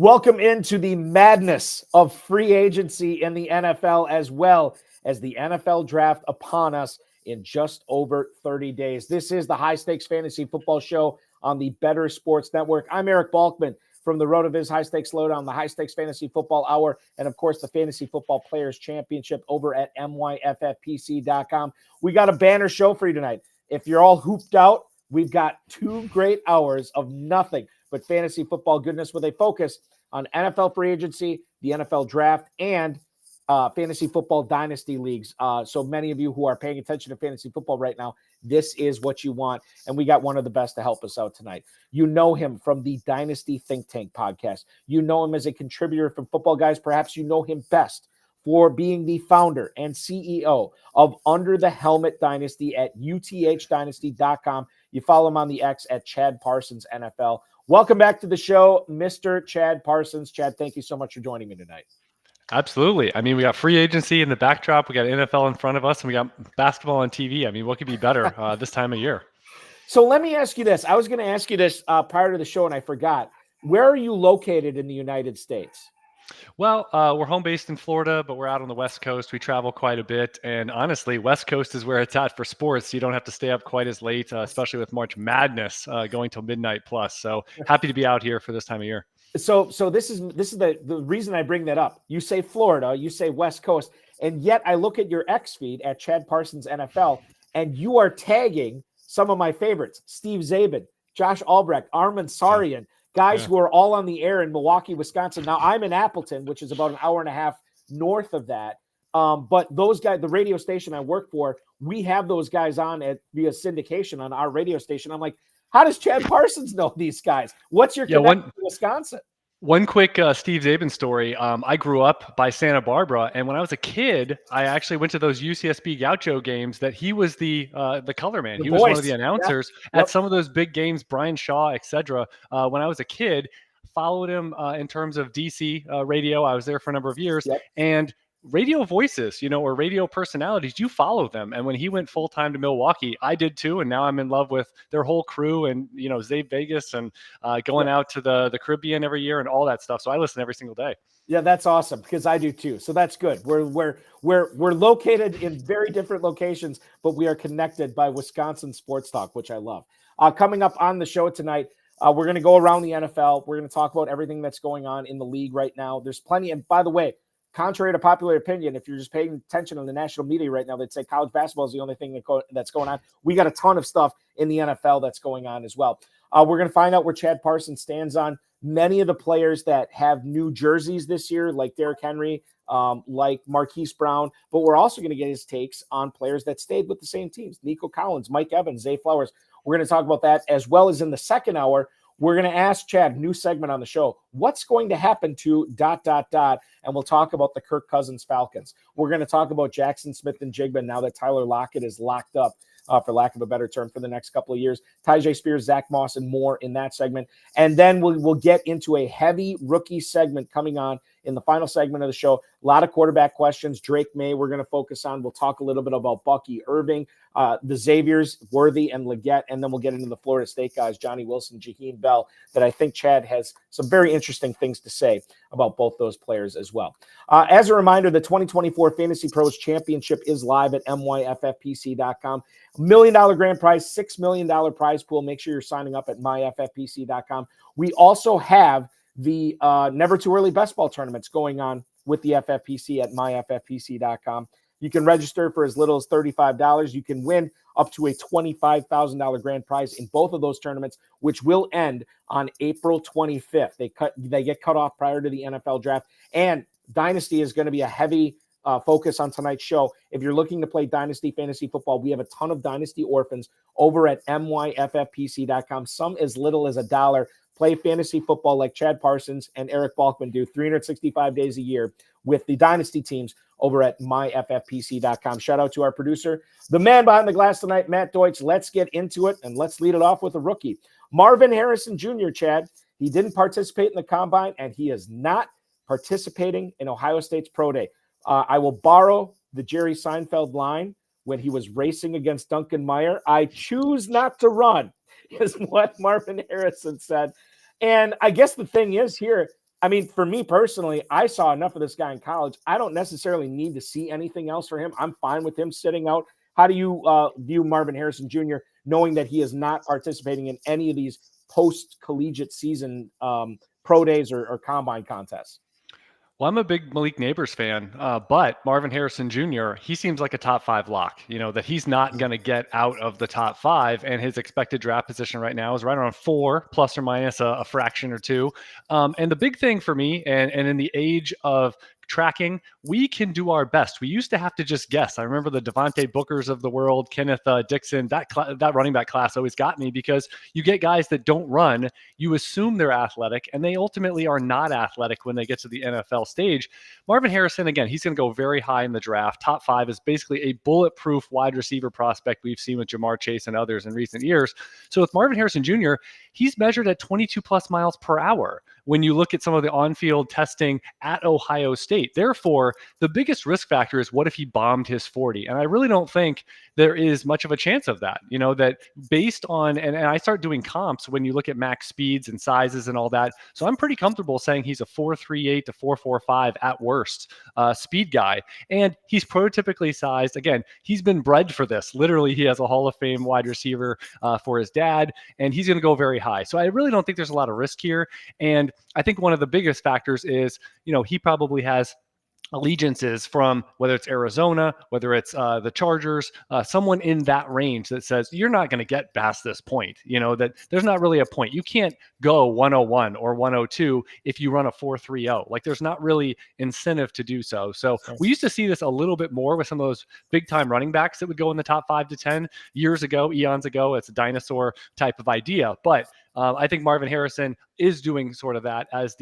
Welcome into the madness of free agency in the NFL, as well as the NFL draft upon us in just over 30 days. This is the High Stakes Fantasy Football Show on the Better Sports Network. I'm Eric Balkman from the RotoViz High Stakes Lowdown, the High Stakes Fantasy Football Hour, and of course the Fantasy Football Players Championship over at myffpc.com. We got a banner show for you tonight. If you're all hooped out, we've got 2 great hours of nothing but fantasy football goodness with a focus on NFL free agency, the NFL draft, and fantasy football dynasty leagues. So many of you who are paying attention to fantasy football right now, this is what you want. And we got one of the best to help us out tonight. You know him from the Dynasty Think Tank podcast. You know him as a contributor from Football Guys. Perhaps you know him best for being the founder and CEO of Under the Helmet Dynasty at uthdynasty.com. You follow him on the X at Chad Parsons NFL. Welcome back to the show, Mr. Chad Parsons. Chad, thank you so much for joining me tonight. Absolutely. I mean, we got free agency in the backdrop. We got NFL in front of us, and we got basketball on TV. I mean, what could be better this time of year? So let me ask you this. I was going to ask you this prior to the show, and I forgot. Where are you located in the United States? Well, we're home based in Florida, but we're out on the West Coast. We travel quite a bit. And honestly, West Coast is where it's at for sports. You don't have to stay up quite as late, especially with March Madness going till midnight plus. So happy to be out here for this time of year. So this is the reason I bring that up. You say Florida, you say West Coast, and yet I look at your X feed at Chad Parsons NFL, and you are tagging some of my favorites: Steve Zabin, Josh Albrecht, Armin Sarian, guys who are all on the air in Milwaukee, Wisconsin. Now I'm in Appleton, which is about an hour and a half north of that. But those guys, the radio station I work for, we have those guys on via syndication on our radio station. I'm like, how does Chad Parsons know these guys? What's your connection to Wisconsin? One quick Steve Zabin story. I grew up by Santa Barbara, and when I was a kid, I actually went to those UCSB Gaucho games that he was the color man. He was one of the announcers at some of those big games, Brian Shaw, etc. When I was a kid, followed him in terms of DC radio. I was there for a number of years, and radio voices, or radio personalities, you follow them. And when he went full-time to Milwaukee, I did too. And now I'm in love with their whole crew and, Zabe Vegas and going out to the Caribbean every year and all that stuff. So I listen every single day. Yeah, that's awesome because I do too. So that's good. We're located in very different locations, but we are connected by Wisconsin sports talk, which I love. Coming up on the show tonight, we're going to go around the NFL. We're going to talk about everything that's going on in the league right now. There's plenty. And by the way, contrary to popular opinion, if you're just paying attention on the national media right now, they'd say college basketball is the only thing that's going on. We got a ton of stuff in the NFL that's going on as well. We're going to find out where Chad Parsons stands on many of the players that have new jerseys this year, like Derrick Henry, like Marquise Brown. But we're also going to get his takes on players that stayed with the same teams: Nico Collins, Mike Evans, Zay Flowers. We're going to talk about that, as well as in the second hour, we're going to ask Chad, new segment on the show, what's going to happen to ... And we'll talk about the Kirk Cousins Falcons. We're going to talk about Jackson Smith-Njigba now that Tyler Lockett is locked up, for lack of a better term, for the next couple of years. Tyjae Spears, Zach Moss, and more in that segment. And then we'll get into a heavy rookie segment coming on in the final segment of the show. A lot of quarterback questions. Drake May, we're going to focus on. We'll talk a little bit about Bucky Irving, the Xaviers, Worthy and Leggett, and then we'll get into the Florida State guys, Johnny Wilson, Jaheim Bell, that I think Chad has some very interesting things to say about both those players as well. As a reminder, the 2024 Fantasy Pros Championship is live at myffpc.com. $1 million grand prize, $6 million prize pool. Make sure you're signing up at myffpc.com. We also have the Never Too Early Best Ball tournaments going on with the FFPC at myffpc.com. You can register for as little as $35. You can win up to a $25,000 grand prize in both of those tournaments, which will end on April 25th. They get cut off prior to the NFL draft, and Dynasty is going to be a heavy focus on tonight's show. If you're looking to play Dynasty Fantasy Football, we have a ton of Dynasty orphans over at myffpc.com. Some as little as $1. Play fantasy football like Chad Parsons and Eric Balkman do 365 days a year with the Dynasty teams over at myffpc.com. Shout out to our producer, the man behind the glass tonight, Matt Deutsch. Let's get into it, and let's lead it off with a rookie. Marvin Harrison Jr., Chad. He didn't participate in the combine, and he is not participating in Ohio State's Pro Day. I will borrow the Jerry Seinfeld line when he was racing against Duncan Meyer. I choose not to run, is what Marvin Harrison said. And I guess the thing is here, I mean, for me personally, I saw enough of this guy in college. I don't necessarily need to see anything else for him. I'm fine with him sitting out. How do you view Marvin Harrison Jr., knowing that he is not participating in any of these post-collegiate season pro days or combine contests? Well, I'm a big Malik Neighbors fan, but Marvin Harrison Jr., he seems like a top 5 lock, that he's not going to get out of the top 5. And his expected draft position right now is right around 4, plus or minus a fraction or two. And the big thing for me, and in the age of tracking, we can do our best. We used to have to just guess. I remember the Devontae Bookers of the world, Kenneth Dixon, that running back class always got me, because you get guys that don't run, you assume they're athletic, and they ultimately are not athletic when they get to the NFL stage. Marvin Harrison, again, he's going to go very high in the draft. Top 5 is basically a bulletproof wide receiver prospect we've seen with Jamar Chase and others in recent years. So with Marvin Harrison Jr., he's measured at 22 plus miles per hour when you look at some of the on-field testing at Ohio State. Therefore, the biggest risk factor is, what if he bombed his 40? And I really don't think there is much of a chance of that, that based on, and I start doing comps when you look at max speeds and sizes and all that. So I'm pretty comfortable saying he's a 4.38 to 4.45 at worst speed guy. And he's prototypically sized. Again, he's been bred for this. Literally, he has a Hall of Fame wide receiver for his dad, and he's going to go very high. So I really don't think there's a lot of risk here. And I think one of the biggest factors is, he probably has allegiances from, whether it's Arizona, whether it's the Chargers, someone in that range that says, you're not going to get past this point, that there's not really a point. You can't go 101 or 102 if you run a 4.30. Like, there's not really incentive to do so. So we used to see this a little bit more with some of those big time running backs that would go in the top 5 to 10 years ago, eons ago. It's a dinosaur type of idea. But I think Marvin Harrison is doing sort of that as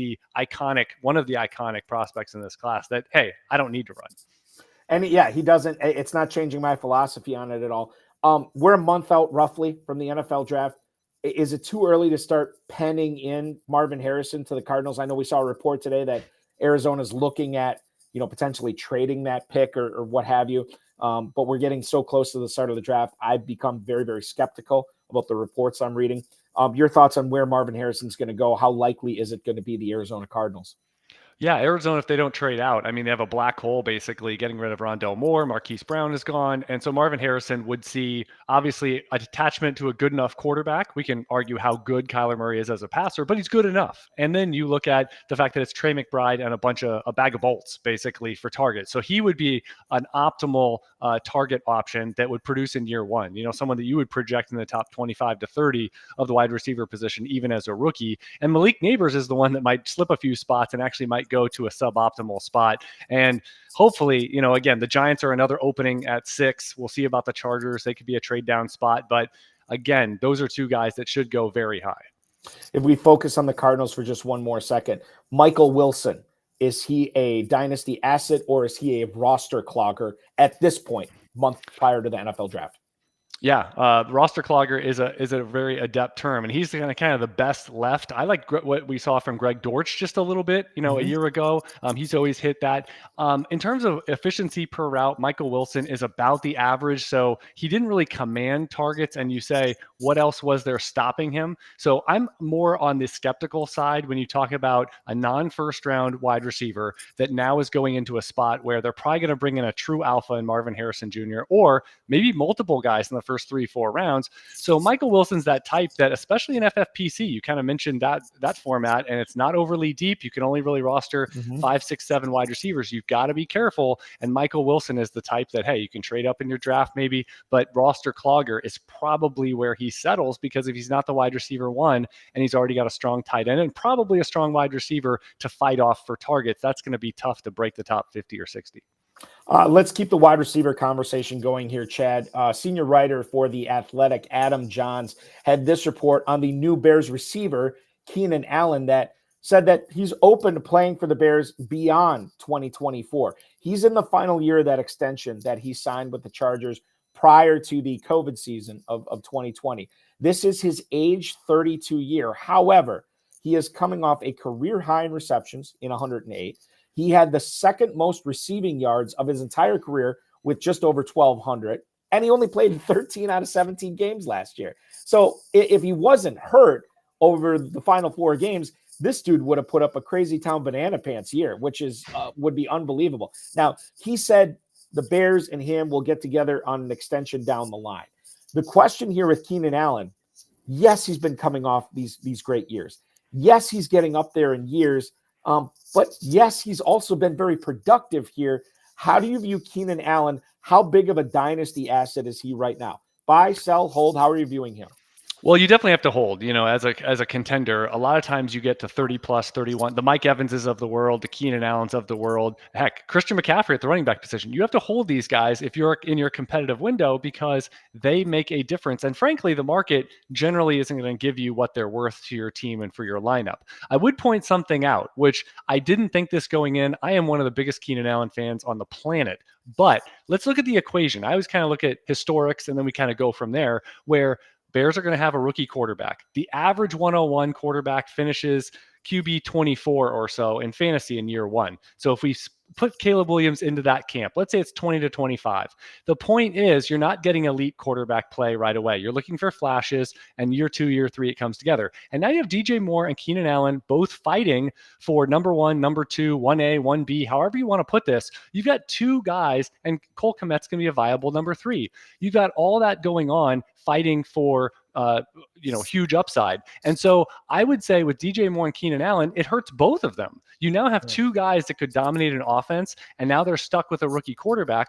one of the iconic prospects in this class that, hey, I don't need to run. And yeah, he doesn't. It's not changing my philosophy on it at all. We're a month out roughly from the NFL draft. Is it too early to start penning in Marvin Harrison to the Cardinals? I know we saw a report today that Arizona's looking at, potentially trading that pick or what have you. But we're getting so close to the start of the draft. I've become very, very skeptical about the reports I'm reading. Your thoughts on where Marvin Harrison's going to go? How likely is it going to be the Arizona Cardinals? Yeah, Arizona, if they don't trade out, I mean, they have a black hole basically getting rid of Rondell Moore. Marquise Brown is gone. And so Marvin Harrison would see, obviously, a attachment to a good enough quarterback. We can argue how good Kyler Murray is as a passer, but he's good enough. And then you look at the fact that it's Trey McBride and a bag of bolts basically for targets. So he would be an optimal target option that would produce in year one, someone that you would project in the top 25 to 30 of the wide receiver position, even as a rookie. And Malik Neighbors is the one that might slip a few spots and actually might go to a suboptimal spot. And hopefully, again, the Giants are another opening at 6. We'll see about the Chargers. They could be a trade down spot. But again, those are two guys that should go very high. If we focus on the Cardinals for just one more second, Michael Wilson, is he a dynasty asset or is he a roster clogger at this point, month prior to the NFL draft? Yeah, roster clogger is a very adept term, and he's kind of the best left. I like what we saw from Greg Dortch just a little bit, a year ago. He's always hit that. In terms of efficiency per route, Michael Wilson is about the average, so he didn't really command targets, and you say, what else was there stopping him? So I'm more on the skeptical side when you talk about a non-first round wide receiver that now is going into a spot where they're probably going to bring in a true alpha in Marvin Harrison Jr., or maybe multiple guys in the first 3-4 rounds. So Michael Wilson's that type that, especially in FFPC, you kind of mentioned that format, and it's not overly deep. You can only really roster 5, 6, 7 wide receivers. You've got to be careful. And Michael Wilson is the type that, hey, you can trade up in your draft maybe, but roster clogger is probably where he settles, because if he's not the wide receiver 1 and he's already got a strong tight end and probably a strong wide receiver to fight off for targets, that's going to be tough to break the top 50 or 60. Let's keep the wide receiver conversation going here, Chad. Senior writer for The Athletic, Adam Johns, had this report on the new Bears receiver, Keenan Allen, that said that he's open to playing for the Bears beyond 2024. He's in the final year of that extension that he signed with the Chargers prior to the COVID season of 2020. This is his age 32 year. However, he is coming off a career high in receptions in 108. He had the second most receiving yards of his entire career with just over 1,200. And he only played in 13 out of 17 games last year. So if he wasn't hurt over the final 4 games, this dude would have put up a crazy town banana pants year, which is would be unbelievable. Now, he said the Bears and him will get together on an extension down the line. The question here with Keenan Allen, yes, he's been coming off these great years. Yes, he's getting up there in years. But yes, he's also been very productive here. How do you view Keenan Allen? How big of a dynasty asset is he right now? Buy, sell, hold. How are you viewing him? Well, you definitely have to hold, as a contender. A lot of times you get to 30 plus, 31. The Mike Evanses of the world, the Keenan Allens of the world. Heck, Christian McCaffrey at the running back position. You have to hold these guys if you're in your competitive window because they make a difference. And frankly, the market generally isn't going to give you what they're worth to your team and for your lineup. I would point something out, which I didn't think this going in. I am one of the biggest Keenan Allen fans on the planet. But let's look at the equation. I always kind of look at historics and then we kind of go from there, where Bears are going to have a rookie quarterback. The average 101 quarterback finishes QB 24 or so in fantasy in year one. So if we put Caleb Williams into that camp, let's say it's 20 to 25. The point is you're not getting elite quarterback play right away. You're looking for flashes, and year two, year three, it comes together. And now you have DJ Moore and Keenan Allen both fighting for number one, number two, 1A, 1B, however you want to put this. You've got two guys, and Cole Kmet's going to be a viable number three. You've got all that going on, fighting for huge upside. And so I would say with DJ Moore and Keenan Allen, it hurts both of them. You now have two guys that could dominate an offense, and now they're stuck with a rookie quarterback,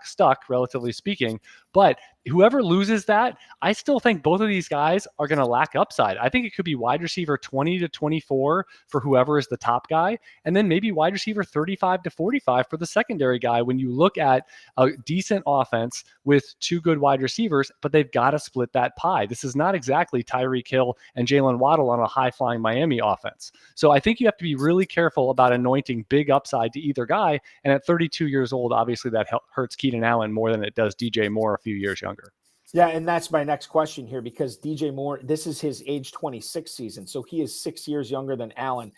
relatively speaking. But whoever loses that, I still think both of these guys are going to lack upside. I think it could be wide receiver 20 to 24 for whoever is the top guy, and then maybe wide receiver 35 to 45 for the secondary guy when you look at a decent offense with two good wide receivers, but they've got to split that pie. This is not exactly Tyreek Hill and Jalen Waddle on a high-flying Miami offense. So I think you have to be really careful about anointing big upside to either guy, and at 32 years old, obviously that hurts Keenan Allen more than it does DJ Moore a few years younger. Yeah, and that's my next question here, because DJ Moore, this is his age 26 season, so he is 6 years younger than Allen.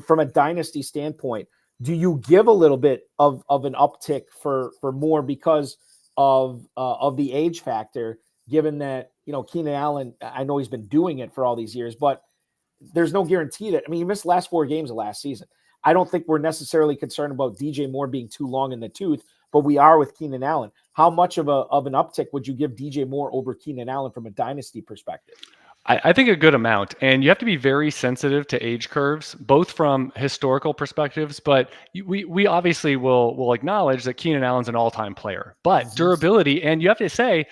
From a dynasty standpoint, do you give a little bit of an uptick for Moore because of the age factor, given that, Keenan Allen, I know he's been doing it for all these years, but there's no guarantee that, he missed the last 4 games of last season. I don't think we're necessarily concerned about DJ Moore being too long in the tooth, but we are with Keenan Allen. How much of an uptick would you give DJ Moore over Keenan Allen from a dynasty perspective? I think a good amount, and you have to be very sensitive to age curves, both from historical perspectives, but we obviously will acknowledge that Keenan Allen's an all-time player, but durability, and you have to say,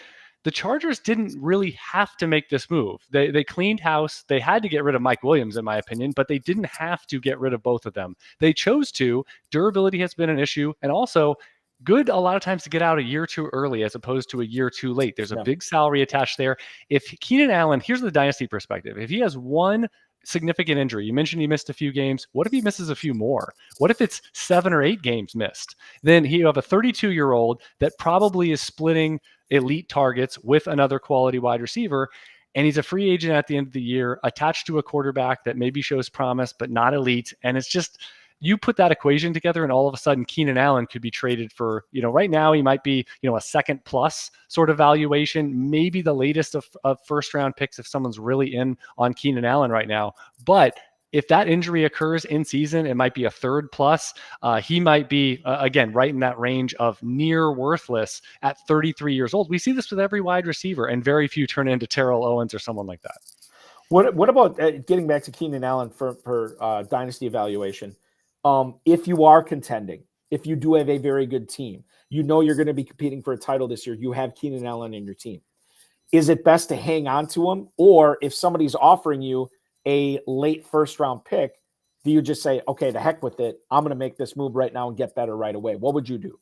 the Chargers didn't really have to make this move. They cleaned house. They had to get rid of Mike Williams, in my opinion, but they didn't have to get rid of both of them. They chose to. Durability has been an issue, and also good a lot of times to get out a year too early as opposed to a year too late. There's a big salary attached there. If Keenan Allen, here's the dynasty perspective. If he has one significant injury, you mentioned he missed a few games. What if he misses a few more? What if it's 7 or 8 games missed? Then you have a 32-year-old that probably is splitting elite targets with another quality wide receiver, and he's a free agent at the end of the year, attached to a quarterback that maybe shows promise but not elite. And it's just, you put that equation together, and all of a sudden Keenan Allen could be traded for, right now he might be, a second plus sort of valuation, maybe the latest of first round picks if someone's really in on Keenan Allen right now. But if that injury occurs in season, it might be a third plus. He might be, again, right in that range of near worthless at 33 years old. We see this with every wide receiver, and very few turn into Terrell Owens or someone like that. What about getting back to Keenan Allen for dynasty evaluation? If you are contending, if you do have a very good team, you're going to be competing for a title this year, you have Keenan Allen in your team. Is it best to hang on to him? Or if somebody's offering you a late first round pick, do you just say, okay, the heck with it, I'm going to make this move right now and get better right away? What would you do?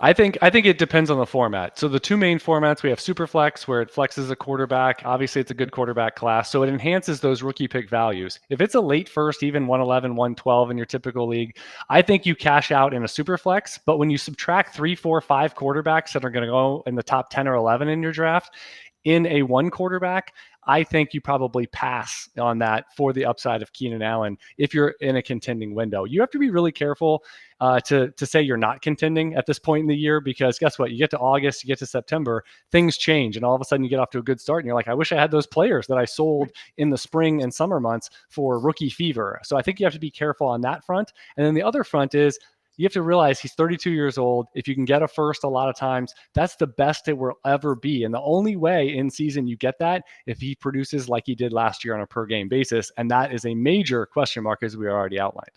I think it depends on the format. So the two main formats, we have Superflex, where it flexes a quarterback. Obviously, it's a good quarterback class, so it enhances those rookie pick values. If it's a late first, even 111, 112 in your typical league, I think you cash out in a Superflex. But when you subtract 3, 4, 5 quarterbacks that are going to go in the top 10 or 11 in your draft, in a one quarterback, I think you probably pass on that for the upside of Keenan Allen if you're in a contending window. You have to be really careful to say you're not contending at this point in the year, because guess what? You get to August, you get to September, things change, and all of a sudden you get off to a good start, and you're like, I wish I had those players that I sold in the spring and summer months for rookie fever. So I think you have to be careful on that front. And then the other front is, you have to realize he's 32 years old. If you can get a first a lot of times, that's the best it will ever be. And the only way in season you get that if he produces like he did last year on a per game basis. And that is a major question mark, as we already outlined.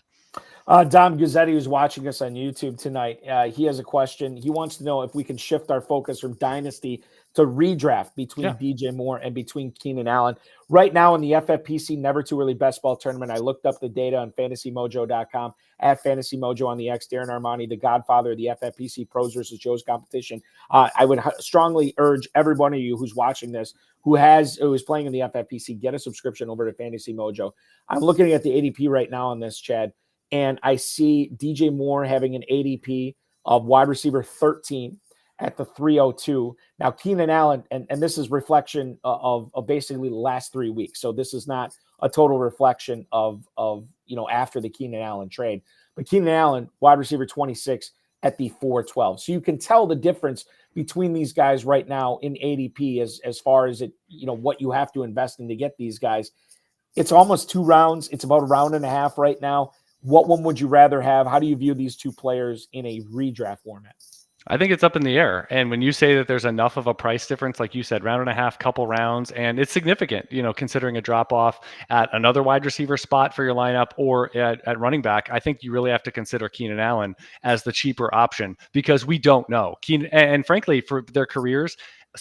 Dom Guzzetti, who's watching us on YouTube tonight, he has a question. He wants to know if we can shift our focus from Dynasty to redraft between DJ Moore and between Keenan Allen. Right now in the FFPC Never Too Early Best Ball Tournament, I looked up the data on FantasyMojo.com, at Fantasy Mojo on the X, Darren Armani, the godfather of the FFPC Pros versus Joe's competition. I would strongly urge every one of you who's watching this, who is playing in the FFPC, get a subscription over to Fantasy Mojo. I'm looking at the ADP right now on this, Chad, and I see DJ Moore having an ADP of wide receiver 13 at the 302. Now, Keenan Allen, and this is reflection of basically the last 3 weeks. So this is not a total reflection of after the Keenan Allen trade. But Keenan Allen, wide receiver 26 at the 412. So you can tell the difference between these guys right now in ADP as far as what you have to invest in to get these guys. It's almost 2 rounds. It's about a round and a half right now. What one would you rather have? How do you view these two players in a redraft format? I think it's up in the air. And when you say that there's enough of a price difference, like you said, round and a half, couple rounds, and it's significant, considering a drop off at another wide receiver spot for your lineup or at running back, I think you really have to consider Keenan Allen as the cheaper option, because we don't know. And frankly, for their careers,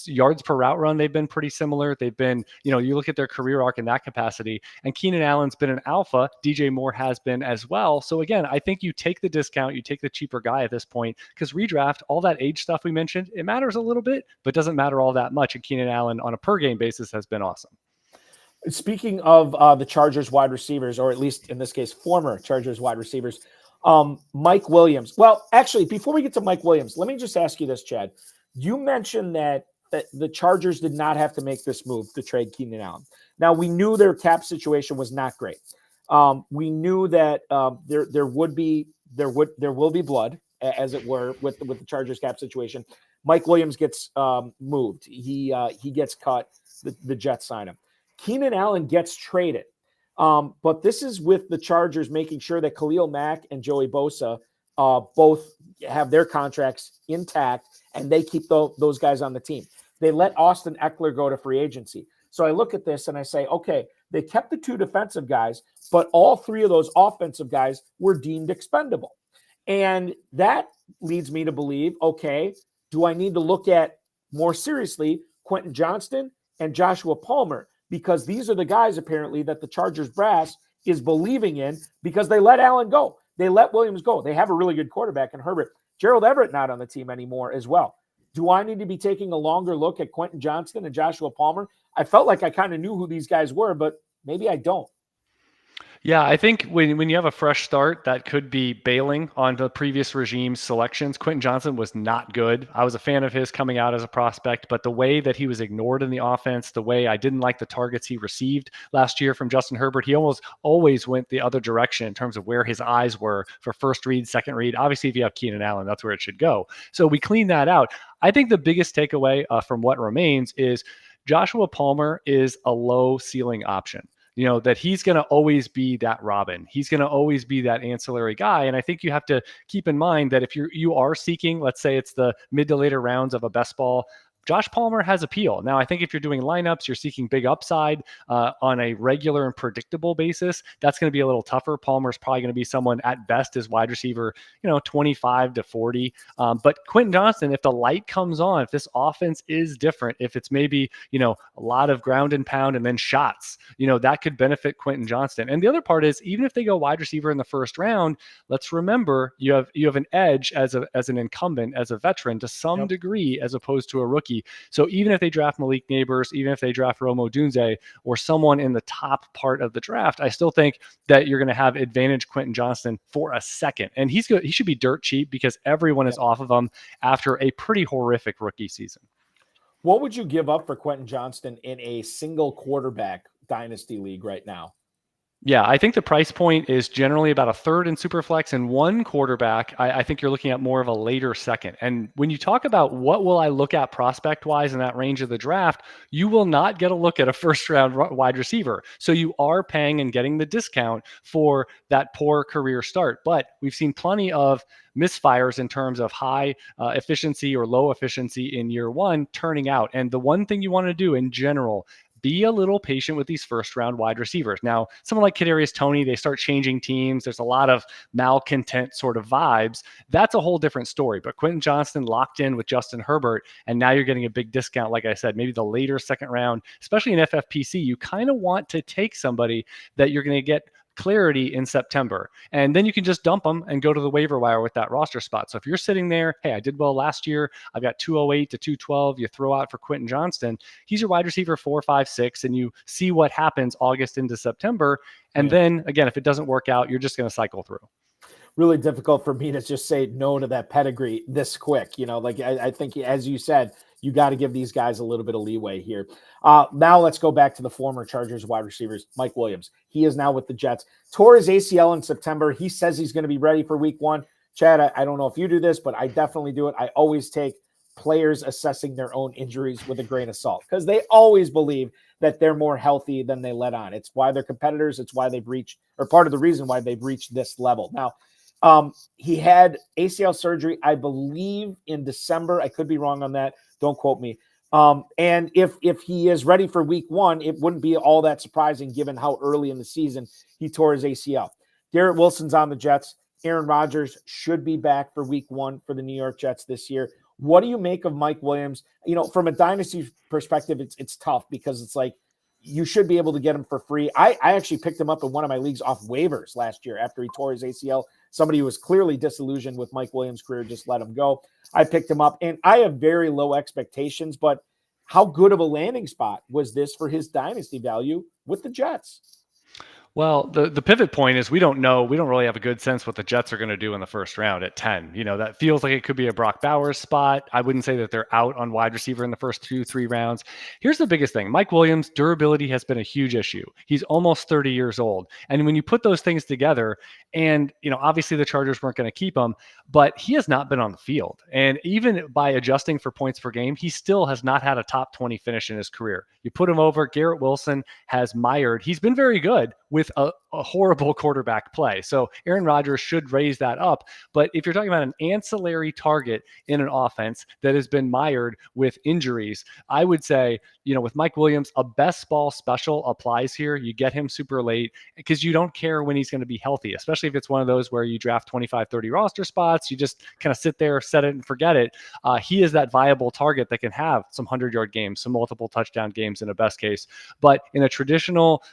yards per route run, they've been pretty similar. They've been, you look at their career arc in that capacity, and Keenan Allen's been an alpha. DJ Moore has been as well. So again, I think you take the discount, you take the cheaper guy at this point, because redraft, all that age stuff we mentioned, it matters a little bit, but doesn't matter all that much. And Keenan Allen on a per game basis has been awesome. Speaking of the Chargers wide receivers, or at least in this case, former Chargers wide receivers, Mike Williams. Well, actually, before we get to Mike Williams, let me just ask you this, Chad. You mentioned that the Chargers did not have to make this move to trade Keenan Allen. Now, we knew their cap situation was not great. We knew that there will be blood, as it were, with the Chargers cap situation. Mike Williams gets moved. He gets cut. The Jets sign him. Keenan Allen gets traded. But this is with the Chargers making sure that Khalil Mack and Joey Bosa both have their contracts intact, and they keep those guys on the team. They let Austin Eckler go to free agency. So I look at this and I say, okay, they kept the 2 defensive guys, but all 3 of those offensive guys were deemed expendable. And that leads me to believe, okay, do I need to look at more seriously Quentin Johnston and Joshua Palmer? Because these are the guys apparently that the Chargers brass is believing in, because they let Allen go. They let Williams go. They have a really good quarterback in Herbert. Gerald Everett not on the team anymore as well. Do I need to be taking a longer look at Quentin Johnston and Joshua Palmer? I felt like I kind of knew who these guys were, but maybe I don't. Yeah, I think when you have a fresh start, that could be bailing on the previous regime's selections. Quentin Johnston was not good. I was a fan of his coming out as a prospect, but the way that he was ignored in the offense, the way I didn't like the targets he received last year from Justin Herbert, he almost always went the other direction in terms of where his eyes were for first read, second read. Obviously, if you have Keenan Allen, that's where it should go. So we cleaned that out. I think the biggest takeaway from what remains is Joshua Palmer is a low ceiling option. That he's going to always be that Robin. He's going to always be that ancillary guy. And I think you have to keep in mind that if you are seeking, let's say it's the mid to later rounds of a best ball, Josh Palmer has appeal. Now, I think if you're doing lineups, you're seeking big upside on a regular and predictable basis. That's going to be a little tougher. Palmer's probably going to be someone at best as wide receiver, 25 to 40. But Quentin Johnston, if the light comes on, if this offense is different, if it's maybe, a lot of ground and pound and then shots, that could benefit Quentin Johnston. And the other part is, even if they go wide receiver in the first round, let's remember you have an edge as an incumbent, as a veteran to some degree, as opposed to a rookie. So even if they draft Malik Neighbors, even if they draft Rome Odunze or someone in the top part of the draft, I still think that you're going to have advantage Quentin Johnston for a second. And he should be dirt cheap because everyone is off of him after a pretty horrific rookie season. What would you give up for Quentin Johnston in a single quarterback dynasty league right now? Yeah, I think the price point is generally about a third in Superflex, and one quarterback, I think you're looking at more of a later second. And when you talk about what will I look at prospect-wise in that range of the draft, you will not get a look at a first-round wide receiver. So you are paying and getting the discount for that poor career start. But we've seen plenty of misfires in terms of high efficiency or low efficiency in year one turning out. And the one thing you want to do in general, be a little patient with these first round wide receivers. Now, someone like Kadarius Toney, they start changing teams. There's a lot of malcontent sort of vibes. That's a whole different story. But Quentin Johnston locked in with Justin Herbert, and now you're getting a big discount. Like I said, maybe the later second round, especially in FFPC, you kind of want to take somebody that you're going to get clarity in September. And then you can just dump them and go to the waiver wire with that roster spot. So if you're sitting there, hey, I did well last year, I've got 208 to 212, you throw out for Quentin Johnston, he's your wide receiver 4, 5, 6, and you see what happens August into September. And then again, if it doesn't work out, you're just going to cycle through. Really difficult for me to just say no to that pedigree this quick. Like I think, as you said, you got to give these guys a little bit of leeway here. Now let's go back to the former Chargers wide receivers, Mike Williams. He is now with the Jets. Tore his ACL in September. He says he's going to be ready for week one. Chad, I don't know if you do this, but I definitely do it. I always take players assessing their own injuries with a grain of salt because they always believe that they're more healthy than they let on. It's why they're competitors. It's why they've reached, or part of the reason why they've reached this level. Now, he had ACL surgery, I believe, in December. I could be wrong on that. Don't quote me. And if he is ready for week one, it wouldn't be all that surprising given how early in the season he tore his ACL. Garrett Wilson's on the Jets. Aaron Rodgers should be back for week one for the New York Jets this year. What do you make of Mike Williams? From a dynasty perspective, it's tough because it's like you should be able to get him for free. I actually picked him up in one of my leagues off waivers last year after he tore his ACL. Somebody who was clearly disillusioned with Mike Williams' career just let him go. I picked him up, and I have very low expectations, but how good of a landing spot was this for his dynasty value with the Jets? Well, the pivot point is we don't know. We don't really have a good sense what the Jets are going to do in the first round at 10. That feels like it could be a Brock Bowers spot. I wouldn't say that they're out on wide receiver in the first 2-3 rounds. Here's the biggest thing. Mike Williams' durability has been a huge issue. He's almost 30 years old. And when you put those things together, and, obviously the Chargers weren't going to keep him, but he has not been on the field. And even by adjusting for points per game, he still has not had a top 20 finish in his career. You put him over, Garrett Wilson has mired. He's been very good with a horrible quarterback play. So Aaron Rodgers should raise that up. But if you're talking about an ancillary target in an offense that has been mired with injuries, I would say, with Mike Williams, a best ball special applies here. You get him super late because you don't care when he's going to be healthy, especially if it's one of those where you draft 25, 30 roster spots. You just kind of sit there, set it and forget it. He is that viable target that can have some 100-yard games, some multiple touchdown games in a best case. But in a traditional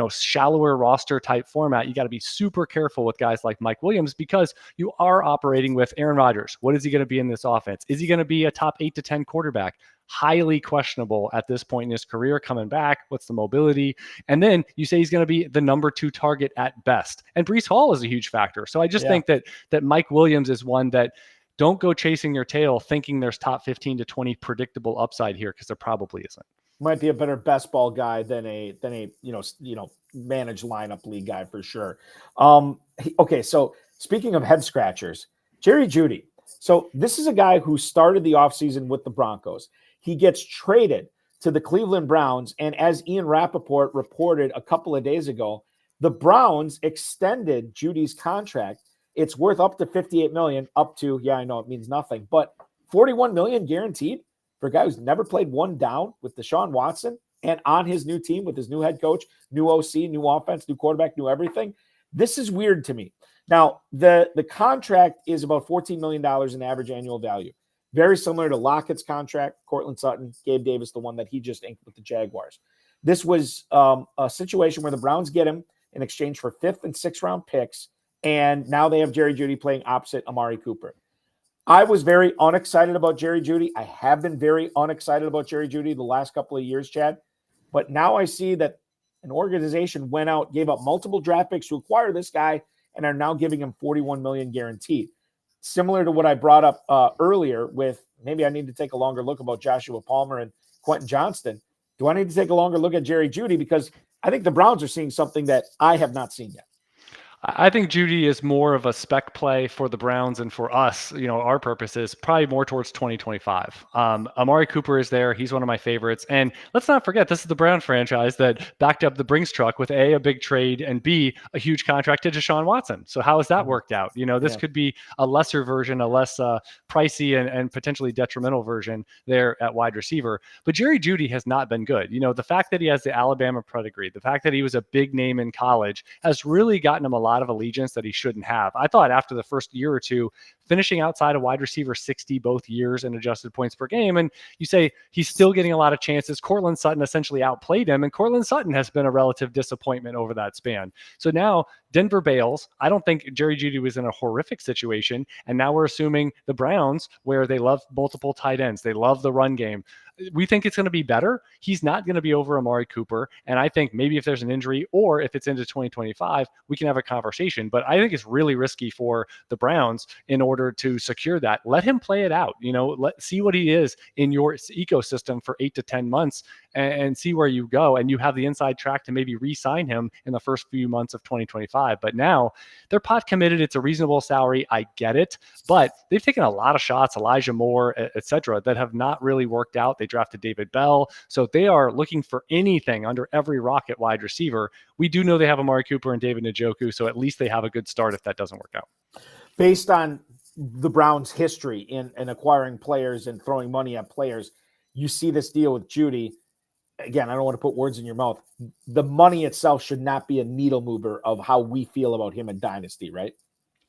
shallower roster type format, you got to be super careful with guys like Mike Williams because you are operating with Aaron Rodgers. What is he going to be in this offense? Is he going to be a top 8 to 10 quarterback? Highly questionable at this point in his career coming back. What's the mobility? And then you say he's going to be the number 2 target at best. And Breece Hall is a huge factor. So I just think that Mike Williams is one that don't go chasing your tail thinking there's top 15 to 20 predictable upside here because there probably isn't. Might be a better best ball guy than a managed lineup league guy for sure. Okay, so speaking of head scratchers, Jerry Jeudy. So this is a guy who started the offseason with the Broncos. He gets traded to the Cleveland Browns, and as Ian Rappaport reported a couple of days ago, the Browns extended Judy's contract. It's worth up to $58 million, up to, I know it means nothing, but $41 million guaranteed for a guy who's never played one down with Deshaun Watson and on his new team with his new head coach, new OC, new offense, new quarterback, new everything. This is weird to me. Now, the contract is about $14 million in average annual value. Very similar to Lockett's contract, Cortland Sutton, Gabe Davis, the one that he just inked with the Jaguars. This was a situation where the Browns get him in exchange for 5th and 6th round picks, and now they have Jerry Jeudy playing opposite Amari Cooper. I was very unexcited about Jerry Jeudy. I have been very unexcited about Jerry Jeudy the last couple of years, Chad. But now I see that an organization went out, gave up multiple draft picks to acquire this guy, and are now giving him $41 million guaranteed. Similar to what I brought up earlier with maybe I need to take a longer look about Joshua Palmer and Quentin Johnston. Do I need to take a longer look at Jerry Jeudy? Because I think the Browns are seeing something that I have not seen yet. I think Jeudy is more of a spec play for the Browns and for us, our purposes, probably more towards 2025. Amari Cooper is there. He's one of my favorites. And let's not forget, this is the Brown franchise that backed up the Brinks truck with a big trade, and B, a huge contract to Deshaun Watson. So how has that worked out? This could be a lesser version, a less pricey and potentially detrimental version there at wide receiver. But Jerry Jeudy has not been good. The fact that he has the Alabama pedigree, the fact that he was a big name in college has really gotten him a lot of allegiance that he shouldn't have. I thought after the first year or two, finishing outside of wide receiver 60 both years in adjusted points per game, and you say he's still getting a lot of chances. Cortland Sutton essentially outplayed him, and Cortland Sutton has been a relative disappointment over that span. So now Denver bails. I don't think Jerry Jeudy was in a horrific situation, and now we're assuming the Browns, where they love multiple tight ends, they love the run game, we think it's going to be better. He's not going to be over Amari Cooper. And I think maybe if there's an injury or if it's into 2025, we can have a conversation. But I think it's really risky for the Browns in order to secure that. Let him play it out. Let's see what he is in your ecosystem for 8 to 10 months and see where you go. And you have the inside track to maybe re-sign him in the first few months of 2025. But now they're pot committed. It's a reasonable salary. I get it. But they've taken a lot of shots, Elijah Moore, et cetera, that have not really worked out. They drafted David Bell. So they are looking for anything under every rock at wide receiver. We do know they have Amari Cooper and David Njoku, so at least they have a good start if that doesn't work out. Based on the Browns' history in acquiring players and throwing money at players, you see this deal with Jeudy. Again, I don't want to put words in your mouth. The money itself should not be a needle mover of how we feel about him in Dynasty, right?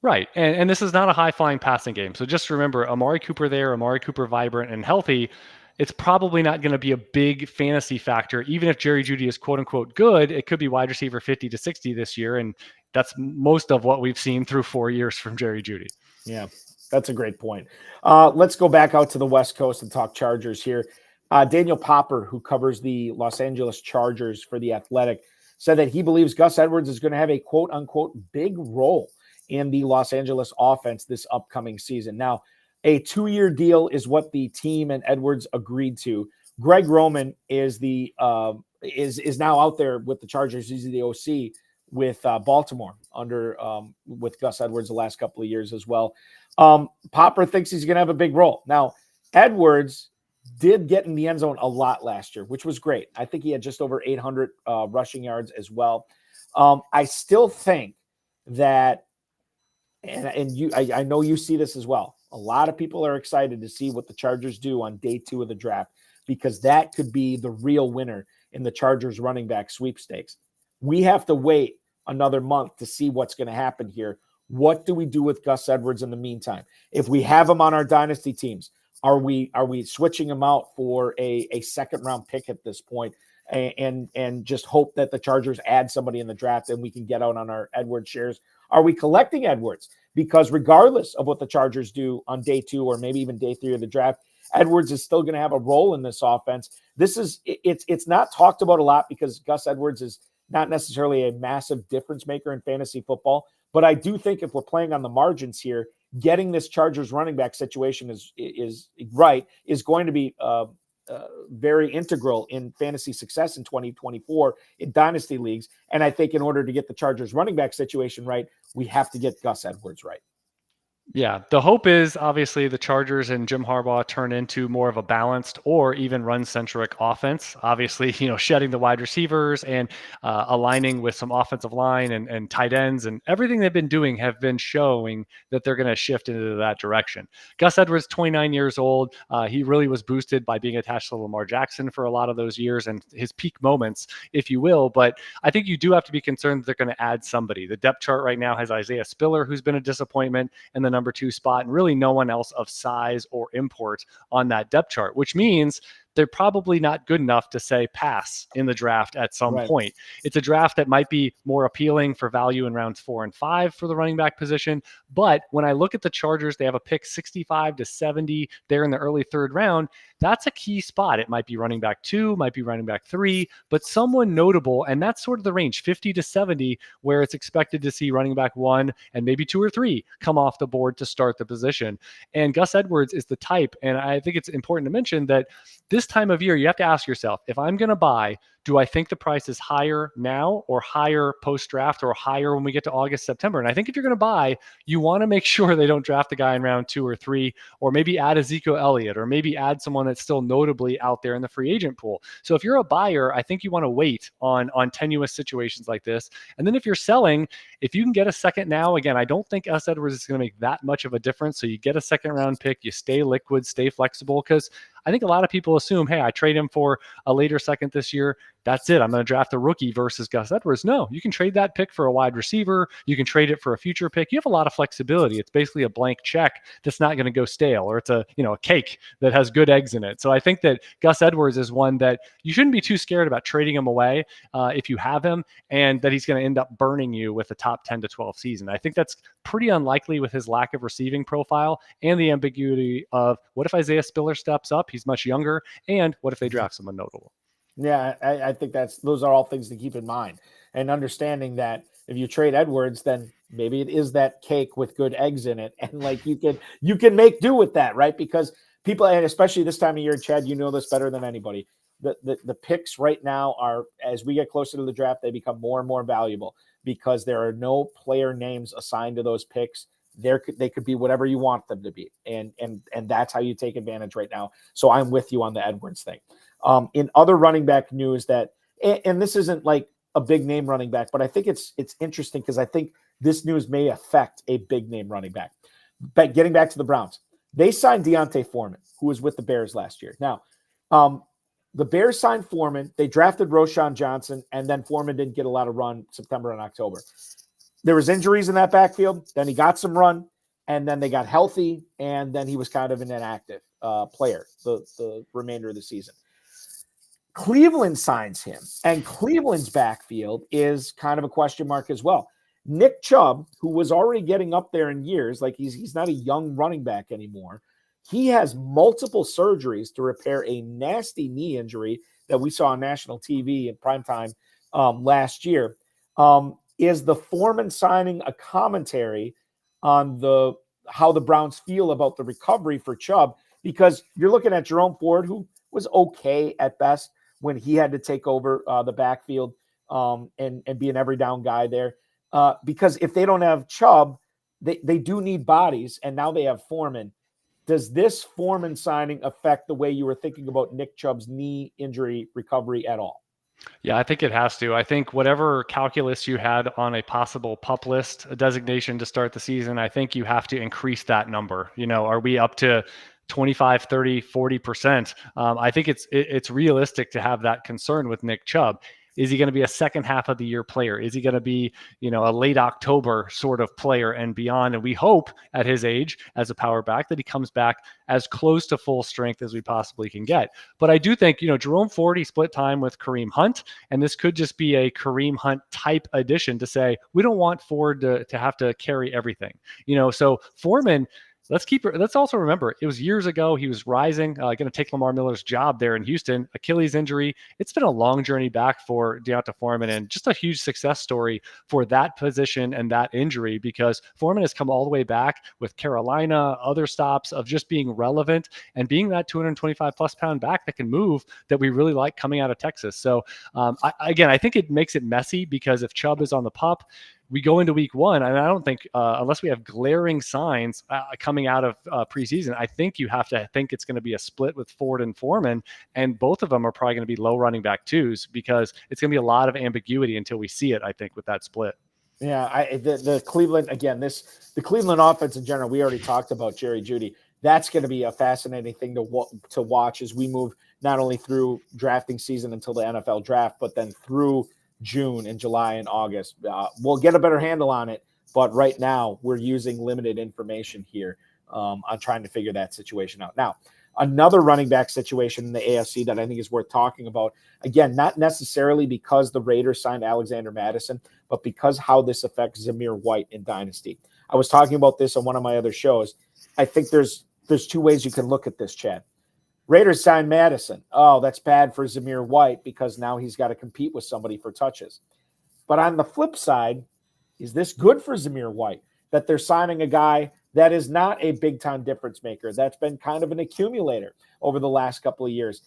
Right. And this is not a high-flying passing game. So just remember, Amari Cooper there, Amari Cooper vibrant and healthy, it's probably not going to be a big fantasy factor. Even if Jerry Jeudy is quote-unquote good, it could be wide receiver 50 to 60 this year, and that's most of what we've seen through 4 years from Jerry Jeudy. Yeah, that's a great point. Let's go back out to the West Coast and talk Chargers here. Daniel Popper, who covers the Los Angeles Chargers for The Athletic, said that he believes Gus Edwards is going to have a quote-unquote big role in the Los Angeles offense this upcoming season. Now, a 2-year deal is what the team and Edwards agreed to. Greg Roman is is now out there with the Chargers. He's the OC with Baltimore under with Gus Edwards the last couple of years as well. Popper thinks he's going to have a big role. Now, Edwards did get in the end zone a lot last year, which was great. I think he had just over 800 rushing yards as well. I still think that, I know you see this as well. A lot of people are excited to see what the Chargers do on day 2 of the draft, because that could be the real winner in the Chargers running back sweepstakes. We have to wait another month to see what's going to happen here. What do we do with Gus Edwards in the meantime? If we have him on our dynasty teams, are we switching him out for a second round pick at this point and just hope that the Chargers add somebody in the draft and we can get out on our Edwards shares? Are we collecting Edwards? Because regardless of what the Chargers do on day 2 or maybe even day 3 of the draft, Edwards is still going to have a role in this offense. It's not talked about a lot because Gus Edwards is not necessarily a massive difference maker in fantasy football. But I do think if we're playing on the margins here, getting this Chargers running back situation is going to be very integral in fantasy success in 2024 in dynasty leagues. And I think in order to get the Chargers running back situation right, we have to get Gus Edwards right. Yeah, the hope is obviously the Chargers and Jim Harbaugh turn into more of a balanced or even run-centric offense. Obviously, shedding the wide receivers and aligning with some offensive line and tight ends and everything they've been doing have been showing that they're going to shift into that direction. Gus Edwards, 29 years old. He really was boosted by being attached to Lamar Jackson for a lot of those years and his peak moments, if you will. But I think you do have to be concerned that they're going to add somebody. The depth chart right now has Isaiah Spiller, who's been a disappointment, and the number 2 spot, and really no one else of size or import on that depth chart, which means they're probably not good enough to say pass in the draft at some point. It's a draft that might be more appealing for value in rounds 4 and 5 for the running back position. But when I look at the Chargers, they have a pick 65 to 70 there in the early third round. That's a key spot. It might be running back 2, might be running back 3, but someone notable. And that's sort of the range, 50 to 70, where it's expected to see running back 1 and maybe 2 or 3 come off the board to start the position. And Gus Edwards is the type. And I think it's important to mention that this time of year, you have to ask yourself, if I'm going to buy, do I think the price is higher now or higher post-draft or higher when we get to August, September? And I think if you're going to buy, you want to make sure they don't draft a guy in round 2 or 3, or maybe add Ezekiel Elliott, or maybe add someone that's still notably out there in the free agent pool. So if you're a buyer, I think you want to wait on tenuous situations like this. And then if you're selling, if you can get a second now, again, I don't think Gus Edwards is going to make that much of a difference. So you get a second round pick, you stay liquid, stay flexible, because I think a lot of people assume, hey, I trade him for a later second this year. That's it. I'm going to draft a rookie versus Gus Edwards. No, you can trade that pick for a wide receiver. You can trade it for a future pick. You have a lot of flexibility. It's basically a blank check that's not going to go stale, or it's a cake that has good eggs in it. So I think that Gus Edwards is one that you shouldn't be too scared about trading him away if you have him, and that he's going to end up burning you with a top 10 to 12 season. I think that's pretty unlikely with his lack of receiving profile and the ambiguity of what if Isaiah Spiller steps up? He's much younger. And what if they draft someone notable? Yeah, I think those are all things to keep in mind, and understanding that if you trade Edwards, then maybe it is that cake with good eggs in it, and like you can make do with that, right? Because people, and especially this time of year, Chad, you know this better than anybody. The picks right now are, as we get closer to the draft, they become more and more valuable because there are no player names assigned to those picks. They could be whatever you want them to be, and that's how you take advantage right now. So I'm with you on the Edwards thing. In other running back news and this isn't like a big name running back, but I think it's interesting because I think this news may affect a big name running back. But getting back to the Browns, they signed Deontay Foreman, who was with the Bears last year. Now, the Bears signed Foreman. They drafted Roschon Johnson, and then Foreman didn't get a lot of run September and October. There was injuries in that backfield. Then he got some run, and then they got healthy, and then he was kind of an inactive player the remainder of the season. Cleveland signs him, and Cleveland's backfield is kind of a question mark as well. Nick Chubb, who was already getting up there in years, like he's not a young running back anymore. He has multiple surgeries to repair a nasty knee injury that we saw on national TV in primetime last year. Is the Foreman signing a commentary on how the Browns feel about the recovery for Chubb? Because you're looking at Jerome Ford, who was okay at best when he had to take over the backfield and be an every down guy there. Because if they don't have Chubb, they do need bodies, and now they have Foreman. Does this Foreman signing affect the way you were thinking about Nick Chubb's knee injury recovery at all? Yeah, I think it has to. I think whatever calculus you had on a possible PUP list, a designation to start the season, I think you have to increase that number. Are we up to 25, 30, 40%? I think it's realistic to have that concern with Nick Chubb. Is he going to be a second half of the year player? Is he going to be, a late October sort of player and beyond? And we hope at his age as a power back that he comes back as close to full strength as we possibly can get. But I do think, Jerome Ford, he split time with Kareem Hunt, and this could just be a Kareem Hunt type addition to say, we don't want Ford to have to carry everything. So Foreman, let's also remember, it was years ago. He was rising, going to take Lamar Miller's job there in Houston. Achilles injury. It's been a long journey back for Deontay Foreman, and just a huge success story for that position and that injury, because Foreman has come all the way back with Carolina, other stops, of just being relevant and being that 225 plus pound back that can move, that we really like coming out of Texas. So I think it makes it messy, because if Chubb is on the PUP, we go into week one, and I don't think, unless we have glaring signs coming out of preseason, I think you have to think it's going to be a split with Ford and Foreman, and both of them are probably going to be low running back twos, because it's going to be a lot of ambiguity until we see it, I think, with that split. Yeah, the Cleveland, again, the Cleveland offense in general, we already talked about Jerry Jeudy. That's going to be a fascinating thing to watch as we move not only through drafting season until the NFL draft, but then through June and July and August. We'll get a better handle on it, but right now we're using limited information here on trying to figure that situation out. Now, Another running back situation in the AFC that I think is worth talking about. Again, not necessarily because the Raiders signed Alexander Mattison, but because how this affects Zamir White in Dynasty. I was talking about this on one of my other shows. I think there's two ways you can look at this, Chad. Raiders signed Mattison. Oh, that's bad for Zamir White because now he's got to compete with somebody for touches. But on the flip side, is this good for Zamir White that they're signing a guy that is not a big-time difference maker, that's been kind of an accumulator over the last couple of years?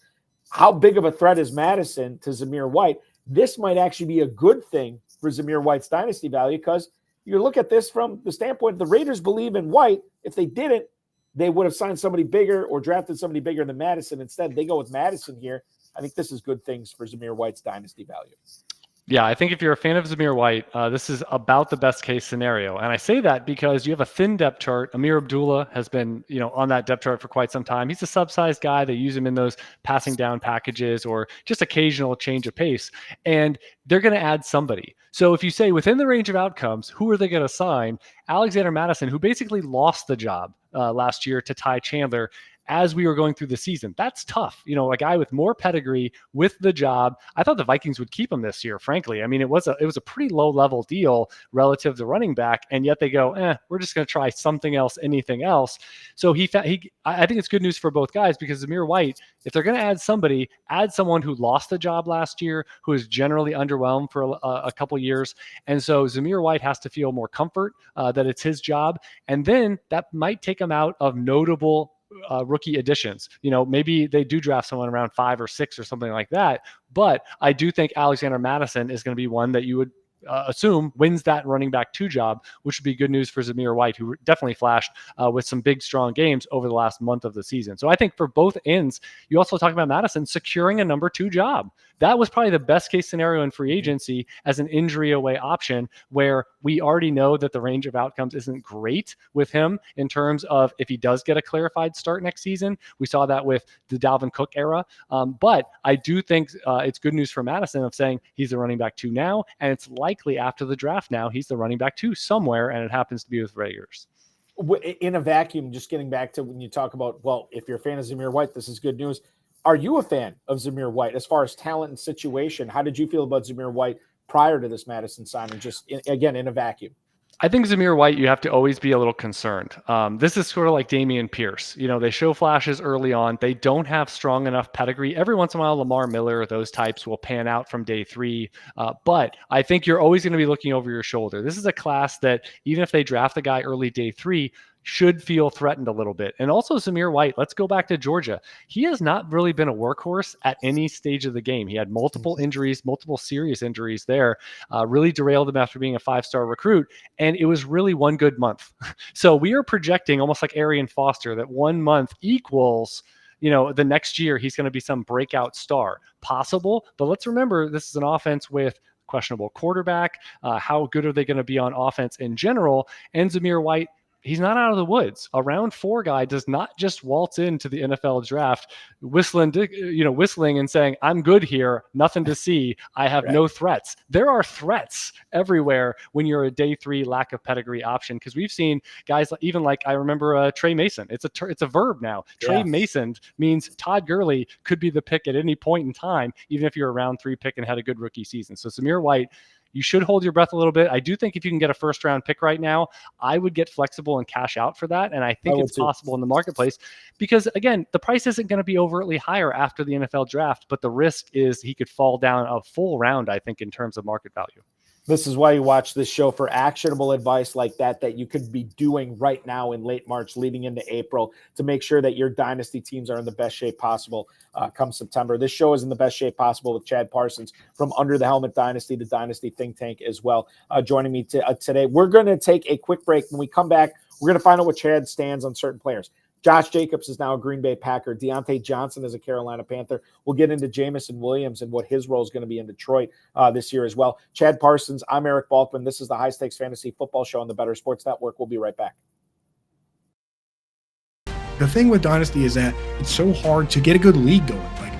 How big of a threat is Mattison to Zamir White? This might actually be a good thing for Zamir White's dynasty value because you look at this from the standpoint the Raiders believe in White. If they didn't, they would have signed somebody bigger or drafted somebody bigger than Mattison. Instead, they go with Mattison here. I think this is good things for Zamir White's dynasty value. Yeah, I think if you're a fan of Zamir White, this is about the best case scenario. And I say that because you have a thin depth chart. Amir Abdullah has been, on that depth chart for quite some time. He's a sub-sized guy. They use him in those passing down packages or just occasional change of pace. And they're going to add somebody. So if you say within the range of outcomes, who are they going to sign? Alexander Mattison, who basically lost the job last year to Ty Chandler as we were going through the season. That's tough. A guy with more pedigree with the job. I thought the Vikings would keep him this year, frankly. I mean, it was a pretty low level deal relative to running back. And yet they go, we're just going to try something else, anything else. So I think it's good news for both guys because Zamir White, if they're going to add somebody, add someone who lost the job last year, who is generally underwhelmed for a couple years. And so Zamir White has to feel more comfort that it's his job. And then that might take him out of notable rookie additions. Maybe they do draft someone around 5 or 6 or something like that. But I do think Alexander Mattison is going to be one that you would assume wins that running back 2 job, which would be good news for Zamir White, who definitely flashed with some big, strong games over the last month of the season. So I think for both ends, you also talk about Mattison securing a number 2 job. That was probably the best case scenario in free agency as an injury away option, where we already know that the range of outcomes isn't great with him in terms of if he does get a clarified start next season. We saw that with the Dalvin Cook era. But I do think it's good news for Mattison of saying he's the running back 2 now, and it's likely after the draft now he's the running back 2 somewhere, and it happens to be with Raiders. In a vacuum, just getting back to when you talk about, well, if you're a fan of Zamir White, this is good news. Are you a fan of Zamir White as far as talent and situation? How did you feel about Zamir White prior to this Mattison signing, again, in a vacuum? I think Zamir White, you have to always be a little concerned. This is sort of like Dameon Pierce. They show flashes early on. They don't have strong enough pedigree. Every once in a while, Lamar Miller, those types will pan out from day 3. But I think you're always going to be looking over your shoulder. This is a class that even if they draft a guy early day 3, should feel threatened a little bit. And also Zamir White, let's go back to Georgia. He has not really been a workhorse at any stage of the game. He had multiple injuries, multiple serious injuries there, really derailed him after being a 5-star recruit. And it was really one good month. So we are projecting almost like Arian Foster that 1 month equals the next year he's going to be some breakout star. Possible, but let's remember this is an offense with questionable quarterback. How good are they going to be on offense in general? And Zamir White, he's not out of the woods. A round 4 guy does not just waltz into the NFL draft whistling and saying, I'm good here, nothing to see, I have no threats. There are threats everywhere when you're a day 3 lack of pedigree option, because we've seen guys even like, I remember Trey Mason. It's a verb now. Trey Mason means Todd Gurley could be the pick at any point in time, even if you're a round 3 pick and had a good rookie season. So Zamir White, you should hold your breath a little bit. I do think if you can get a 1st-round pick right now, I would get flexible and cash out for that. And I think it's possible in the marketplace because, again, the price isn't going to be overtly higher after the NFL draft, but the risk is he could fall down a full round, I think, in terms of market value. This is why you watch this show for actionable advice like that you could be doing right now in late March leading into April to make sure that your dynasty teams are in the best shape possible come September. This show is in the best shape possible with Chad Parsons from Under the Helmet Dynasty, the Dynasty think tank as well, joining me today. We're going to take a quick break. When we come back, we're going to find out what Chad stands on certain players. Josh Jacobs is now a Green Bay Packer. Deontay Johnson is a Carolina Panther. We'll get into Jameson Williams and what his role is going to be in Detroit this year as well. Chad Parsons, I'm Eric Balkman. This is the High Stakes Fantasy Football Show on the Better Sports Network. We'll be right back. The thing with Dynasty is that it's so hard to get a good league going. Like,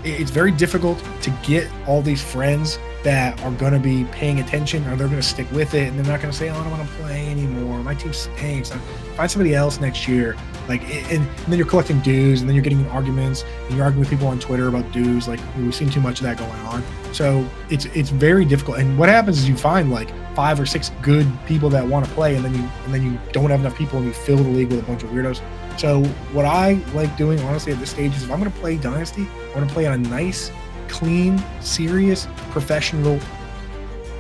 it's very difficult to get all these friends that are going to be paying attention, or they're going to stick with it, and they're not going to say, "Oh, I don't want to play anymore. My team stinks. Find somebody else next year." Like, and then you're collecting dues, and then you're getting in arguments, and you're arguing with people on Twitter about dues. Like, we've seen too much of that going on. So it's very difficult. And what happens is you find like 5 or 6 good people that want to play, and then you don't have enough people, and you fill the league with a bunch of weirdos. So what I like doing, honestly, at this stage is if I'm going to play Dynasty, I want to play on a nice, clean, serious, professional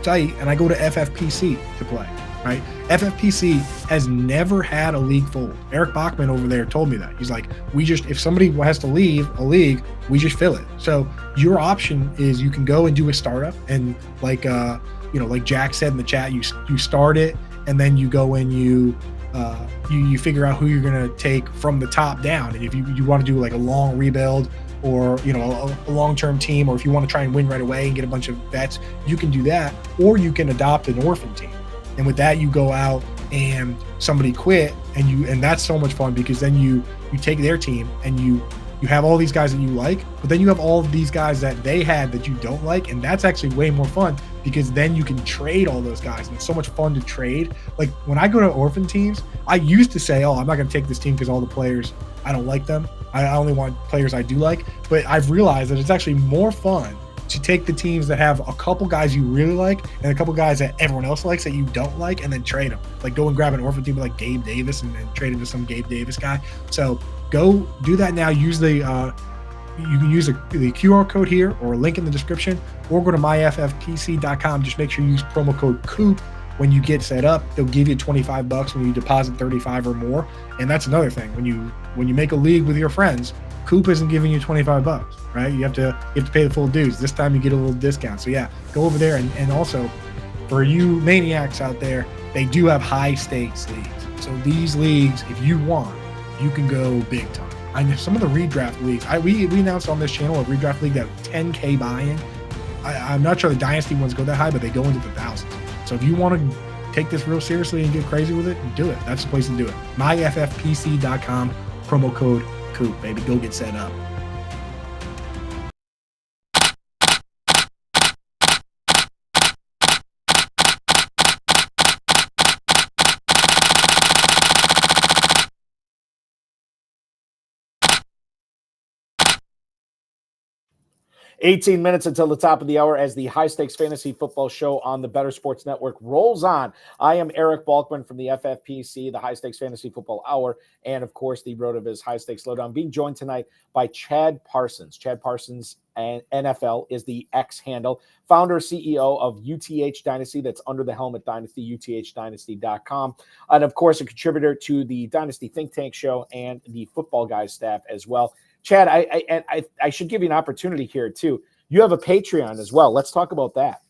site, and I go to FFPC to play, right? FFPC has never had a league fold. Eric Balkman over there told me that. He's like, if somebody has to leave a league, we just fill it. So your option is you can go and do a startup, and like Jack said in the chat, you start it, and then you go and you figure out who you're going to take from the top down. And if you want to do like a long rebuild, or a long-term team, or if you want to try and win right away and get a bunch of vets, you can do that. Or you can adopt an orphan team, and with that you go out and somebody quit, and that's so much fun, because then you take their team and you have all these guys that you like, but then you have all of these guys that they had that you don't like, and that's actually way more fun, because then you can trade all those guys, and it's so much fun to trade. Like when I go to orphan teams, I used to say, "Oh, I'm not going to take this team because all the players, I don't like them. I only want players I do like." But I've realized that it's actually more fun to take the teams that have a couple guys you really like and a couple guys that everyone else likes that you don't like, and then trade them. Like go and grab an orphan team like Gabe Davis and trade him to some Gabe Davis guy. So go do that now. Use you can use the QR code here, or a link in the description, or go to myffpc.com. Just make sure you use promo code COOP when you get set up. They'll give you $25 when you deposit 35 or more. And that's another thing. When you make a league with your friends, Coop isn't giving you $25, right? You have to pay the full dues. This time you get a little discount. So yeah, go over there. And also for you maniacs out there, they do have high stakes leagues. So these leagues, if you want, you can go big time. I know some of the redraft leagues. We announced on this channel a redraft league that 10K buy-in. I'm not sure the Dynasty ones go that high, but they go into the thousands. So if you want to take this real seriously and get crazy with it, do it. That's the place to do it. myffpc.com, promo code COOP, baby. Go get set up. 18 minutes until the top of the hour as the High Stakes Fantasy Football Show on the Better Sports Network rolls on. I am Eric Balkman from the FFPC, the High Stakes Fantasy Football Hour, and of course the RotoViz High Stakes Lowdown, being joined tonight by Chad Parsons. Chad Parsons and NFL is the X handle, founder, CEO of UTH Dynasty, that's under the helmet Dynasty, uthdynasty.com, and of course a contributor to the Dynasty Think Tank show and the Football Guys staff as well. Chad, I should give you an opportunity here too. You have a Patreon as well. Let's talk about that.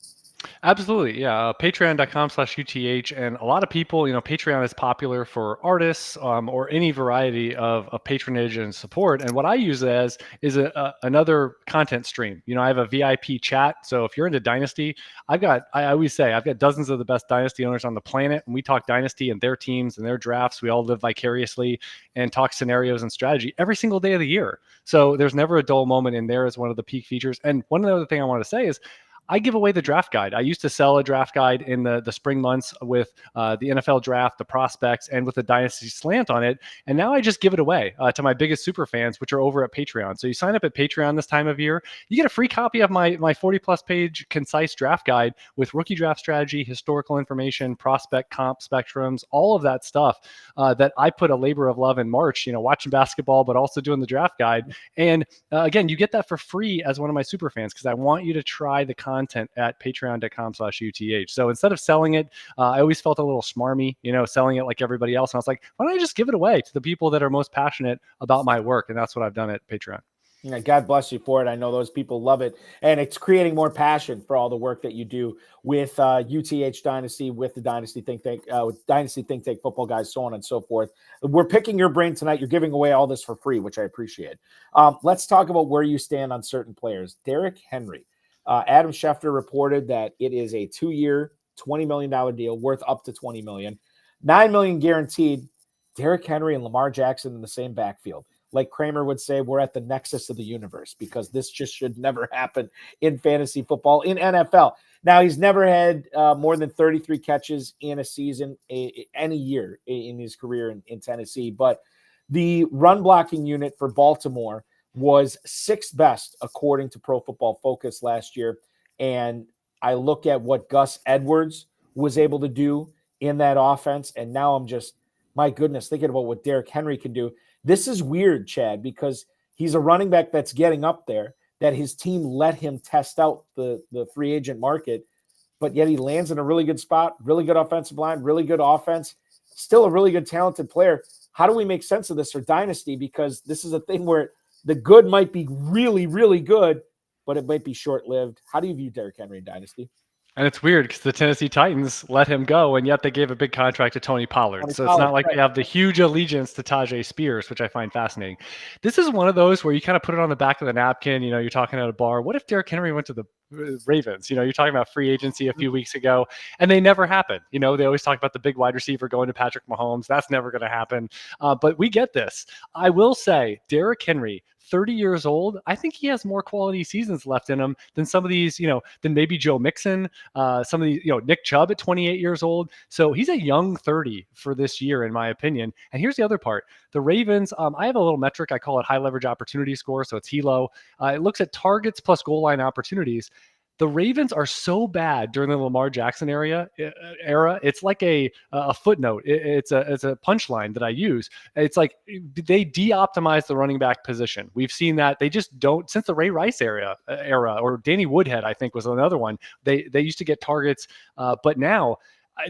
Absolutely. Yeah. Patreon.com/UTH. And a lot of people, Patreon is popular for artists or any variety of patronage and support. And what I use it as is another content stream. I have a VIP chat. So if you're into Dynasty, I always say I've got dozens of the best Dynasty owners on the planet. And we talk Dynasty and their teams and their drafts. We all live vicariously and talk scenarios and strategy every single day of the year. So there's never a dull moment in there as one of the peak features. And one other thing I want to say is, I give away the draft guide. I used to sell a draft guide in the spring months with the NFL draft, the prospects, and with the Dynasty slant on it. And now I just give it away to my biggest super fans, which are over at Patreon. So you sign up at Patreon this time of year, you get a free copy of my 40+ page concise draft guide with rookie draft strategy, historical information, prospect comp spectrums, all of that stuff that I put a labor of love in March, watching basketball, but also doing the draft guide. And again, you get that for free as one of my super fans, because I want you to try the content at patreon.com/UTH. So instead of selling it, I always felt a little smarmy, selling it like everybody else. And I was like, why don't I just give it away to the people that are most passionate about my work? And that's what I've done at Patreon. Yeah, God bless you for it. I know those people love it, and it's creating more passion for all the work that you do with UTH Dynasty, with the Dynasty Think Tank, with Dynasty Think Tank Football Guys, so on and so forth. We're picking your brain tonight. You're giving away all this for free, which I appreciate. Let's talk about where you stand on certain players. Derrick Henry. Adam Schefter reported that it is a 2-year, $20 million deal worth up to $20 million, $9 million guaranteed. Derrick Henry and Lamar Jackson in the same backfield. like Kramer would say, we're at the nexus of the universe, because this just should never happen in fantasy football, in NFL. Now, he's never had more than 33 catches in a season, any year in his career in Tennessee. But the run blocking unit for Baltimore was sixth best, according to Pro Football Focus last year. And I look at what Gus Edwards was able to do in that offense, and now I'm just, my goodness, thinking about what Derrick Henry can do. This is weird, Chad, because he's a running back that's getting up there, that his team let him test out the free agent market, but yet he lands in a really good spot, really good offensive line, really good offense, still a really good talented player. How do we make sense of this for Dynasty? Because this is a thing where the good might be really, really good, but it might be short-lived. How do you view Derrick Henry in Dynasty? And it's weird because the Tennessee Titans let him go, and yet they gave a big contract to Tony Pollard. It's not like they have the huge allegiance to Tajay Spears, which I find fascinating. This is one of those where you kind of put it on the back of the napkin. You know, you're talking at a bar. What if Derrick Henry went to the Ravens? You know, you're talking about free agency a few weeks ago, and they never happened. You know, they always talk about the big wide receiver going to Patrick Mahomes. That's never going to happen. But we get this. I will say, Derrick Henry, 30 years old, I think he has more quality seasons left in him than some of these, you know, than maybe Joe Mixon, some of these, you know, Nick Chubb at 28 years old. So he's a young 30 for this year, in my opinion. And here's the other part. The Ravens, I have a little metric. I call it high leverage opportunity score. So it's HELO. It looks at targets plus goal line opportunities. The Ravens are so bad during the Lamar Jackson era. It's like a footnote. It's a punchline that I use. It's like they de-optimize the running back position. We've seen that. They just don't, since the Ray Rice era, or Danny Woodhead, I think was another one. They used to get targets, but now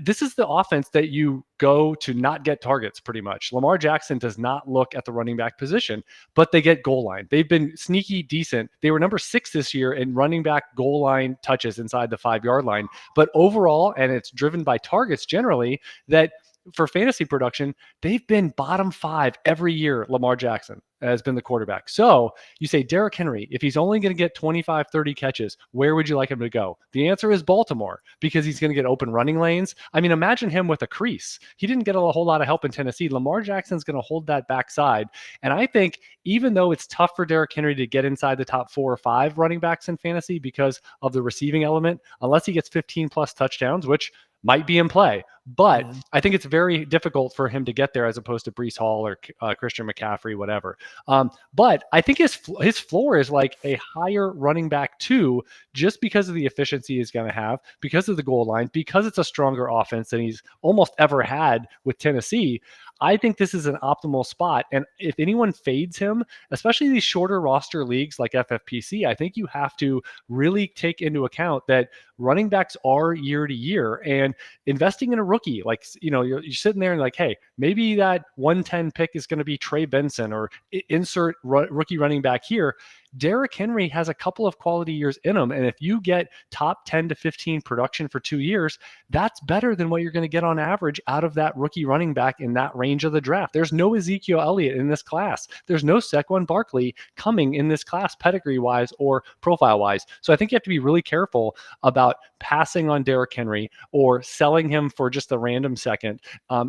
this is the offense that you go to not get targets pretty much. Lamar Jackson does not look at the running back position, but they get goal line. They've been sneaky decent. They were number 6 this year in running back goal line touches inside the 5-yard line. But overall, and it's driven by targets generally, that for fantasy production, they've been bottom 5 every year. Lamar Jackson has been the quarterback. So you say Derrick Henry, if he's only going to get 25, 30 catches, where would you like him to go? The answer is Baltimore, because he's going to get open running lanes. I mean, imagine him with a crease. He didn't get a whole lot of help in Tennessee. Lamar Jackson's going to hold that backside. And I think even though it's tough for Derrick Henry to get inside the top 4 or 5 running backs in fantasy because of the receiving element, unless he gets 15 plus touchdowns, which might be in play. But I think it's very difficult for him to get there as opposed to Breece Hall or Christian McCaffrey, whatever. But I think his floor is like a higher running back too, just because of the efficiency he's going to have, because of the goal line, because it's a stronger offense than he's almost ever had with Tennessee. I think this is an optimal spot. And if anyone fades him, especially these shorter roster leagues like FFPC, I think you have to really take into account that running backs are year to year, and investing in a rookie, like, you know, you're sitting there and like, hey, maybe that 110 pick is going to be Trey Benson, or insert rookie running back here. Derrick Henry has a couple of quality years in him. And if you get top 10 to 15 production for 2 years, that's better than what you're going to get on average out of that rookie running back in that range of the draft. There's no Ezekiel Elliott in this class. There's no Saquon Barkley coming in this class, pedigree wise or profile wise. So I think you have to be really careful about passing on Derrick Henry or selling him for just a random second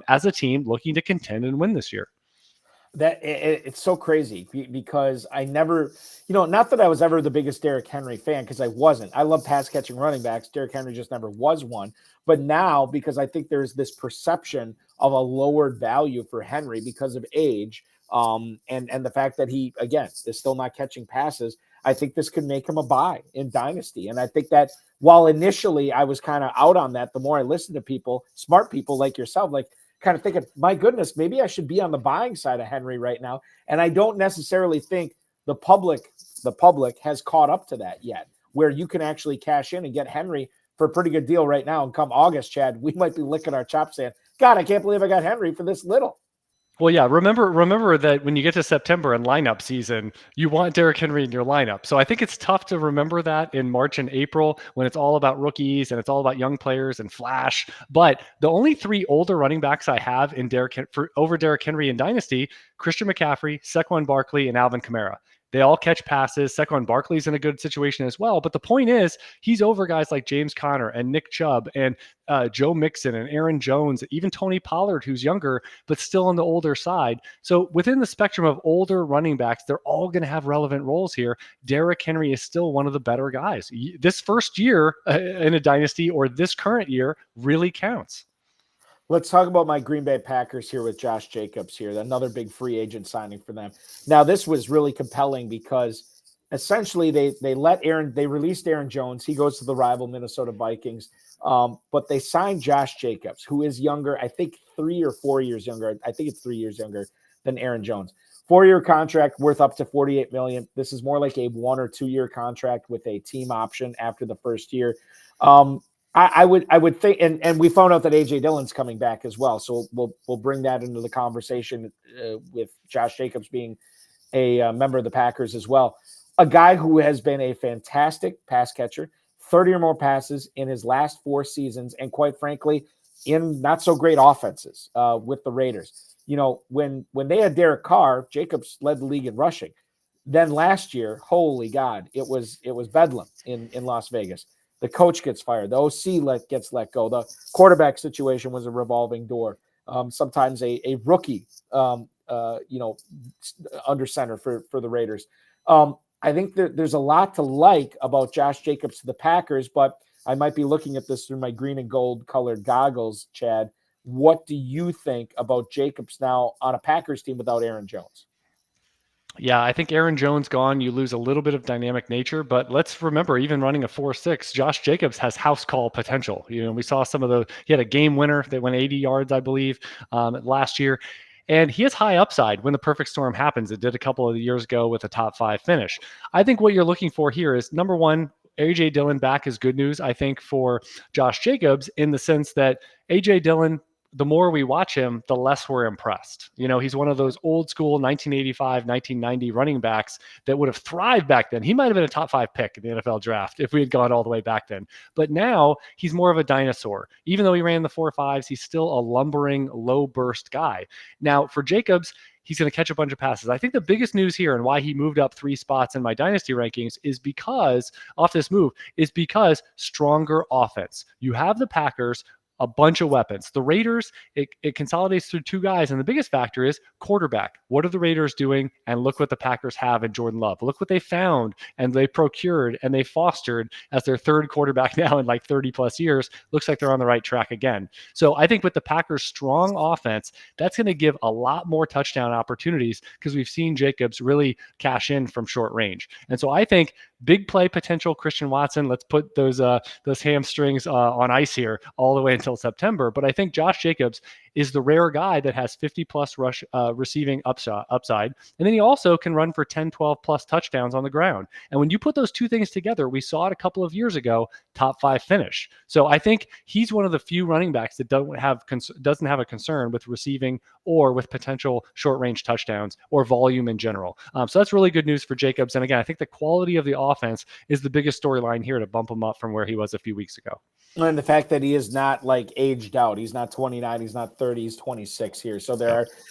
as a team looking to contend and win this year. That it's so crazy because I never, you know, not that I was ever the biggest Derrick Henry fan, because I wasn't. I love pass catching running backs. Derrick Henry just never was one. But now, because I think there's this perception of a lowered value for Henry because of age, and the fact that he, again, is still not catching passes, I think this could make him a buy in Dynasty. And I think that while initially I was kind of out on that, the more I listened to people, smart people like yourself, like, kind of thinking, my goodness, maybe I should be on the buying side of Henry right now. And I don't necessarily think the public has caught up to that yet, where you can actually cash in and get Henry for a pretty good deal right now. And come August, Chad, we might be licking our chops saying, God, I can't believe I got Henry for this little. Well, yeah, remember that when you get to September and lineup season, you want Derrick Henry in your lineup. So I think it's tough to remember that in March and April when it's all about rookies and it's all about young players and flash. But the only 3 older running backs I have in over Derrick Henry in Dynasty: Christian McCaffrey, Saquon Barkley, and Alvin Kamara. They all catch passes. Saquon Barkley's in a good situation as well. But the point is, he's over guys like James Conner and Nick Chubb and Joe Mixon and Aaron Jones, even Tony Pollard, who's younger, but still on the older side. So within the spectrum of older running backs, they're all going to have relevant roles here. Derrick Henry is still one of the better guys. This first year in a dynasty, or this current year, really counts. Let's talk about my Green Bay Packers here with Josh Jacobs here, another big free agent signing for them. Now, this was really compelling because essentially they released Aaron Jones. He goes to the rival Minnesota Vikings, but they signed Josh Jacobs, who is younger, I think 3 or 4 years younger. I think it's 3 years younger than Aaron Jones. 4-year contract worth up to $48 million. This is more like a 1 or 2 year contract with a team option after the first year. I would think, and we found out that AJ Dillon's coming back as well, so we'll bring that into the conversation with Josh Jacobs being a member of the Packers as well. A guy who has been a fantastic pass catcher, 30 or more passes in his last 4 seasons, and quite frankly, in not so great offenses with the Raiders. You know, when they had Derek Carr, Jacobs led the league in rushing. Then last year, holy God, it was bedlam in Las Vegas. The coach gets fired. The OC gets let go. The quarterback situation was a revolving door. Sometimes a rookie, under center for the Raiders. I think that there's a lot to like about Josh Jacobs to the Packers, but I might be looking at this through my green and gold colored goggles, Chad. What do you think about Jacobs now on a Packers team without Aaron Jones? Yeah, I think Aaron Jones gone, you lose a little bit of dynamic nature, but let's remember, even running a 4.6, Josh Jacobs has house call potential. You know, we saw he had a game winner that went 80 yards, I believe, last year. And he has high upside when the perfect storm happens. It did a couple of years ago with a top 5 finish. I think what you're looking for here is, number one, AJ Dillon back is good news, I think, for Josh Jacobs, in the sense that AJ Dillon, the more we watch him, the less we're impressed. You know, he's one of those old school 1985, 1990 running backs that would have thrived back then. He might have been a top 5 pick in the NFL draft if we had gone all the way back then. But now he's more of a dinosaur. Even though he ran the 4.5s, he's still a lumbering, low burst guy. Now for Jacobs, he's going to catch a bunch of passes. I think the biggest news here and why he moved up 3 spots in my dynasty rankings is because stronger offense. You have the Packers, a bunch of weapons. The Raiders, it consolidates through 2 guys. And the biggest factor is quarterback. What are the Raiders doing? And look what the Packers have in Jordan Love. Look what they found and they procured and they fostered as their 3rd quarterback now in like 30 plus years. Looks like they're on the right track again. So I think with the Packers' strong offense, that's going to give a lot more touchdown opportunities, because we've seen Jacobs really cash in from short range. And so I think big play potential Christian Watson. Let's put those hamstrings on ice here all the way until September. But I think Josh Jacobs is the rare guy that has 50 plus rush receiving upside. And then he also can run for 10, 12 plus touchdowns on the ground. And when you put those 2 things together, we saw it a couple of years ago, top 5 finish. So I think he's one of the few running backs that doesn't have a concern with receiving or with potential short range touchdowns or volume in general. So that's really good news for Jacobs. And again, I think the quality of the offense is the biggest storyline here to bump him up from where he was a few weeks ago. And the fact that he is not like aged out. He's not 29, he's not 30, he's 26 here. So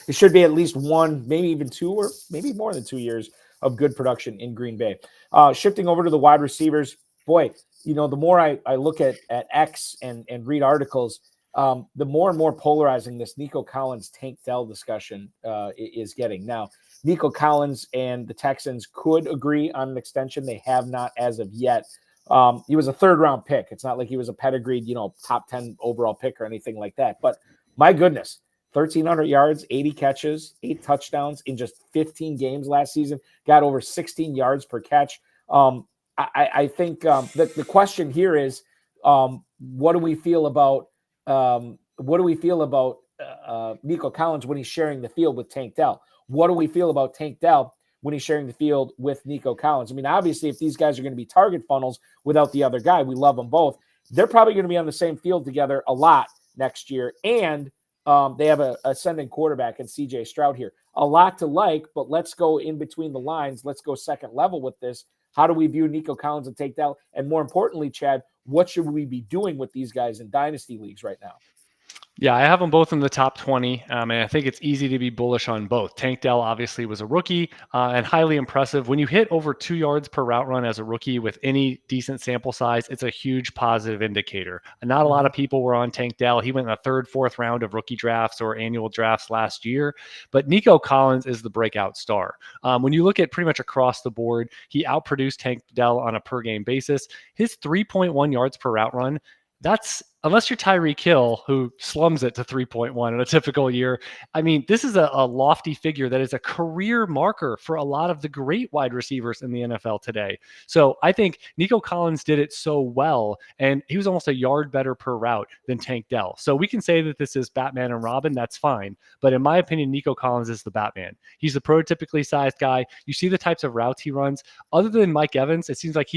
it should be at least 1, maybe even 2, or maybe more than 2 years of good production in Green Bay. Shifting over to the wide receivers, boy, you know, the more I look at X and read articles, the more and more polarizing this Nico Collins Tank Dell discussion is getting. Now, Nico Collins and the Texans could agree on an extension. They have not as of yet. He was a 3rd round pick. It's not like he was a pedigreed, top 10 overall pick or anything like that. But my goodness, 1,300 yards, 80 catches, 8 touchdowns in just 15 games last season, got over 16 yards per catch. I think that the question here is, what do we feel about Nico Collins when he's sharing the field with Tank Dell? What do we feel about Tank Dell when he's sharing the field with Nico Collins? I mean, obviously, if these guys are going to be target funnels without the other guy, we love them both. They're probably going to be on the same field together a lot next year. And they have a ascending quarterback in CJ Stroud here. A lot to like, but let's go in between the lines. Let's go second level with this. How do we view Nico Collins and Tank Dell? And more importantly, Chad, what should we be doing with these guys in dynasty leagues right now? Yeah, I have them both in the top 20, and I think it's easy to be bullish on both. Tank Dell obviously was a rookie and highly impressive. When you hit over 2 yards per route run as a rookie with any decent sample size, it's a huge positive indicator. And not a lot of people were on Tank Dell. He went in the third, fourth round of rookie drafts or annual drafts last year. But Nico Collins is the breakout star. When you look at pretty much across the board, he outproduced Tank Dell on a per game basis. His 3.1 yards per route run, that's unless you're Tyreek Hill, who slums it to 3.1 in a typical year. I mean, this is a lofty figure that is a career marker for a lot of the great wide receivers in the NFL today. So I think Nico Collins did it so well, and he was almost a yard better per route than Tank Dell. So we can say that this is Batman and Robin. That's fine. But in my opinion, Nico Collins is the Batman. He's the prototypically sized guy. You see the types of routes he runs. Other than Mike Evans, it seems like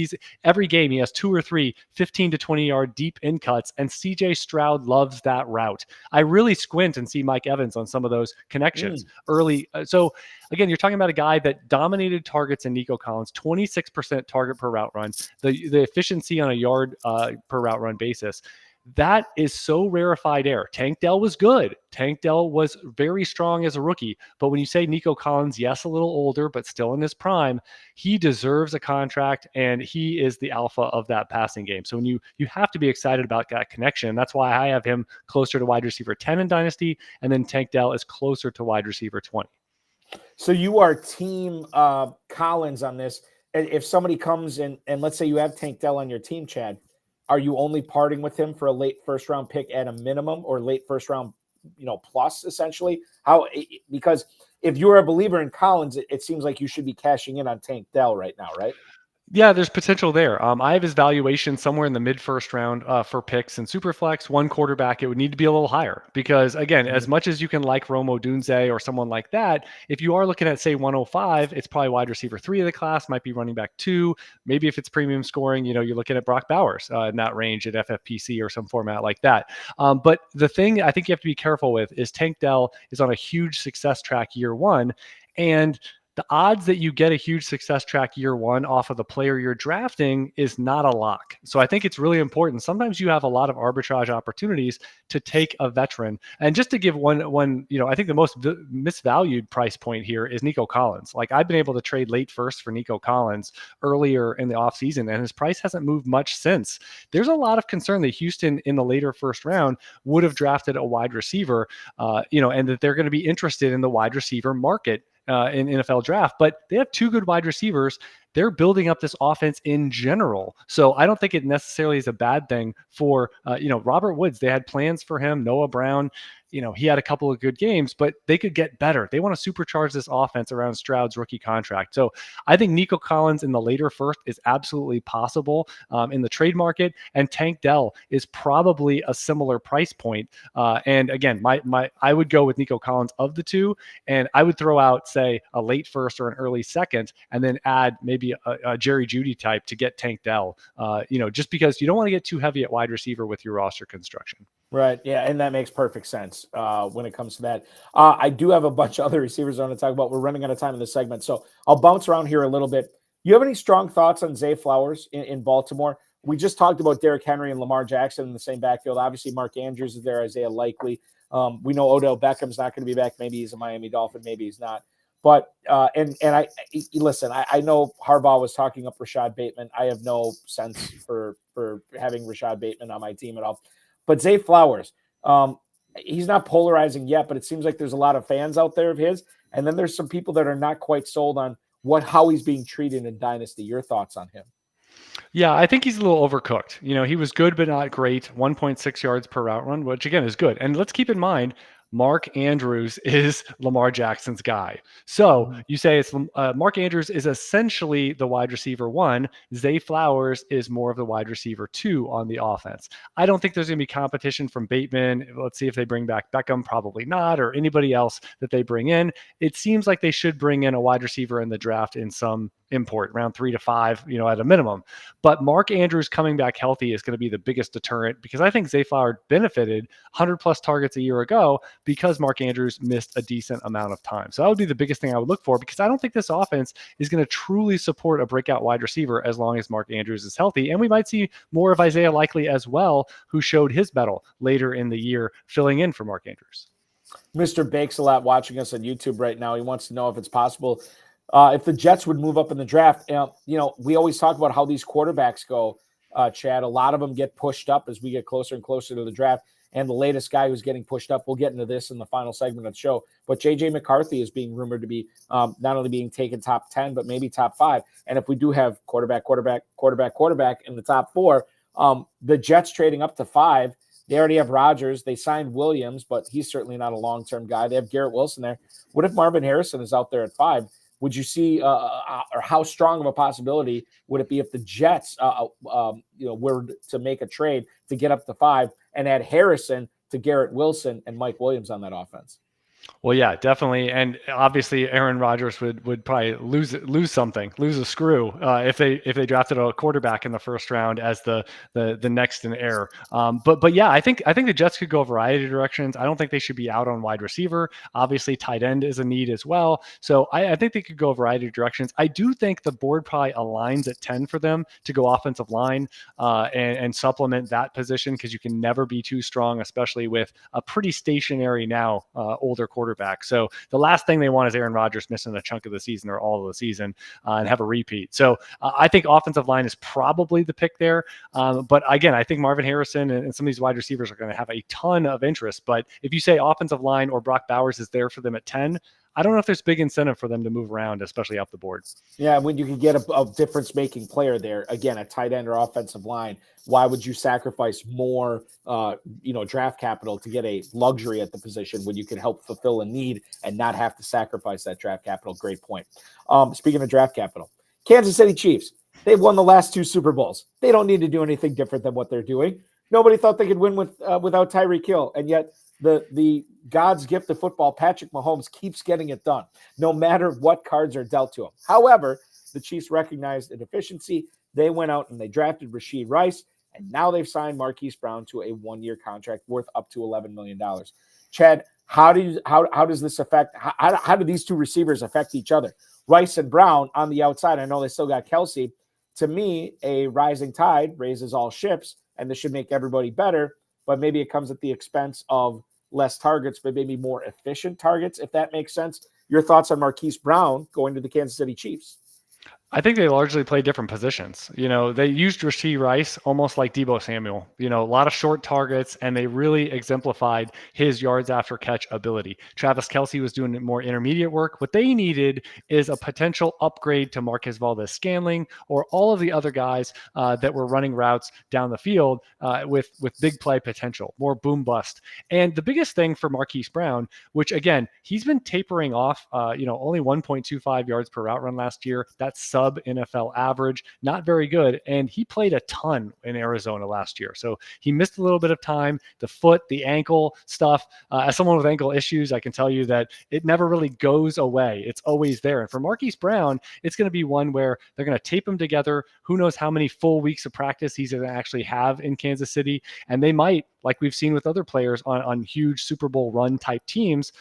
every game he has 2 or 3 15 to 20 yard deep in cuts, and CJ Stroud loves that route. I really squint and see Mike Evans on some of those connections early. So again, you're talking about a guy that dominated targets in Nico Collins, 26% target per route run, the efficiency on a yard per route run basis. That is so rarefied air. Tank Dell was good. Tank Dell was very strong as a rookie. But when you say Nico Collins, yes, a little older, but still in his prime, he deserves a contract, and he is the alpha of that passing game. So when you have to be excited about that connection. That's why I have him closer to wide receiver 10 in Dynasty, and then Tank Dell is closer to wide receiver 20. So you are team Collins on this. If somebody comes in, and let's say you have Tank Dell on your team, Chad, are you only parting with him for a late first round pick at a minimum, or late first round, plus essentially? Because if you're a believer in Collins, it seems like you should be cashing in on Tank Dell right now, right? Yeah, there's potential there. I have his valuation somewhere in the mid first round for picks and Superflex. One quarterback, it would need to be a little higher because, again, as much as you can like Rome Odunze or someone like that, if you are looking at, say, 105, it's probably wide receiver 3 of the class, might be running back 2. Maybe if it's premium scoring, you're looking at Brock Bowers in that range at FFPC or some format like that. But the thing I think you have to be careful with is Tank Dell is on a huge success track year one, and the odds that you get a huge success track year one off of the player you're drafting is not a lock. So I think it's really important. Sometimes you have a lot of arbitrage opportunities to take a veteran. And just to give one, I think the most misvalued price point here is Nico Collins. Like, I've been able to trade late first for Nico Collins earlier in the offseason, and his price hasn't moved much since. There's a lot of concern that Houston in the later first round would have drafted a wide receiver, and that they're going to be interested in the wide receiver market in NFL draft, but they have 2 good wide receivers. They're building up this offense in general. So I don't think it necessarily is a bad thing for, Robert Woods. They had plans for him. Noah Brown, he had a couple of good games, but they could get better. They want to supercharge this offense around Stroud's rookie contract. So I think Nico Collins in the later first is absolutely possible in the trade market, and Tank Dell is probably a similar price point. And again, I would go with Nico Collins of the 2, and I would throw out, say, a late first or an early second, and then add maybe a Jerry Jeudy type to get Tank Dell, just because you don't want to get too heavy at wide receiver with your roster construction. Right. Yeah. And that makes perfect sense when it comes to that. I do have a bunch of other receivers I want to talk about. We're running out of time in this segment, so I'll bounce around here a little bit. You have any strong thoughts on Zay Flowers in Baltimore? We just talked about Derrick Henry and Lamar Jackson in the same backfield. Obviously, Mark Andrews is there, Isaiah Likely. We know Odell Beckham's not going to be back. Maybe he's a Miami Dolphin. Maybe he's not. But and I listen, I know Harbaugh was talking up Rashad Bateman. I have no sense for having Rashad Bateman on my team at all. But Zay Flowers, he's not polarizing yet, but it seems like there's a lot of fans out there of his. And then there's some people that are not quite sold on how he's being treated in Dynasty. Your thoughts on him? Yeah, I think he's a little overcooked. He was good, but not great. 1.6 yards per route run, which again is good. And let's keep in mind, Mark Andrews is Lamar Jackson's guy. So you say it's Mark Andrews is essentially the wide receiver 1. Zay Flowers is more of the wide receiver 2 on the offense. I don't think there's going to be competition from Bateman. Let's see if they bring back Beckham. Probably not, or anybody else that they bring in. It seems like they should bring in a wide receiver in the draft in some import, round 3 to 5, at a minimum. But Mark Andrews coming back healthy is going to be the biggest deterrent, because I think Zay Flowers benefited 100 plus targets a year ago, because Mark Andrews missed a decent amount of time. So that would be the biggest thing I would look for, because I don't think this offense is going to truly support a breakout wide receiver as long as Mark Andrews is healthy. And we might see more of Isaiah Likely as well, who showed his mettle later in the year filling in for Mark Andrews. Mr. Bakes a lot watching us on YouTube right now. He wants to know if it's possible if the Jets would move up in the draft. We always talk about how these quarterbacks go, Chad. A lot of them get pushed up as we get closer and closer to the draft. And the latest guy who's getting pushed up, we'll get into this in the final segment of the show, but J.J. McCarthy is being rumored to be not only being taken top 10, but maybe top 5. And if we do have quarterback in the top 4, the Jets trading up to 5, they already have Rodgers. They signed Williams, but he's certainly not a long-term guy. They have Garrett Wilson there. What if Marvin Harrison is out there at 5? Would you see, or how strong of a possibility would it be if the Jets, were to make a trade to get up to 5 and add Harrison to Garrett Wilson and Mike Williams on that offense? Well, yeah, definitely. And obviously Aaron Rodgers would probably lose a screw if they drafted a quarterback in the first round as the next in heir. But yeah, I think the Jets could go a variety of directions. I don't think they should be out on wide receiver. Obviously tight end is a need as well. So I think they could go a variety of directions. I do think the board probably aligns at 10 for them to go offensive line and supplement that position, because you can never be too strong, especially with a pretty stationary now older quarterback. So the last thing they want is Aaron Rodgers missing a chunk of the season or all of the season and have a repeat. So I think offensive line is probably the pick there. But again, I think Marvin Harrison and some of these wide receivers are going to have a ton of interest. But if you say offensive line or Brock Bowers is there for them at 10, I don't know if there's big incentive for them to move around, especially up the board. Yeah, when you can get a difference-making player there, again, a tight end or offensive line, why would you sacrifice more, draft capital to get a luxury at the position when you can help fulfill a need and not have to sacrifice that draft capital? Great point. Speaking of draft capital, Kansas City Chiefs, they've won the last 2 Super Bowls. They don't need to do anything different than what they're doing. Nobody thought they could win without Tyreek Hill, and yet the God's gift of football, Patrick Mahomes, keeps getting it done, no matter what cards are dealt to him. However, the Chiefs recognized a deficiency. They went out and they drafted Rashee Rice, and now they've signed Marquise Brown to a 1-year contract worth up to $11 million. Chad, how does this affect? How do these 2 receivers affect each other? Rice and Brown on the outside. I know they still got Kelsey. To me, a rising tide raises all ships, and this should make everybody better. But maybe it comes at the expense of less targets, but maybe more efficient targets, if that makes sense. Your thoughts on Marquise Brown going to the Kansas City Chiefs? I think they largely play different positions. They used Rashee Rice almost like Deebo Samuel, a lot of short targets, and they really exemplified his yards after catch ability. Travis Kelce was doing more intermediate work. What they needed is a potential upgrade to Marquez Valdes-Scantling or all of the other guys that were running routes down the field with big play potential, more boom bust. And the biggest thing for Marquise Brown, which again, he's been tapering off, only 1.25 yards per route run last year. That's sub NFL average, not very good. And he played a ton in Arizona last year. So he missed a little bit of time, the foot, the ankle stuff. As someone with ankle issues, I can tell you that it never really goes away. It's always there. And for Marquise Brown, it's going to be one where they're going to tape him together. Who knows how many full weeks of practice he's going to actually have in Kansas City. And they might, like we've seen with other players on huge Super Bowl run type teams,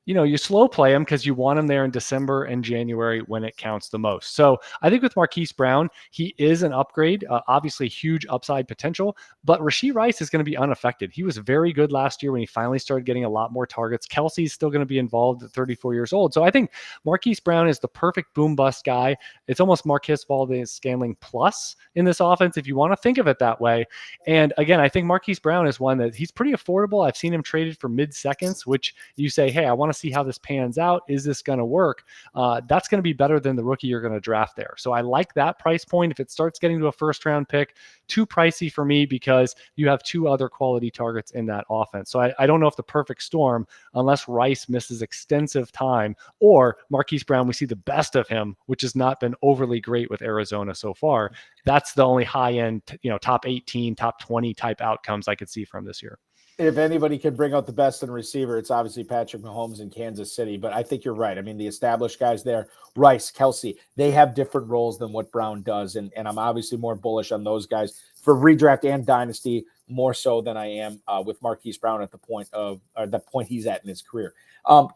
you slow play him because you want him there in December and January when it counts the most. So I think with Marquise Brown, he is an upgrade, obviously huge upside potential, but Rashee Rice is going to be unaffected. He was very good last year when he finally started getting a lot more targets. Kelsey's still going to be involved at 34 years old. So I think Marquise Brown is the perfect boom bust guy. It's almost Marquez Valdes-Scantling plus in this offense, if you want to think of it that way. And again, I think Marquise Brown is one that he's pretty affordable. I've seen him traded for mid-seconds, which you say, hey, I want to see how this pans out. Is this going to work? That's going to be better than the rookie you're going to draft there. So I like that price point. If it starts getting to a first round pick, too pricey for me because you have 2 other quality targets in that offense. So I don't know if the perfect storm, unless Rice misses extensive time, or Marquise Brown, we see the best of him, which has not been overly great with Arizona so far. That's the only high end, top 18, top 20 type outcomes I could see from this year. If anybody can bring out the best in receiver, it's obviously Patrick Mahomes in Kansas City. But I think you're right. I mean, the established guys there, Rice, Kelsey, they have different roles than what Brown does. And I'm obviously more bullish on those guys for redraft and dynasty more so than I am with Marquise Brown at the point he's at in his career.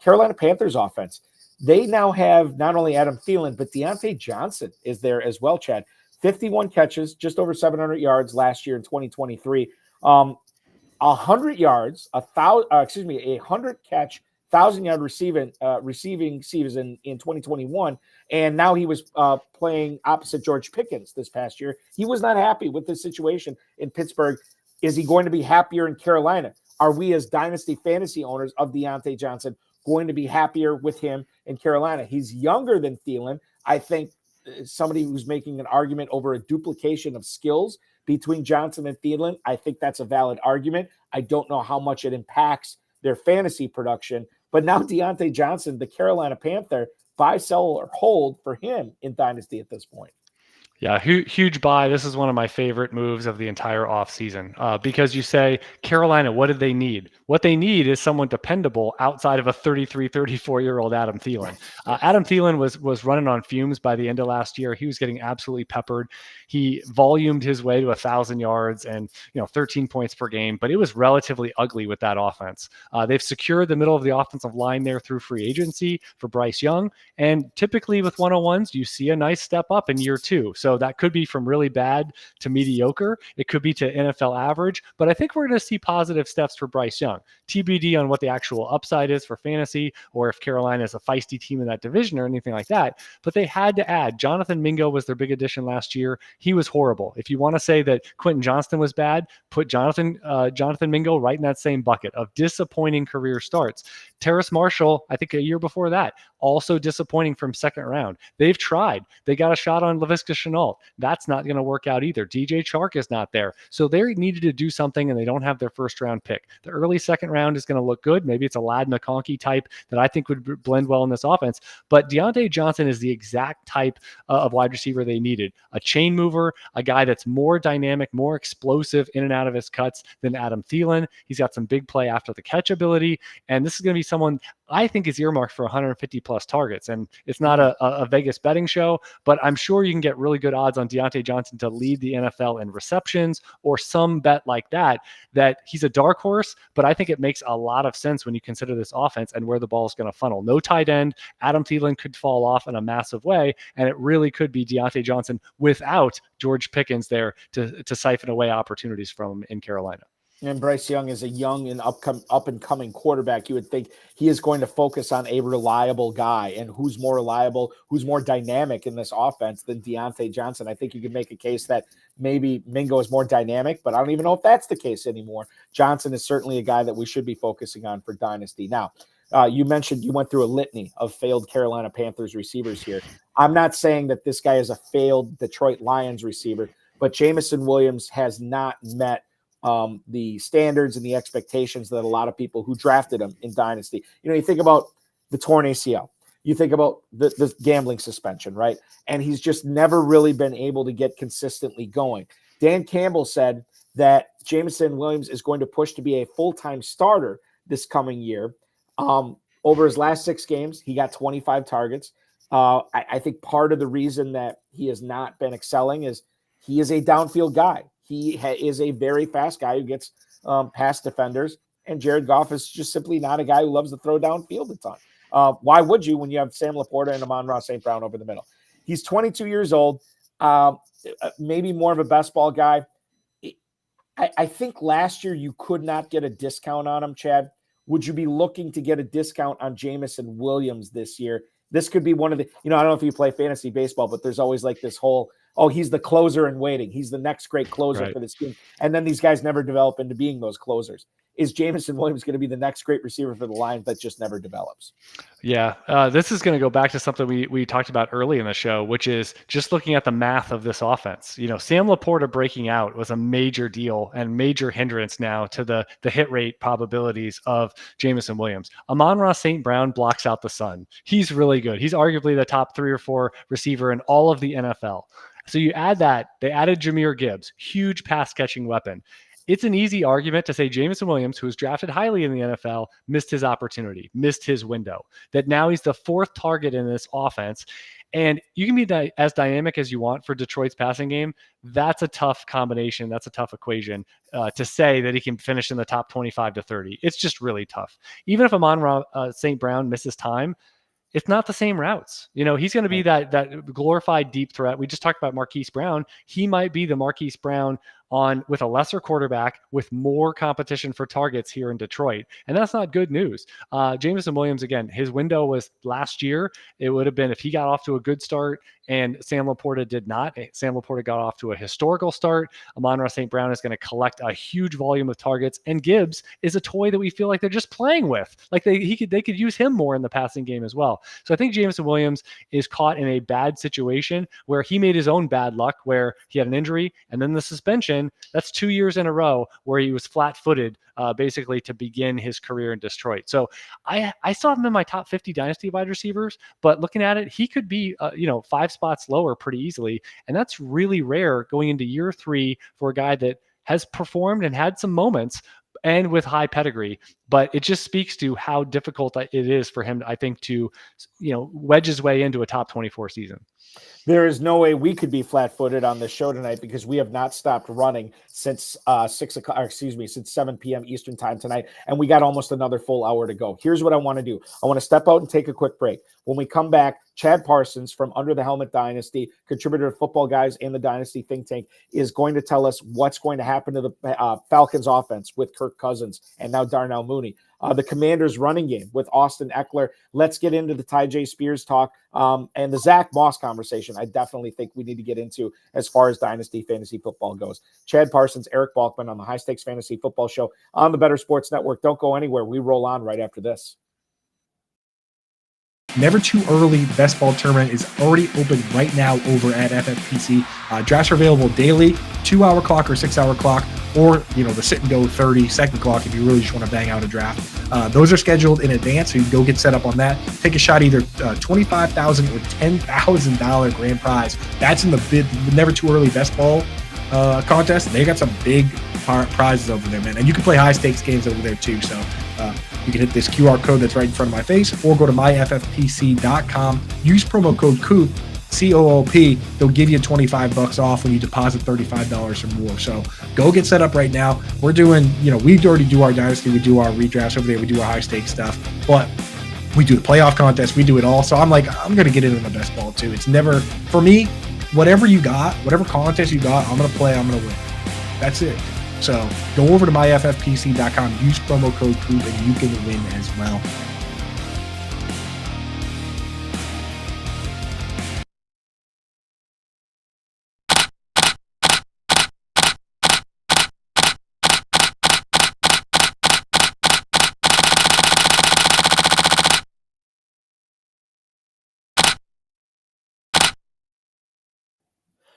Carolina Panthers offense. They now have not only Adam Thielen, but Deontay Johnson is there as well, Chad. 51 catches, just over 700 yards last year in 2023. 100 yards, 100 catch, 1,000-yard receiving season in 2021, and now he was playing opposite George Pickens this past year. He was not happy with this situation in Pittsburgh. Is he going to be happier in Carolina? Are we as dynasty fantasy owners of Deontay Johnson going to be happier with him in Carolina? He's younger than Thielen. I think somebody who's making an argument over a duplication of skills between Johnson and Thielen, I think that's a valid argument. I don't know how much it impacts their fantasy production, but now Deontay Johnson, the Carolina Panther, buy, sell, or hold for him in Dynasty at this point. Yeah, huge buy. This is one of my favorite moves of the entire offseason because you say, Carolina, what did they need? What they need is someone dependable outside of a 33, 34-year-old Adam Thielen. Adam Thielen was running on fumes by the end of last year. He was getting absolutely peppered. He volumed his way to 1,000 yards and 13 points per game, but it was relatively ugly with that offense. They've secured the middle of the offensive line there through free agency for Bryce Young, and typically with 101s, you see a nice step up in year 2. So that could be from really bad to mediocre. It could be to NFL average, but I think we're going to see positive steps for Bryce Young. TBD on what the actual upside is for fantasy or if Carolina is a feisty team in that division or anything like that. But they had to add. Jonathan Mingo was their big addition last year. He was horrible. If you want to say that Quentin Johnston was bad, put Jonathan Mingo right in that same bucket of disappointing career starts. Terrace Marshall, I think a year before that, also disappointing from second round. They've tried. They got a shot on Laviska Shenault. That's not going to work out either. DJ Chark is not there. So they needed to do something, and they don't have their first round pick. The early second round is going to look good. Maybe it's a Ladd McConkey type that I think would blend well in this offense. But Deontay Johnson is the exact type of wide receiver they needed. A chain mover, a guy that's more dynamic, more explosive in and out of his cuts than Adam Thielen. He's got some big play after the catch ability. And this is going to be someone I think is earmarked for 150 plus targets. And it's not a Vegas betting show, but I'm sure you can get really good odds on Deontay Johnson to lead the NFL in receptions or some bet like that he's a dark horse. But I think it makes a lot of sense when you consider this offense and where the ball is going to funnel. No tight end. Adam Thielen could fall off in a massive way. And it really could be Deontay Johnson without George Pickens there to siphon away opportunities from him in Carolina. And Bryce Young is a young and up and coming quarterback. You would think he is going to focus on a reliable guy, and who's more reliable, who's more dynamic in this offense than Deontay Johnson. I think you could make a case that maybe Mingo is more dynamic, but I don't even know if that's the case anymore. Johnson is certainly a guy that we should be focusing on for Dynasty. Now, you mentioned you went through a litany of failed Carolina Panthers receivers here. I'm not saying that this guy is a failed Detroit Lions receiver, but Jameson Williams has not met the standards and the expectations that a lot of people who drafted him in Dynasty. You think about the torn ACL. You think about the gambling suspension, right? And he's just never really been able to get consistently going. Dan Campbell said that Jameson Williams is going to push to be a full-time starter this coming year. Over his last 6 games, he got 25 targets. I think part of the reason that he has not been excelling is he is a downfield guy. He is a very fast guy who gets past defenders, and Jared Goff is just simply not a guy who loves to throw downfield a ton. Why would you when you have Sam Laporta and Amon-Ra St. Brown over the middle? He's 22 years old, maybe more of a best ball guy. I think last year you could not get a discount on him, Chad. Would you be looking to get a discount on Jameson Williams this year? This could be one of the, I don't know if you play fantasy baseball, but there's always like this whole, he's the closer in waiting. He's the next great closer for this team. And then these guys never develop into being those closers. Is Jameson Williams going to be the next great receiver for the Lions that just never develops? Yeah, this is going to go back to something we talked about early in the show, which is just looking at the math of this offense. Sam Laporta breaking out was a major deal and major hindrance now to the hit rate probabilities of Jameson Williams. Amon-Ra St. Brown blocks out the sun. He's really good. He's arguably the top 3 or 4 receiver in all of the NFL. So you add that, they added Jahmyr Gibbs, huge pass catching weapon. It's an easy argument to say Jameson Williams, who was drafted highly in the NFL, missed his opportunity, missed his window, that now he's the 4th target in this offense. And you can be as dynamic as you want for Detroit's passing game. That's a tough combination. That's a tough equation to say that he can finish in the top 25 to 30. It's just really tough. Even if Amon St. Brown misses time, it's not the same routes. He's going to be that glorified deep threat. We just talked about Marquise Brown. He might be the Marquise Brown with a lesser quarterback with more competition for targets here in Detroit. And that's not good news. Jameson Williams, again, his window was last year. It would have been if he got off to a good start and Sam Laporta did not. Sam Laporta got off to a historical start. Amon-Ra St. Brown is going to collect a huge volume of targets, and Gibbs is a toy that we feel like they're just playing with. Like they could use him more in the passing game as well. So I think Jameson Williams is caught in a bad situation where he made his own bad luck, where he had an injury and then the suspension. That's 2 years in a row where he was flat-footed, basically to begin his career in Detroit. So I still have him in my top 50 dynasty wide receivers, but looking at it, he could be 5 spots lower pretty easily, and that's really rare going into year 3 for a guy that has performed and had some moments and with high pedigree. But it just speaks to how difficult it is for him, I think, to wedge his way into a top 24 season. There is no way we could be flat-footed on this show tonight because we have not stopped running since 7 p.m. Eastern time tonight, and we got almost another full hour to go. Here's what I want to do. I want to step out and take a quick break. When we come back, Chad Parsons from Under the Helmet Dynasty, contributor to Football Guys and the Dynasty Think Tank, is going to tell us what's going to happen to the Falcons offense with Kirk Cousins and now Darnell Mooney. The Commanders running game with Austin Eckler. Let's get into the Ty J. Spears talk and the Zach Moss conversation. I definitely think we need to get into as far as Dynasty Fantasy Football goes. Chad Parsons, Eric Balkman on the High Stakes Fantasy Football Show on the Better Sports Network. Don't go anywhere. We roll on right after this. Never Too Early Best Ball Tournament is already open right now over at FFPC. Drafts are available daily, 2-hour clock or 6-hour clock, or the sit and go 30-second clock if you really just want to bang out a draft. Those are scheduled in advance, so you can go get set up on that. Take a shot either $25,000 or $10,000 grand prize. That's in the Never Too Early Best Ball contest. They got some big prizes over there, man. And you can play high stakes games over there too. So you can hit this QR code that's right in front of my face, or go to myffpc.com. Use promo code COOP, COOP. They'll give you $25 off when you deposit $35 or more. So go get set up right now. We're doing, we already do our Dynasty. We do our redrafts over there. We do our high stakes stuff. But we do the playoff contest. We do it all. So I'm going to get into the best ball too. It's never, for me, whatever you got, whatever contest you got, I'm going to play, I'm going to win. That's it. So go over to myffpc.com, use promo code COOP, and you can win as well.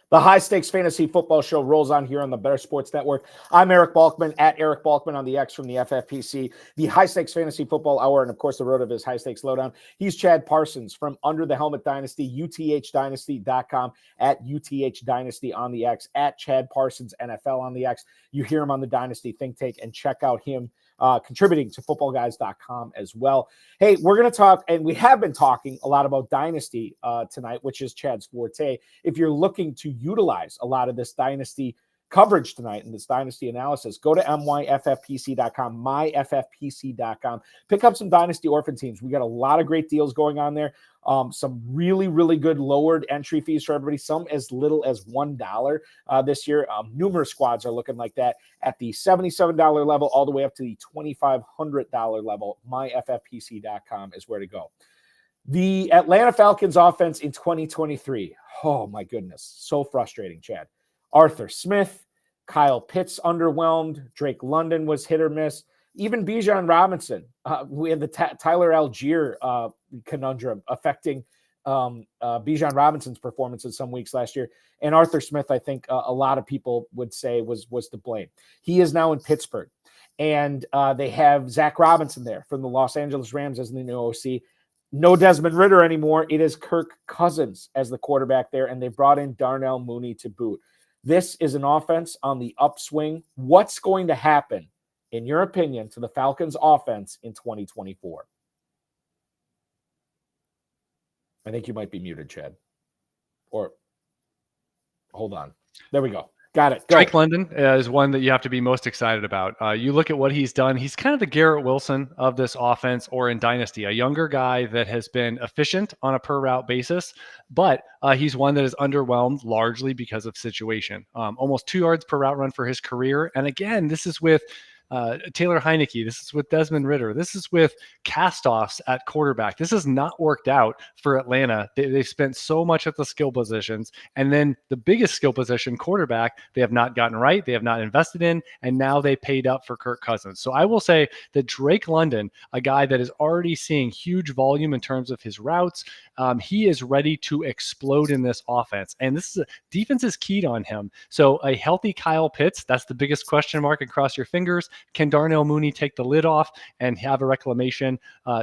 The High Stakes Fantasy Football Show rolls on here on the Better Sports Network. I'm Eric Balkman, at Eric Balkman on the X from the FFPC, the High Stakes Fantasy Football Hour, and of course the road of his High Stakes Lowdown. He's Chad Parsons from Under the Helmet Dynasty, uthdynasty.com, at UTH Dynasty on the X, at Chad Parsons NFL on the X. You hear him on the Dynasty Think Tank, and check out him contributing to footballguys.com as well. Hey, we're going to talk, and we have been talking a lot about Dynasty tonight, which is Chad's forte. If you're looking to utilize a lot of this Dynasty coverage tonight and this Dynasty analysis, go to myffpc.com, myffpc.com. Pick up some Dynasty Orphan teams. We got a lot of great deals going on there. Some really, really good lowered entry fees for everybody, some as little as $1 this year. Numerous squads are looking like that at the $77 level all the way up to the $2,500 level. myffpc.com is where to go. The Atlanta Falcons offense in 2023. Oh, my goodness. So frustrating, Chad. Arthur Smith, Kyle Pitts underwhelmed. Drake London was hit or miss. Even Bijan Robinson. We had the Tyler Algier conundrum affecting Bijan Robinson's performance in some weeks last year. And Arthur Smith, I think a lot of people would say was to blame. He is now in Pittsburgh. And they have Zach Robinson there from the Los Angeles Rams as the new OC. No Desmond Ridder anymore. It is Kirk Cousins as the quarterback there, and they brought in Darnell Mooney to boot. This is an offense on the upswing. What's going to happen, in your opinion, to the Falcons offense in 2024? I think you might be muted, Chad. or hold on. There we go. Got it. Go. Drake London is one that you have to be most excited about. You look at what he's done. He's kind of the Garrett Wilson of this offense, or in Dynasty, a younger guy that has been efficient on a per route basis, but he's one that is underwhelmed largely because of situation. Almost 2 yards per route run for his career. And again, this is with Taylor Heineke. This is with Desmond Ridder. This is with castoffs at quarterback. This has not worked out for Atlanta. They've spent so much at the skill positions. And then the biggest skill position, quarterback, they have not gotten right. They have not invested in. And now they paid up for Kirk Cousins. So I will say that Drake London, a guy that is already seeing huge volume in terms of his routes, he is ready to explode in this offense. And this is defense is keyed on him. So a healthy Kyle Pitts, that's the biggest question mark, and cross your fingers. Can Darnell Mooney take the lid off and have a reclamation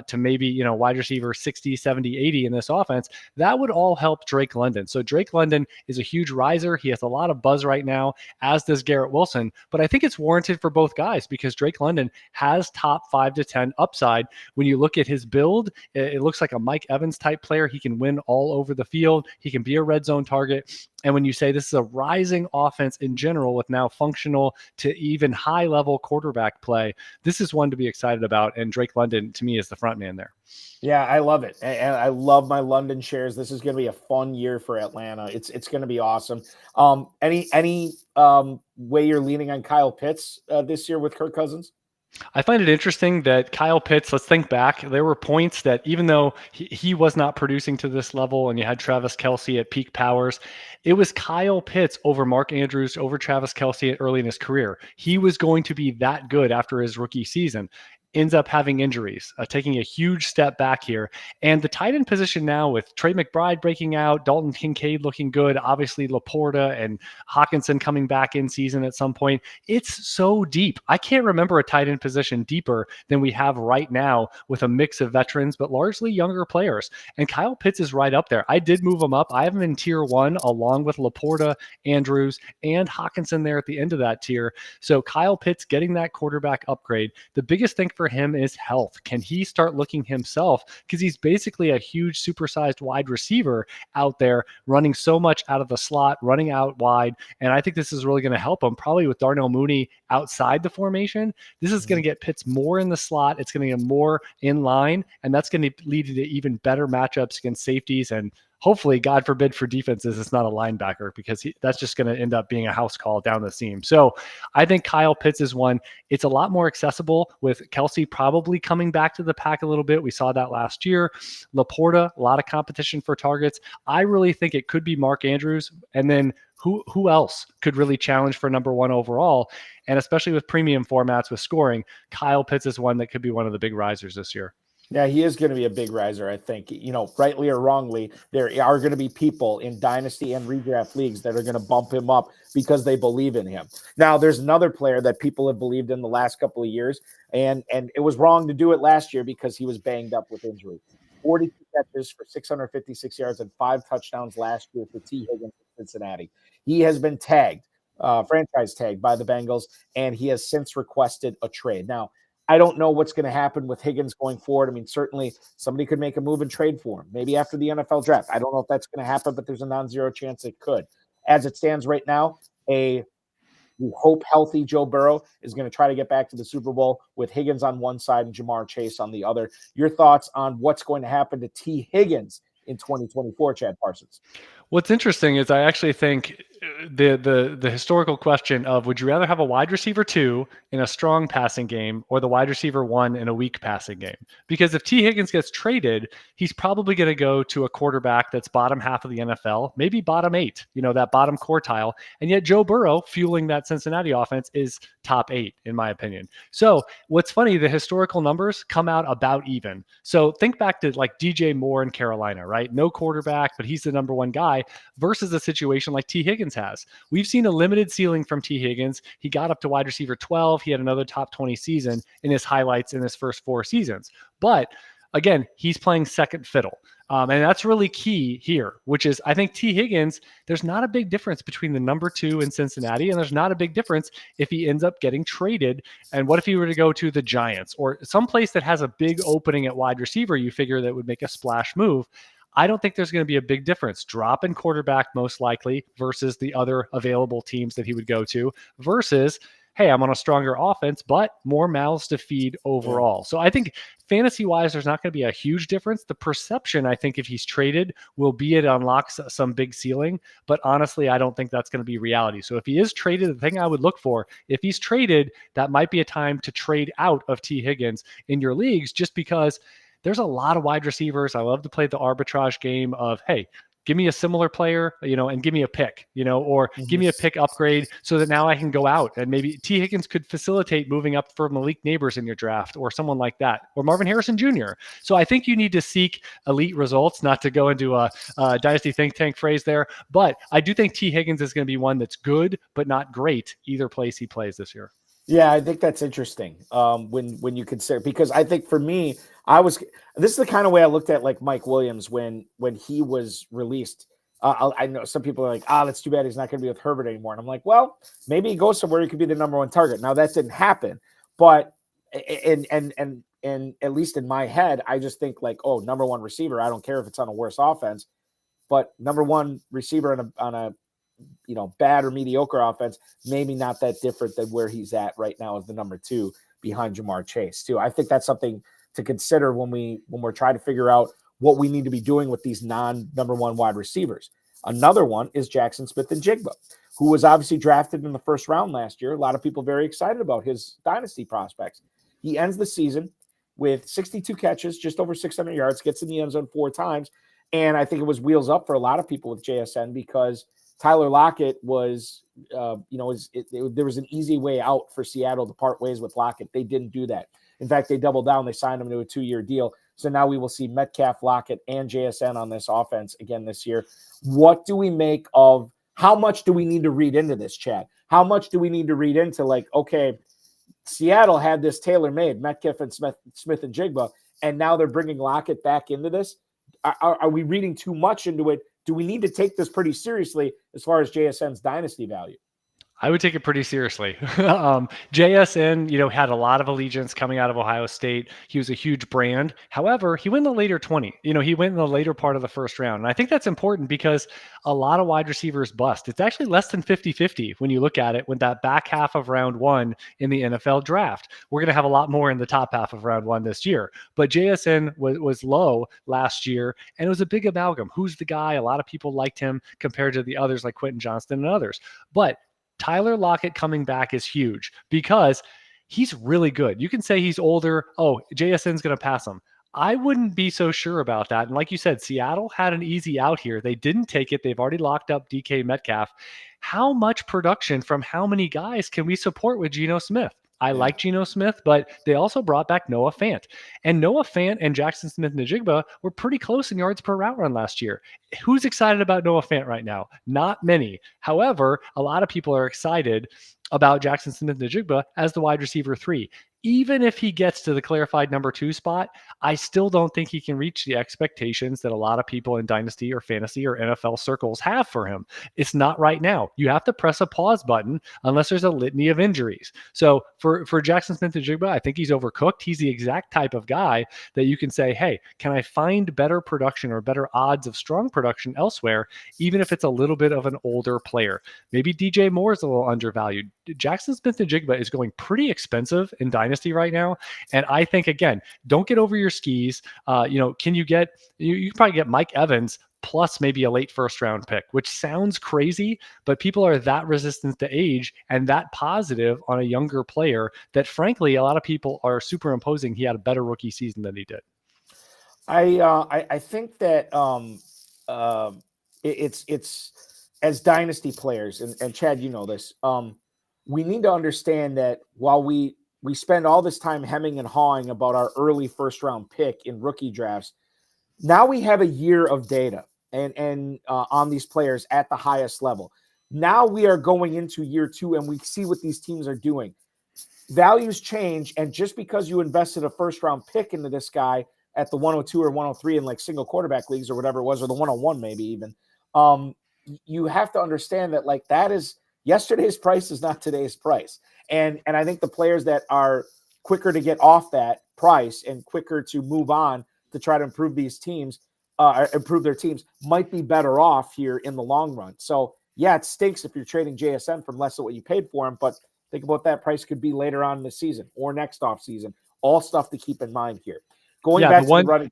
to maybe, wide receiver 60, 70, 80 in this offense? That would all help Drake London. So Drake London is a huge riser. He has a lot of buzz right now, as does Garrett Wilson. But I think it's warranted for both guys because Drake London has top 5 to 10 upside. When you look at his build, it looks like a Mike Evans type player. He can win all over the field. He can be a red zone target. And when you say this is a rising offense in general with now functional to even high level quarterback play, this is one to be excited about. And Drake London, to me, is the front man there. Yeah, I love it. And I love my London shares. This is going to be a fun year for Atlanta. It's going to be awesome. Any way you're leaning on Kyle Pitts this year with Kirk Cousins? I find it interesting that Kyle Pitts, let's think back, there were points that even though he was not producing to this level and you had Travis Kelce at peak powers, it was Kyle Pitts over Mark Andrews, over Travis Kelce early in his career. He was going to be that good after his rookie season. Ends up having injuries, taking a huge step back here. And the tight end position now with Trey McBride breaking out, Dalton Kincaid looking good, obviously Laporta and Hawkinson coming back in season at some point. It's so deep. I can't remember a tight end position deeper than we have right now with a mix of veterans, but largely younger players. And Kyle Pitts is right up there. I did move him up. I have him in tier 1 along with Laporta, Andrews, and Hawkinson there at the end of that tier. So Kyle Pitts getting that quarterback upgrade. The biggest thing for him is health. Can he start looking himself? Because he's basically a huge supersized wide receiver out there running so much out of the slot, running out wide. And I think this is really going to help him probably with Darnell Mooney outside the formation. This is going to get Pitts more in the slot. It's going to get more in line. And that's going to lead to even better matchups against safeties and hopefully, God forbid, for defenses, it's not a linebacker because that's just going to end up being a house call down the seam. So I think Kyle Pitts is one. It's a lot more accessible with Kelce probably coming back to the pack a little bit. We saw that last year. Laporta, a lot of competition for targets. I really think it could be Mark Andrews. And then who else could really challenge for number 1 overall? And especially with premium formats with scoring, Kyle Pitts is one that could be one of the big risers this year. Yeah, he is going to be a big riser, I think. Rightly or wrongly, there are going to be people in Dynasty and redraft leagues that are going to bump him up because they believe in him. Now, there's another player that people have believed in the last couple of years, and it was wrong to do it last year because he was banged up with injury. 42 catches for 656 yards and 5 touchdowns last year for Tee Higgins in Cincinnati. He has been tagged, franchise tagged by the Bengals, and he has since requested a trade. Now, I don't know what's going to happen with Higgins going forward. I mean, certainly somebody could make a move and trade for him, maybe after the NFL draft. I don't know if that's going to happen, but there's a non-zero chance it could. As it stands right now, we hope healthy Joe Burrow is going to try to get back to the Super Bowl with Higgins on one side and Jamar Chase on the other. Your thoughts on what's going to happen to Tee Higgins in 2024, Chad Parsons? What's interesting is I actually think the historical question of would you rather have a wide receiver 2 in a strong passing game or the wide receiver 1 in a weak passing game? Because if Tee Higgins gets traded, he's probably going to go to a quarterback that's bottom half of the NFL, maybe bottom 8, that bottom quartile. And yet Joe Burrow fueling that Cincinnati offense is top 8, in my opinion. So what's funny, the historical numbers come out about even. So think back to like DJ Moore in Carolina, right? No quarterback, but he's the number 1 guy versus a situation like Tee Higgins has. We've seen a limited ceiling from Tee Higgins. He got up to wide receiver 12. He had another top 20 season in his highlights in his first 4 seasons. But again, he's playing second fiddle. And that's really key here, which is I think Tee Higgins, there's not a big difference between the number 2 in Cincinnati, and there's not a big difference if he ends up getting traded. And what if he were to go to the Giants or someplace that has a big opening at wide receiver, you figure that would make a splash move. I don't think there's going to be a big difference. Drop in quarterback most likely versus the other available teams that he would go to versus, hey, I'm on a stronger offense, but more mouths to feed overall. So I think fantasy-wise, there's not going to be a huge difference. The perception, I think, if he's traded, will be it unlocks some big ceiling. But honestly, I don't think that's going to be reality. So if he is traded, the thing I would look for, if he's traded, that might be a time to trade out of Tee Higgins in your leagues, just because there's a lot of wide receivers. I love to play the arbitrage game of, hey, give me a similar player, and give me a pick, or give me a pick upgrade so that now I can go out and maybe Tee Higgins could facilitate moving up for Malik Neighbors in your draft or someone like that, or Marvin Harrison Jr. So I think you need to seek elite results, not to go into a Dynasty think tank phrase there, but I do think Tee Higgins is going to be one that's good, but not great either place he plays this year. Yeah, I think that's interesting when you consider, because I think for me, this is the kind of way I looked at like Mike Williams when he was released. I know some people are like, that's too bad he's not going to be with Herbert anymore. And I'm like, well, maybe he goes somewhere he could be the number one target. Now that didn't happen, but and at least in my head, I just think like, number one receiver. I don't care if it's on a worse offense, but number one receiver on a bad or mediocre offense, maybe not that different than where he's at right now as the number two behind Jamar Chase too. I think that's something to consider when we're trying to figure out what we need to be doing with these non-number one wide receivers. Another one is Jackson Smith-Njigba, who was obviously drafted in the first round last year. A lot of people very excited about his dynasty prospects. He ends the season with 62 catches, just over 600 yards, gets in the end zone 4 times. And I think it was wheels up for a lot of people with JSN because Tyler Lockett was, there was an easy way out for Seattle to part ways with Lockett. They didn't do that. In fact, they doubled down. They signed him to a 2-year deal. So now we will see Metcalf, Lockett, and JSN on this offense again this year. What do we make of how much do we need to read into this, Chad? How much do we need to read into like, okay, Seattle had this tailor-made, Metcalf and Smith-Njigba, and now they're bringing Lockett back into this? Are we reading too much into it? Do we need to take this pretty seriously as far as JSN's dynasty value? I would take it pretty seriously. JSN, had a lot of allegiance coming out of Ohio State. He was a huge brand. However, he went in the later 20. He went in the later part of the first round. And I think that's important because a lot of wide receivers bust. It's actually less than 50-50 when you look at it with that back half of round 1 in the NFL draft. We're going to have a lot more in the top half of round 1 this year. But JSN was low last year, and it was a big amalgam. Who's the guy? A lot of people liked him compared to the others like Quentin Johnston and others. But Tyler Lockett coming back is huge because he's really good. You can say he's older. JSN's going to pass him. I wouldn't be so sure about that. And like you said, Seattle had an easy out here. They didn't take it. They've already locked up DK Metcalf. How much production from how many guys can we support with Geno Smith? I like Geno Smith, but they also brought back Noah Fant. And Noah Fant and Jackson Smith-Njigba were pretty close in yards per route run last year. Who's excited about Noah Fant right now? Not many. However, a lot of people are excited about Jackson Smith-Njigba as the wide receiver 3. Even if he gets to the clarified number 2 spot, I still don't think he can reach the expectations that a lot of people in Dynasty or Fantasy or NFL circles have for him. It's not right now. You have to press a pause button unless there's a litany of injuries. So for Jackson Smith-Njigba, I think he's overcooked. He's the exact type of guy that you can say, hey, can I find better production or better odds of strong production elsewhere, even if it's a little bit of an older player? Maybe DJ Moore is a little undervalued. Jackson Smith-Njigba is going pretty expensive in Dynasty right now. And I think, again, don't get over your skis. Can you can probably get Mike Evans plus maybe a late first round pick, which sounds crazy, but people are that resistant to age and that positive on a younger player that frankly, a lot of people are superimposing he had a better rookie season than he did. I think that it's as Dynasty players, and Chad, you know this, we need to understand that while we spend all this time hemming and hawing about our early first round pick in rookie drafts, now we have a year of data and on these players at the highest level. Now we are going into year 2 and we see what these teams are doing. Values change, and just because you invested a first round pick into this guy at the 102 or 103 in like single quarterback leagues or whatever it was, or the 101 maybe even, you have to understand that like that is yesterday's price is not today's price. And I think the players that are quicker to get off that price and quicker to move on to try to improve these teams, improve their teams, might be better off here in the long run. So yeah, it stinks if you're trading JSN from less than what you paid for him, but think about that price could be later on in the season or next off season. All stuff to keep in mind here. Going back to the running.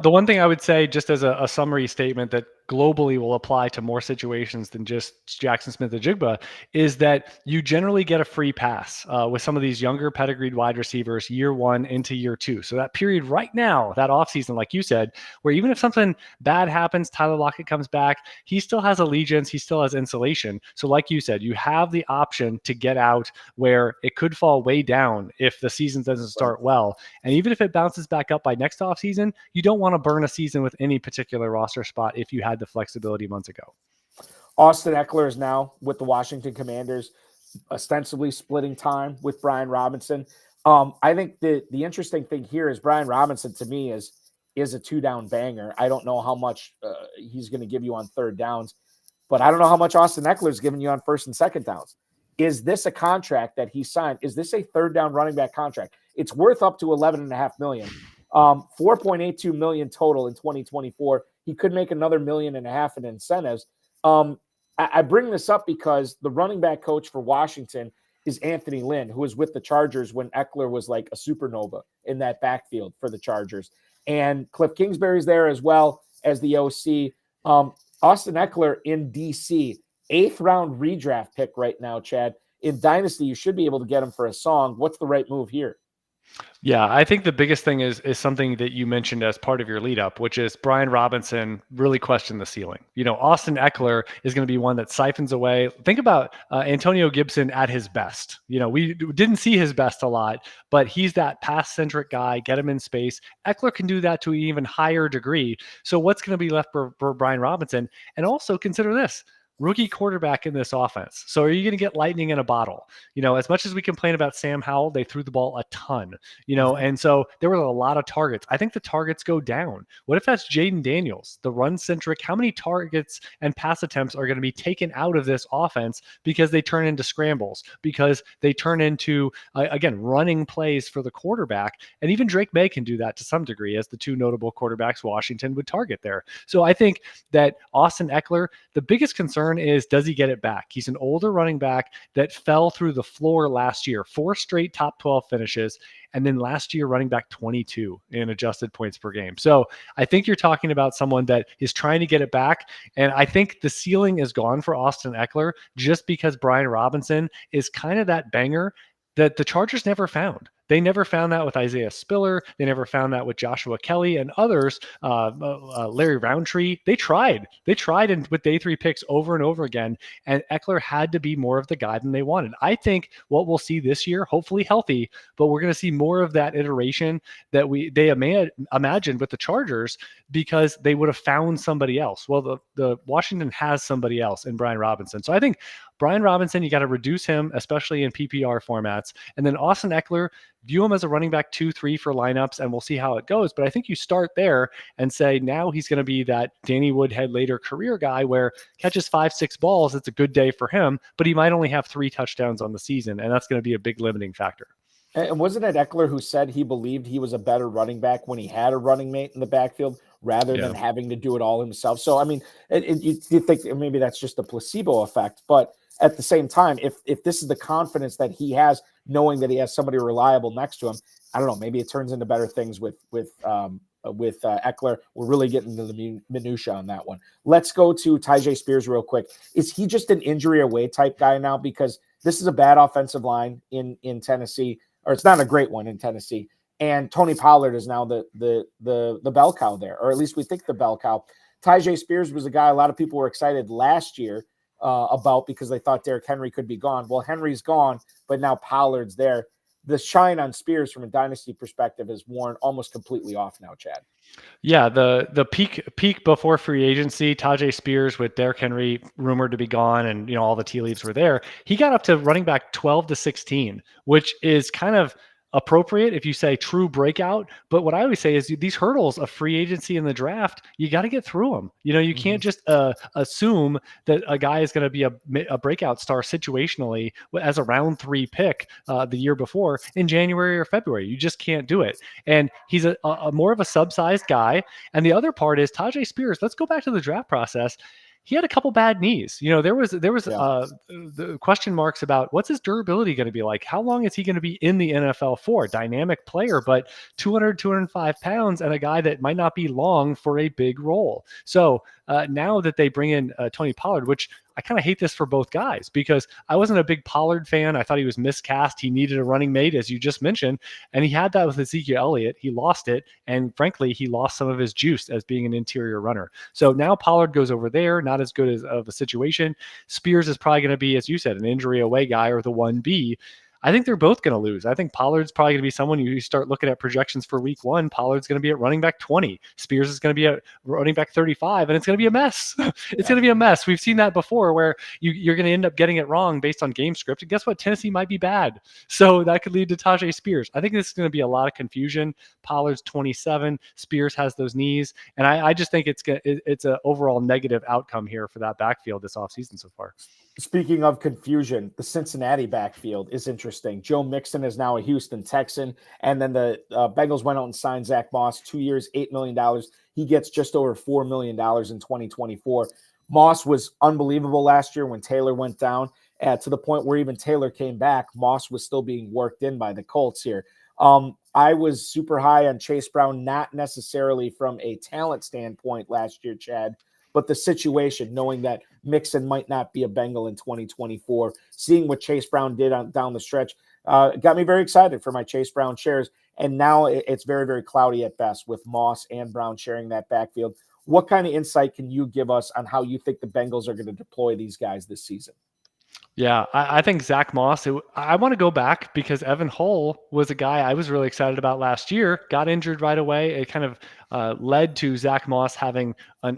The one thing I would say, just as a summary statement that globally will apply to more situations than just Jackson Smith-Njigba, is that you generally get a free pass with some of these younger pedigreed wide receivers year one into year two. So that period right now, that offseason, like you said, where even if something bad happens, Tyler Lockett comes back, he still has allegiance, he still has insulation. So like you said, you have the option to get out where it could fall way down if the season doesn't start well. And even if it bounces back up by next offseason, you don't want to burn a season with any particular roster spot if you had the flexibility months ago. Austin Eckler is now with the Washington Commanders, ostensibly splitting time with Brian Robinson. I think the interesting thing here is Brian Robinson, to me, is a 2-down banger. I don't know how much he's going to give you on third downs, but I don't know how much Austin Eckler is giving you on first and second downs. Is this a contract that he signed? Is this a third down running back contract? It's worth up to $11.5 million. $4.82 million total in 2024. He could make another $1.5 million in incentives. I bring this up because the running back coach for Washington is Anthony Lynn, who was with the Chargers when Eckler was like a supernova in that backfield for the Chargers. And Cliff Kingsbury's there as well as the OC. Austin Eckler in DC, 8th round redraft pick right now, Chad. In Dynasty, you should be able to get him for a song. What's the right move here? Yeah, I think the biggest thing is something that you mentioned as part of your lead up, which is Brian Robinson really questioned the ceiling. Austin Eckler is going to be one that siphons away. Think about Antonio Gibson at his best. We didn't see his best a lot, but he's that pass-centric guy, get him in space. Eckler can do that to an even higher degree. So what's going to be left for Brian Robinson? And also consider this. Rookie quarterback in this offense. So are you going to get lightning in a bottle? As much as we complain about Sam Howell, they threw the ball a ton, and so there were a lot of targets. I think the targets go down. What if that's Jaden Daniels, the run centric? How many targets and pass attempts are going to be taken out of this offense because they turn into scrambles, because they turn into, again, running plays for the quarterback? And even Drake May can do that to some degree as the two notable quarterbacks Washington would target there. So I think that Austin Eckler, the biggest concern is, does he get it back? He's an older running back that fell through the floor last year, 4 straight top 12 finishes, and then last year running back 22 in adjusted points per game. So I think you're talking about someone that is trying to get it back, and I think the ceiling is gone for Austin Eckler just because Brian Robinson is kind of that banger that the Chargers never found. They never found that with Isaiah Spiller. They never found that with Joshua Kelly and others. Larry Roundtree. They tried with day 3 picks over and over again, and Eckler had to be more of the guy than they wanted. I think what we'll see this year, hopefully healthy, but we're going to see more of that iteration that they imagined with the Chargers because they would have found somebody else. Well, the Washington has somebody else in Brian Robinson. So I think Brian Robinson, you got to reduce him, especially in PPR formats. And then Austin Eckler, view him as a running back 2-3 for lineups, and we'll see how it goes. But I think you start there and say now he's going to be that Danny Woodhead later career guy where catches 5-6 balls. It's a good day for him, but he might only have 3 touchdowns on the season, and that's going to be a big limiting factor. And wasn't it Eckler who said he believed he was a better running back when he had a running mate in the backfield rather than having to do it all himself? So, I mean, you think maybe that's just a placebo effect, but at the same time, if this is the confidence that he has, knowing that he has somebody reliable next to him, I don't know, maybe it turns into better things with Eckler. We're really getting into the minutia on that one. Let's go to Tyjae Spears real quick. Is he just an injury away type guy now? Because this is a bad offensive line in Tennessee, or it's not a great one in Tennessee. And Tony Pollard is now the bell cow there, or at least we think the bell cow. Tyjae Spears was a guy a lot of people were excited last year about because they thought Derrick Henry could be gone. Well, Henry's gone, but now Pollard's there. The shine on Spears from a dynasty perspective is worn almost completely off now, Chad. Yeah, the peak before free agency, Tyjae Spears with Derrick Henry rumored to be gone, and all the tea leaves were there. He got up to running back 12 to 16, which is kind of appropriate if you say true breakout. But what I always say is these hurdles of free agency in the draft, you got to get through them. You can't just assume that a guy is going to be a breakout star situationally as a round 3 pick the year before in January or February. You just can't do it. And he's a more of a subsized guy. And the other part is Tajay Spears. Let's go back to the draft process. He had a couple bad knees. There was the question marks about what's his durability going to be like? How long is he going to be in the NFL for? Dynamic player, but 205 pounds and a guy that might not be long for a big role. So now that they bring in Tony Pollard, which I kind of hate this for both guys because I wasn't a big Pollard fan. I thought he was miscast. He needed a running mate, as you just mentioned, and he had that with Ezekiel Elliott. He lost it, and frankly, he lost some of his juice as being an interior runner. So now Pollard goes over there, not as good of a situation. Spears is probably going to be, as you said, an injury away guy or the 1B. I think they're both going to lose. I think Pollard's probably going to be someone you start looking at projections for week 1. Pollard's going to be at running back 20. Spears is going to be at running back 35, and it's going to be a mess. It's going to be a mess. We've seen that before where you're going to end up getting it wrong based on game script. And guess what? Tennessee might be bad. So that could lead to Tajay Spears. I think this is going to be a lot of confusion. Pollard's 27. Spears has those knees. And I just think it's an overall negative outcome here for that backfield this offseason so far. Speaking of confusion, the Cincinnati backfield is interesting. Joe Mixon is now a Houston Texan, and then the Bengals went out and signed Zach Moss, 2 years, $8 million. He gets just over $4 million in 2024. Moss was unbelievable last year when Taylor went down, to the point where even Taylor came back. Moss was still being worked in by the Colts here. I was super high on Chase Brown, not necessarily from a talent standpoint last year, Chad, but the situation, knowing that Mixon might not be a Bengal in 2024, seeing what Chase Brown did down the stretch, got me very excited for my Chase Brown shares. And now it's very, very cloudy at best with Moss and Brown sharing that backfield. What kind of insight can you give us on how you think the Bengals are going to deploy these guys this season? Yeah, I think Zach Moss, I want to go back because Evan Hull was a guy I was really excited about last year, got injured right away. It kind of led to Zach Moss having a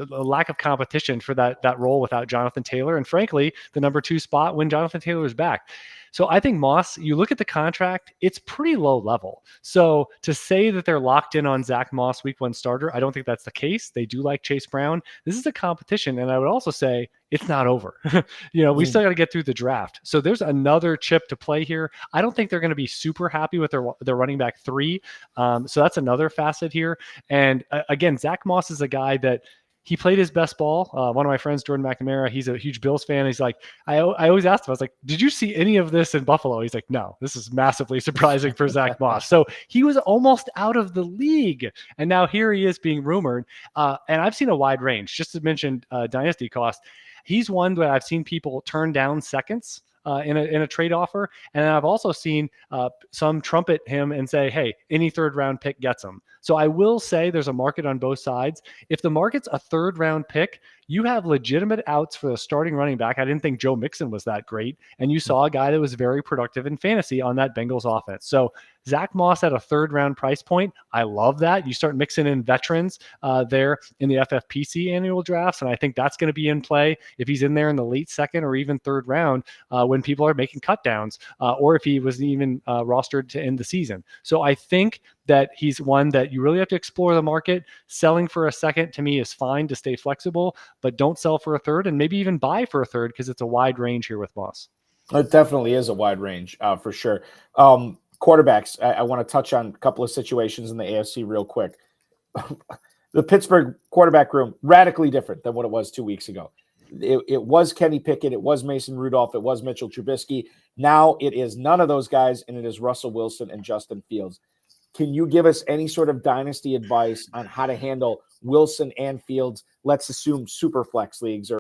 lack of competition for that role without Jonathan Taylor. And frankly, the number 2 spot when Jonathan Taylor was back. So I think Moss, you look at the contract, it's pretty low level. So to say that they're locked in on Zach Moss week 1 starter, I don't think that's the case. They do like Chase Brown. This is a competition. And I would also say it's not over. We still got to get through the draft. So there's another chip to play here. I don't think they're going to be super happy with their running back 3. So that's another facet here. And again, Zach Moss is a guy that he played his best ball. One of my friends, Jordan McNamara, he's a huge Bills fan. He's like, I always asked him, I was like, did you see any of this in Buffalo? He's like, no, this is massively surprising for Zach Moss. So he was almost out of the league. And now here he is being rumored. And I've seen a wide range. Just to mention Dynasty cost, he's one that I've seen people turn down seconds in a trade offer. And I've also seen some trumpet him and say, hey, any 3rd round pick gets him. So I will say there's a market on both sides. If the market's a 3rd round pick, you have legitimate outs for the starting running back. I didn't think Joe Mixon was that great. And you saw a guy that was very productive in fantasy on that Bengals offense. So Zach Moss at a 3rd round price point, I love that. You start mixing in veterans there in the FFPC annual drafts, and I think that's going to be in play if he's in there in the late 2nd or even 3rd round when people are making cut downs, or if he was even rostered to end the season. So I think that he's one that you really have to explore the market. Selling for a 2nd to me is fine to stay flexible, but don't sell for a 3rd and maybe even buy for a 3rd because it's a wide range here with Moss. It definitely is a wide range for sure. Quarterbacks, I want to touch on a couple of situations in the AFC real quick. The Pittsburgh quarterback room, radically different than what it was 2 weeks ago. It was Kenny Pickett, it was Mason Rudolph, it was Mitchell Trubisky. Now it is none of those guys, and it is Russell Wilson and Justin Fields. Can you give us any sort of dynasty advice on how to handle Wilson and Fields? Let's assume super flex leagues or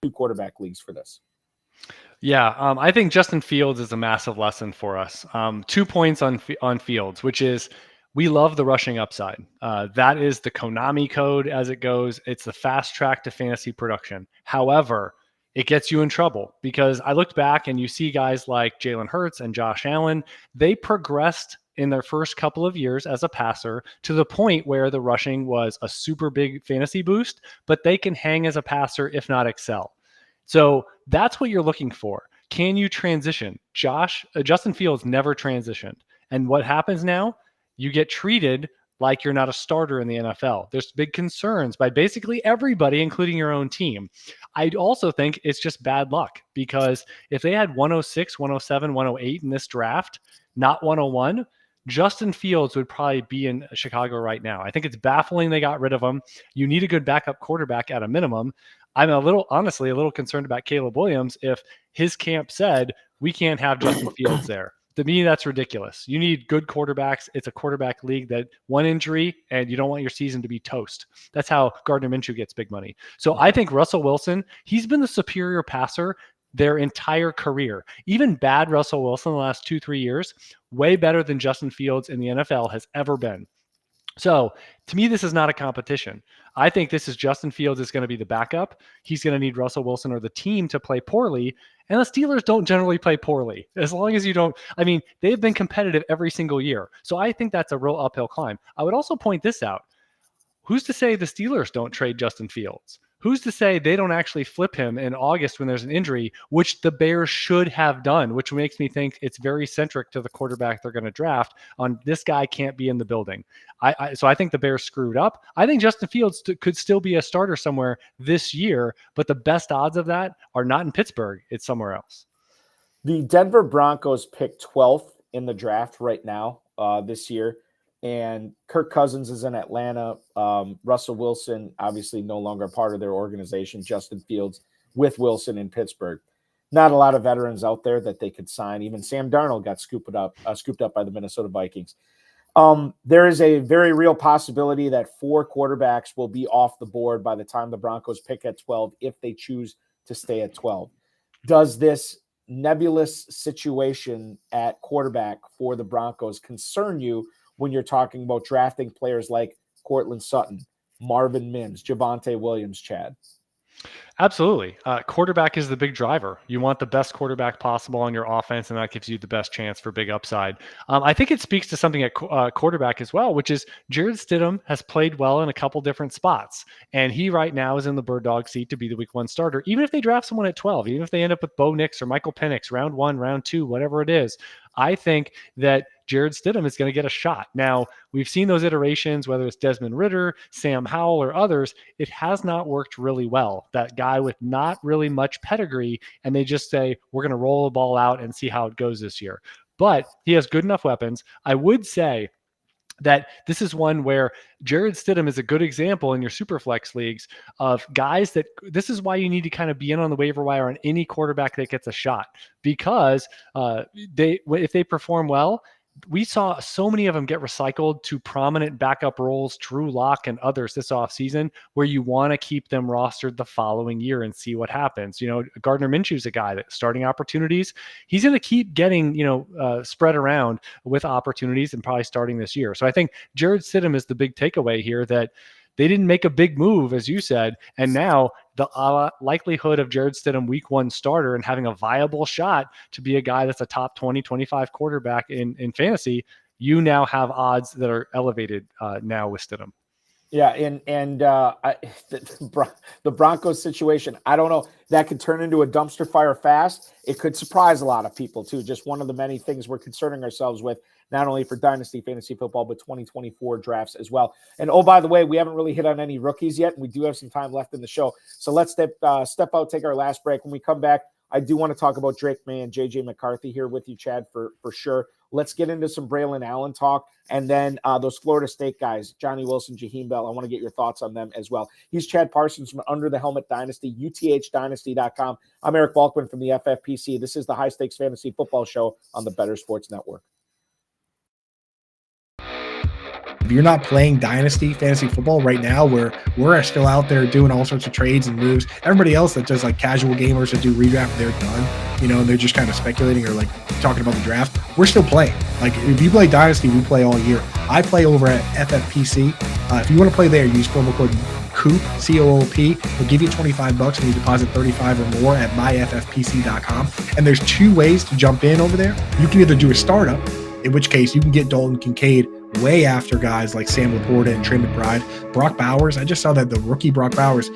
2 quarterback leagues for this. Yeah, I think Justin Fields is a massive lesson for us. 2 points on Fields, which is we love the rushing upside. That is the Konami code as it goes. It's the fast track to fantasy production. However, it gets you in trouble because I looked back and you see guys like Jalen Hurts and Josh Allen, they progressed in their first couple of years as a passer to the point where the rushing was a super big fantasy boost, but they can hang as a passer, if not excel. So that's what you're looking for. can you transition? Justin Fields never transitioned. And what happens now? You get treated like you're not a starter in the NFL. There's big concerns by basically everybody, including your own team. I also think it's just bad luck, because if they had 106, 107, 108 in this draft, not 101, Justin Fields would probably be in Chicago right now. I think it's baffling they got rid of him. You need a good backup quarterback at a minimum. I'm honestly a little concerned about Caleb Williams if his camp said, we can't have Justin Fields there. To me, that's ridiculous. You need good quarterbacks. It's a quarterback league that one injury and you don't want your season to be toast. That's how Gardner Minshew gets big money. So I think Russell Wilson, he's been the superior passer their entire career. Even bad Russell Wilson the last 2-3 years, way better than Justin Fields in the NFL has ever been. So to me, this is not a competition. I think this is Justin Fields is going to be the backup. He's going to need Russell Wilson or the team to play poorly. And the Steelers don't generally play poorly. As long as you don't, they've been competitive every single year. So I think that's a real uphill climb. I would also point this out. Who's to say the Steelers don't trade Justin Fields? Who's to say they don't actually flip him in August when there's an injury, which the Bears should have done, which makes me think it's very centric to the quarterback they're going to draft on this guy can't be in the building. So I think the Bears screwed up. I think Justin Fields could still be a starter somewhere this year, but the best odds of that are not in Pittsburgh. It's somewhere else. The Denver Broncos pick 12th in the draft right now this year. And Kirk Cousins is in Atlanta. Russell Wilson, obviously no longer a part of their organization. Justin Fields with Wilson in Pittsburgh. Not a lot of veterans out there that they could sign. Even Sam Darnold got scooped up by the Minnesota Vikings. There is a very real possibility that 4 quarterbacks will be off the board by the time the Broncos pick at 12 if they choose to stay at 12. Does this nebulous situation at quarterback for the Broncos concern you when you're talking about drafting players like Courtland Sutton, Marvin Mims, Javonte Williams, Chad? Absolutely. Quarterback is the big driver. You want the best quarterback possible on your offense, and that gives you the best chance for big upside. I think it speaks to something at quarterback as well, which is Jarrett Stidham has played well in a couple different spots, and he right now is in the bird dog seat to be the week 1 starter. Even if they draft someone at 12, even if they end up with Bo Nix or Michael Penix, round 1, round 2, whatever it is, I think that Jarrett Stidham is going to get a shot. Now, we've seen those iterations, whether it's Desmond Ridder, Sam Howell, or others. It has not worked really well. That guy with not really much pedigree, and they just say, we're going to roll the ball out and see how it goes this year. But he has good enough weapons. I would say that this is one where Jarrett Stidham is a good example in your Superflex leagues of guys that this is why you need to kind of be in on the waiver wire on any quarterback that gets a shot, because if they perform well, we saw so many of them get recycled to prominent backup roles, Drew Lock and others this offseason, where you want to keep them rostered the following year and see what happens. Gardner Minshew's a guy that starting opportunities, he's going to keep getting, spread around with opportunities and probably starting this year. So I think Jarrett Stidham is the big takeaway here, that they didn't make a big move, as you said, and now the likelihood of Jarrett Stidham week 1 starter and having a viable shot to be a guy that's a top 20, 25 quarterback in fantasy, you now have odds that are elevated now with Stidham. Yeah, and the Broncos situation, I don't know. That could turn into a dumpster fire fast. It could surprise a lot of people, too. Just one of the many things we're concerning ourselves with, not only for Dynasty Fantasy Football, but 2024 drafts as well. And, oh, by the way, we haven't really hit on any rookies yet, and we do have some time left in the show. So let's step out, take our last break. When we come back, I do want to talk about Drake May and J.J. McCarthy here with you, Chad, for sure. Let's get into some Braylon Allen talk. And then those Florida State guys, Johnny Wilson, Jaheim Bell, I want to get your thoughts on them as well. He's Chad Parsons from Under the Helmet Dynasty, uthdynasty.com. I'm Eric Balkman from the FFPC. This is the High Stakes Fantasy Football Show on the Better Sports Network. If you're not playing Dynasty Fantasy Football right now, where we're still out there doing all sorts of trades and moves, everybody else that does like casual gamers that do redraft, they're done, and they're just kind of speculating or like talking about the draft. We're still playing. Like if you play Dynasty, we play all year. I play over at FFPC. If you want to play there, use promo code COOP, C-O-O-P. We'll give you $25 when you deposit $35 or more at myffpc.com. And there's 2 ways to jump in over there. You can either do a startup, in which case you can get Dalton Kincaid way after guys like Sam Laporta and Trey McBride. Brock Bowers, I just saw that the rookie Brock Bowers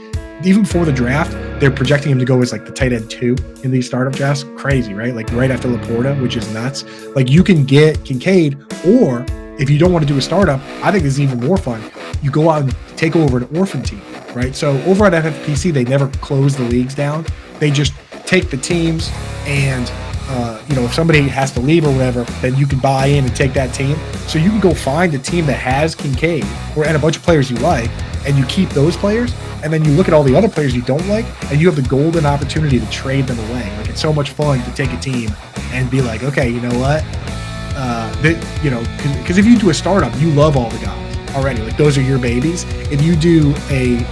even before the draft, they're projecting him to go as like the tight end 2 in these startup drafts. Crazy, right? Like right after Laporta, which is nuts. Like you can get Kincaid, or if you don't want to do a startup, I think this is even more fun. You go out and take over an orphan team, right? So over at FFPC, they never close the leagues down. They just take the teams and if somebody has to leave or whatever, then you can buy in and take that team. So you can go find a team that has Kincaid and a bunch of players you like, and you keep those players, and then you look at all the other players you don't like, and you have the golden opportunity to trade them away. Like, it's so much fun to take a team and be like, okay, you know what? Because if you do a startup, you love all the guys already. Like, those are your babies. If you do an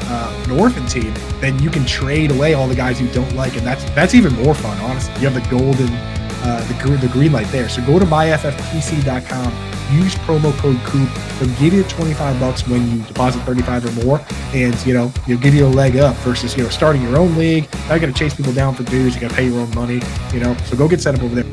orphan team, then you can trade away all the guys you don't like, and that's even more fun, honestly. You have the golden, the green light there. So go to myffpc.com, use promo code COOP. They'll give you $25 when you deposit 35 or more, and you'll give you a leg up versus starting your own league. Now you got to chase people down for dues. You got to pay your own money. So go get set up over there.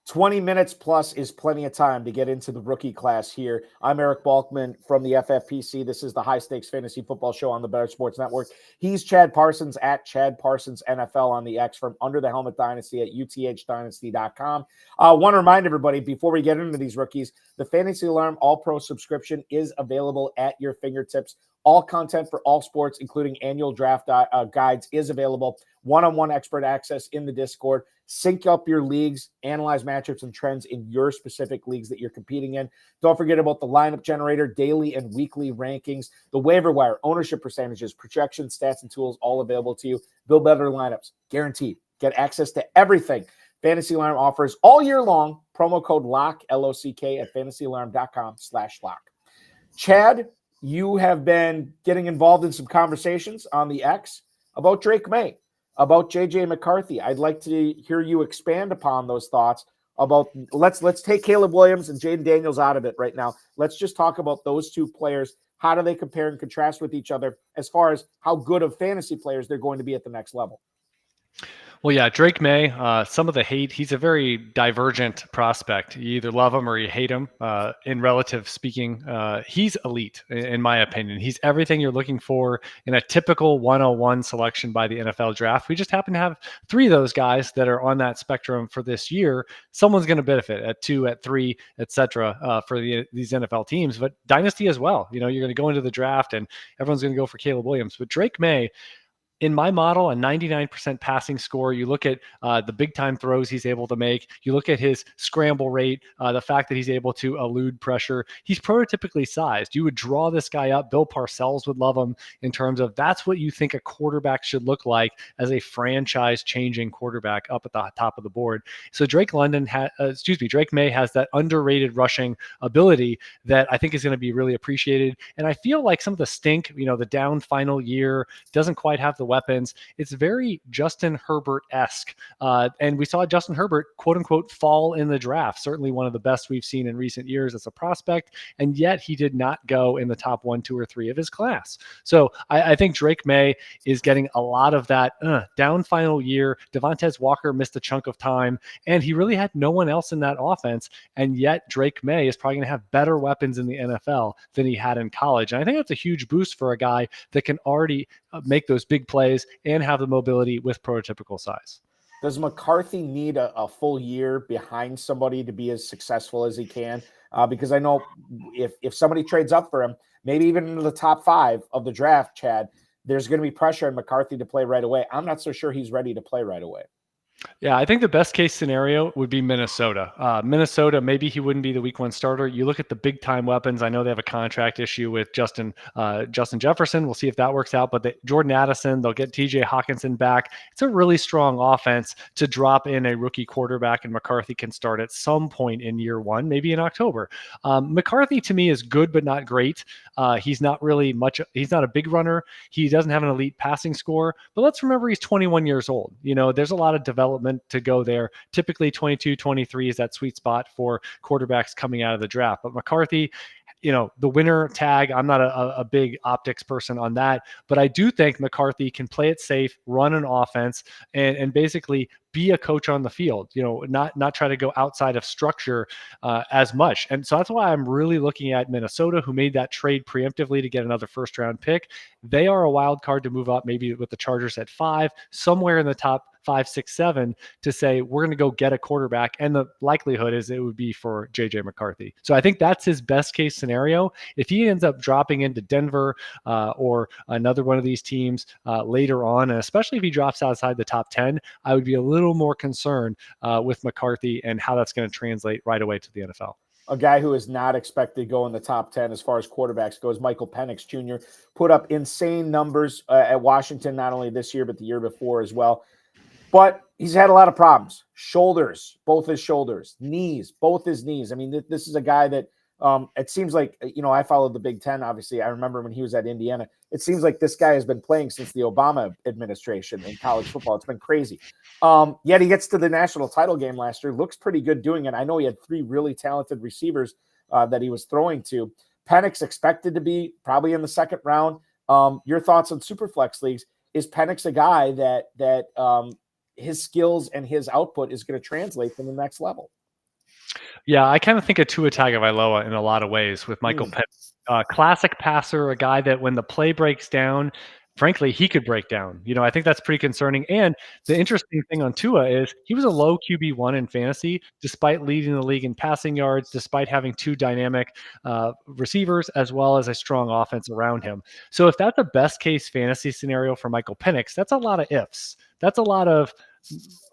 20 minutes plus is plenty of time to get into the rookie class here. I'm Eric Balkman from the FFPC. This is the High Stakes Fantasy Football Show on the Better Sports Network. He's Chad Parsons at Chad Parsons NFL on the X, from Under the Helmet Dynasty at uthdynasty.com. I want to remind everybody, before we get into these rookies, the Fantasy Alarm All-Pro subscription is available at your fingertips. All content for all sports, including annual draft guides, is available. One-on-one expert access in the Discord. Sync up your leagues, analyze matchups and trends in your specific leagues that you're competing in. Don't forget about the lineup generator, daily and weekly rankings, the waiver wire, ownership percentages, projections, stats, and tools, all available to you. Build better lineups, guaranteed. Get access to everything Fantasy Alarm offers all year long. Promo code LOCK, LOCK, at fantasyalarm.com/lock. Chad, you have been getting involved in some conversations on the X about Drake May, about J.J. McCarthy. I'd like to hear you expand upon those thoughts about, let's take Caleb Williams and Jaden Daniels out of it right now. Let's just talk about those two players. How do they compare and contrast with each other as far as how good of fantasy players they're going to be at the next level? Well, yeah, Drake May, some of the hate, he's a very divergent prospect. You either love him or you hate him. In relative speaking, he's elite, in my opinion. He's everything you're looking for in a typical 101 selection by the NFL draft. We just happen to have 3 of those guys that are on that spectrum for this year. Someone's going to benefit at 2, at 3, etc. For these NFL teams, but Dynasty as well. You're going to go into the draft and everyone's going to go for Caleb Williams. But Drake May, in my model, a 99% passing score. You look at the big time throws he's able to make. You look at his scramble rate, the fact that he's able to elude pressure. He's prototypically sized. You would draw this guy up. Bill Parcells would love him in terms of that's what you think a quarterback should look like as a franchise changing quarterback up at the top of the board. So Drake May has that underrated rushing ability that I think is going to be really appreciated. And I feel like some of the stink, the down final year, doesn't quite have the weapons. It's very Justin Herbert-esque. And we saw Justin Herbert, quote unquote, fall in the draft. Certainly one of the best we've seen in recent years as a prospect. And yet he did not go in the top 1, 2, or 3 of his class. So I think Drake May is getting a lot of that down final year. Devontae Walker missed a chunk of time, and he really had no one else in that offense. And yet Drake May is probably going to have better weapons in the NFL than he had in college. And I think that's a huge boost for a guy that can already make those big plays and have the mobility with prototypical size. Does McCarthy need a full year behind somebody to be as successful as he can? Because I know if somebody trades up for him, maybe even into the top 5 of the draft, Chad, there's going to be pressure on McCarthy to play right away. I'm not so sure he's ready to play right away. Yeah, I think the best case scenario would be Minnesota. Minnesota, maybe he wouldn't be the week 1 starter. You look at the big time weapons. I know they have a contract issue with Justin Jefferson. We'll see if that works out. But Jordan Addison, they'll get TJ Hawkinson back. It's a really strong offense to drop in a rookie quarterback, and McCarthy can start at some point in year 1, maybe in October. McCarthy to me is good, but not great. He's not really much. He's not a big runner. He doesn't have an elite passing score. But let's remember he's 21 years old. There's a lot of development to go there. Typically 22, 23 is that sweet spot for quarterbacks coming out of the draft. But McCarthy the winner tag, I'm not a big optics person on that, but I do think McCarthy can play it safe, run an offense, and basically be a coach on the field, not try to go outside of structure as much. And so that's why I'm really looking at Minnesota, who made that trade preemptively to get another first round pick. They are a wild card to move up, maybe with the Chargers at 5, somewhere in the top 5, 6, 7, to say we're going to go get a quarterback. And the likelihood is it would be for JJ McCarthy. So I think that's his best case scenario. If he ends up dropping into Denver or another one of these teams later on, and especially if he drops outside the top 10, I would be a little more concerned with McCarthy and how that's going to translate right away to the NFL. A guy who is not expected to go in the top 10 as far as quarterbacks goes, Michael Penix Jr. put up insane numbers at Washington, not only this year, but the year before as well. But he's had a lot of problems. Shoulders, both his shoulders, knees, both his knees. I mean, this is a guy that it seems like, I followed the Big Ten, obviously. I remember when he was at Indiana. It seems like this guy has been playing since the Obama administration in college football. It's been crazy. Yet he gets to the national title game last year, looks pretty good doing it. I know he had 3 really talented receivers that he was throwing to. Penix expected to be probably in the second round. Your thoughts on Superflex leagues? Is Penix a guy that his skills and his output is going to translate to the next level? Yeah, I kind of think of Tua Tagovailoa in a lot of ways with Michael Penix. Classic passer, a guy that when the play breaks down, frankly, he could break down. I think that's pretty concerning. And the interesting thing on Tua is he was a low QB1 in fantasy, despite leading the league in passing yards, despite having 2 dynamic receivers, as well as a strong offense around him. So if that's a best case fantasy scenario for Michael Penix, that's a lot of ifs. That's a lot of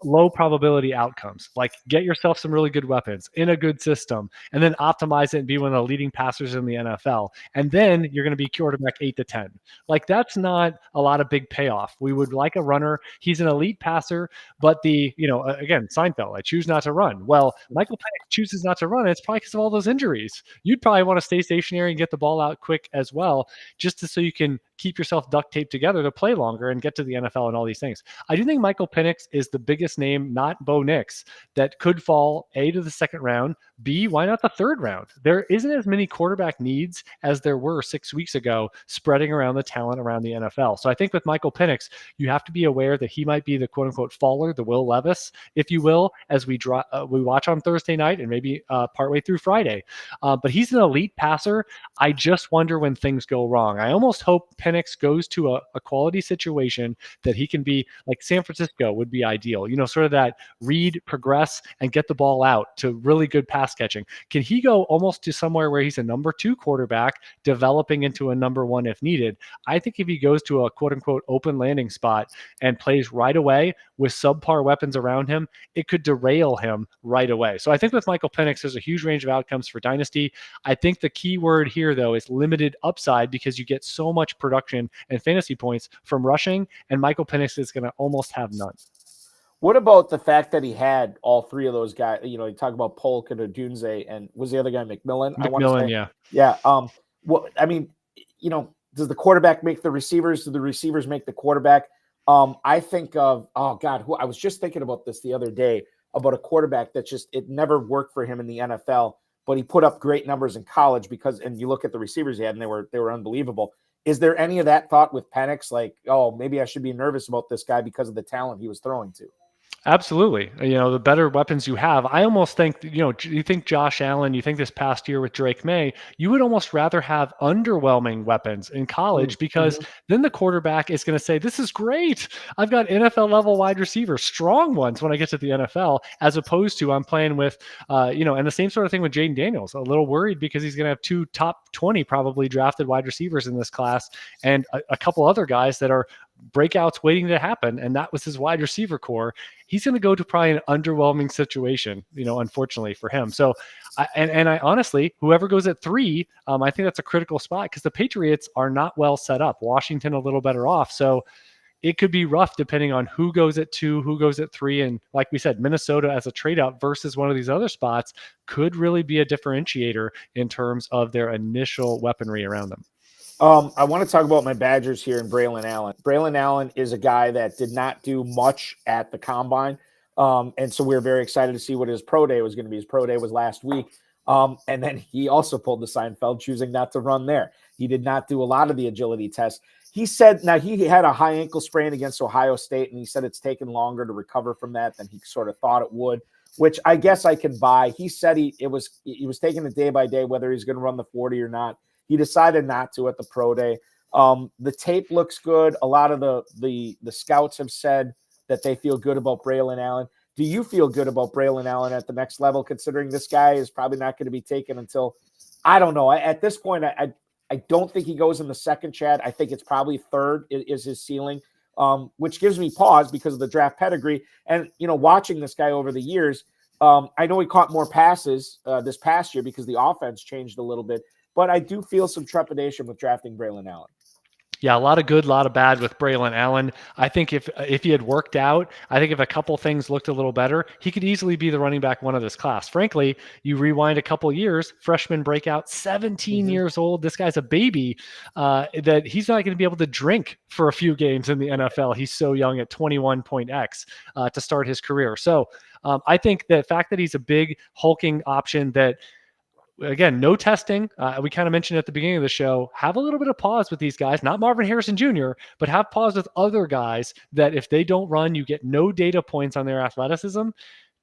low probability outcomes. Like, get yourself some really good weapons in a good system, and then optimize it and be one of the leading passers in the NFL. And then you're going to be quarterback 8 to 10. Like, that's not a lot of big payoff. We would like a runner. He's an elite passer, but again, Seinfeld, I choose not to run. Well, Michael Penix chooses not to run. It's probably because of all those injuries. You'd probably want to stay stationary and get the ball out quick as well, just so you can keep yourself duct taped together to play longer and get to the NFL and all these things. I do think Michael Penix is the biggest name, not Bo Nix, that could fall A, to the second round, B, why not the third round? There isn't as many quarterback needs as there were 6 weeks ago, spreading around the talent around the NFL. So I think with Michael Penix, you have to be aware that he might be the quote unquote faller, the Will Levis, if you will, as we watch on Thursday night and maybe partway through Friday. But he's an elite passer. I just wonder when things go wrong. I almost hope Penix goes to a quality situation that he can be like San Francisco would be ideal. Sort of that read, progress, and get the ball out to really good pass catching. Can he go almost to somewhere where he's a number 2 quarterback, developing into a number 1 if needed? I think if he goes to a quote unquote open landing spot and plays right away with subpar weapons around him, it could derail him right away. So I think with Michael Penix, there's a huge range of outcomes for Dynasty. I think the key word here, though, is limited upside, because you get so much production and fantasy points from rushing, and Michael Penix is going to almost have none. What about the fact that he had all 3 of those guys? You talk about Polk and Odunze, and was the other guy McMillan? McMillan, yeah. Yeah. Well, I mean, does the quarterback make the receivers? Do the receivers make the quarterback? I think of, who I was just thinking about this the other day, about a quarterback that it never worked for him in the NFL, but he put up great numbers in college and you look at the receivers he had, and they were unbelievable. Is there any of that thought with Penix? Like, maybe I should be nervous about this guy because of the talent he was throwing to? Absolutely. The better weapons you have, I almost think, you think Josh Allen, you think this past year with Drake May, you would almost rather have underwhelming weapons in college, because then the quarterback is going to say, this is great. I've got NFL level wide receivers, strong ones when I get to the NFL, as opposed to I'm playing with, and the same sort of thing with Jaden Daniels, a little worried because he's going to have 2 top 20 probably drafted wide receivers in this class, and a couple other guys that are breakouts waiting to happen, and that was his wide receiver core. He's going to go to probably an underwhelming situation, unfortunately for him. So, I honestly, whoever goes at 3, I think that's a critical spot, because the Patriots are not well set up. Washington a little better off. So it could be rough depending on who goes at 2, who goes at 3. And like we said, Minnesota as a trade out versus one of these other spots could really be a differentiator in terms of their initial weaponry around them. I want to talk about my Badgers here and Braylon Allen. Braylon Allen is a guy that did not do much at the combine. And so we were very excited to see what his pro day was going to be. His pro day was last week. And then he also pulled the Seinfeld, choosing not to run there. He did not do a lot of the agility tests. He said, now he had a high ankle sprain against Ohio State, and he said it's taken longer to recover from that than he sort of thought it would, which I guess I can buy. He said he was taking it day by day, whether he's going to run the 40 or not. He decided not to at the pro day. The tape looks good. A lot of the scouts have said that they feel good about Braylon Allen. Do you feel good about Braylon Allen at the next level, considering this guy is probably not going to be taken until, I don't know. At this point, I don't think he goes in the second, Chad. I think it's probably third is his ceiling, which gives me pause because of the draft pedigree. And, watching this guy over the years, I know he caught more passes this past year because the offense changed a little bit, but I do feel some trepidation with drafting Braylon Allen. Yeah, a lot of good, a lot of bad with Braylon Allen. I think if he had worked out, I think if a couple things looked a little better, he could easily be the running back one of this class. Frankly, you rewind a couple years, freshman breakout, 17 years old. This guy's a baby that he's not going to be able to drink for a few games in the NFL. He's so young at 21.x to start his career. So I think the fact that he's a big hulking option that, again, no testing. We kind of mentioned at the beginning of the show, have a little bit of pause with these guys, not Marvin Harrison Jr., but have pause with other guys that if they don't run, you get no data points on their athleticism.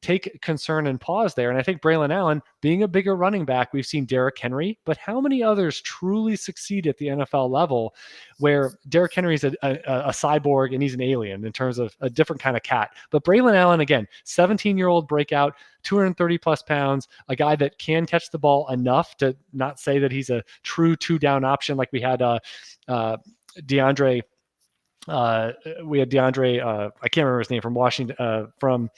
Take concern and pause there. And I think Braylon Allen, being a bigger running back, we've seen Derrick Henry, but how many others truly succeed at the NFL level where Derrick Henry is a cyborg and he's an alien in terms of a different kind of cat. But Braylon Allen, again, 17-year-old breakout, 230 plus pounds, a guy that can catch the ball enough to not say that he's a true 2-down option like we had DeAndre. I can't remember his name, from Washington, from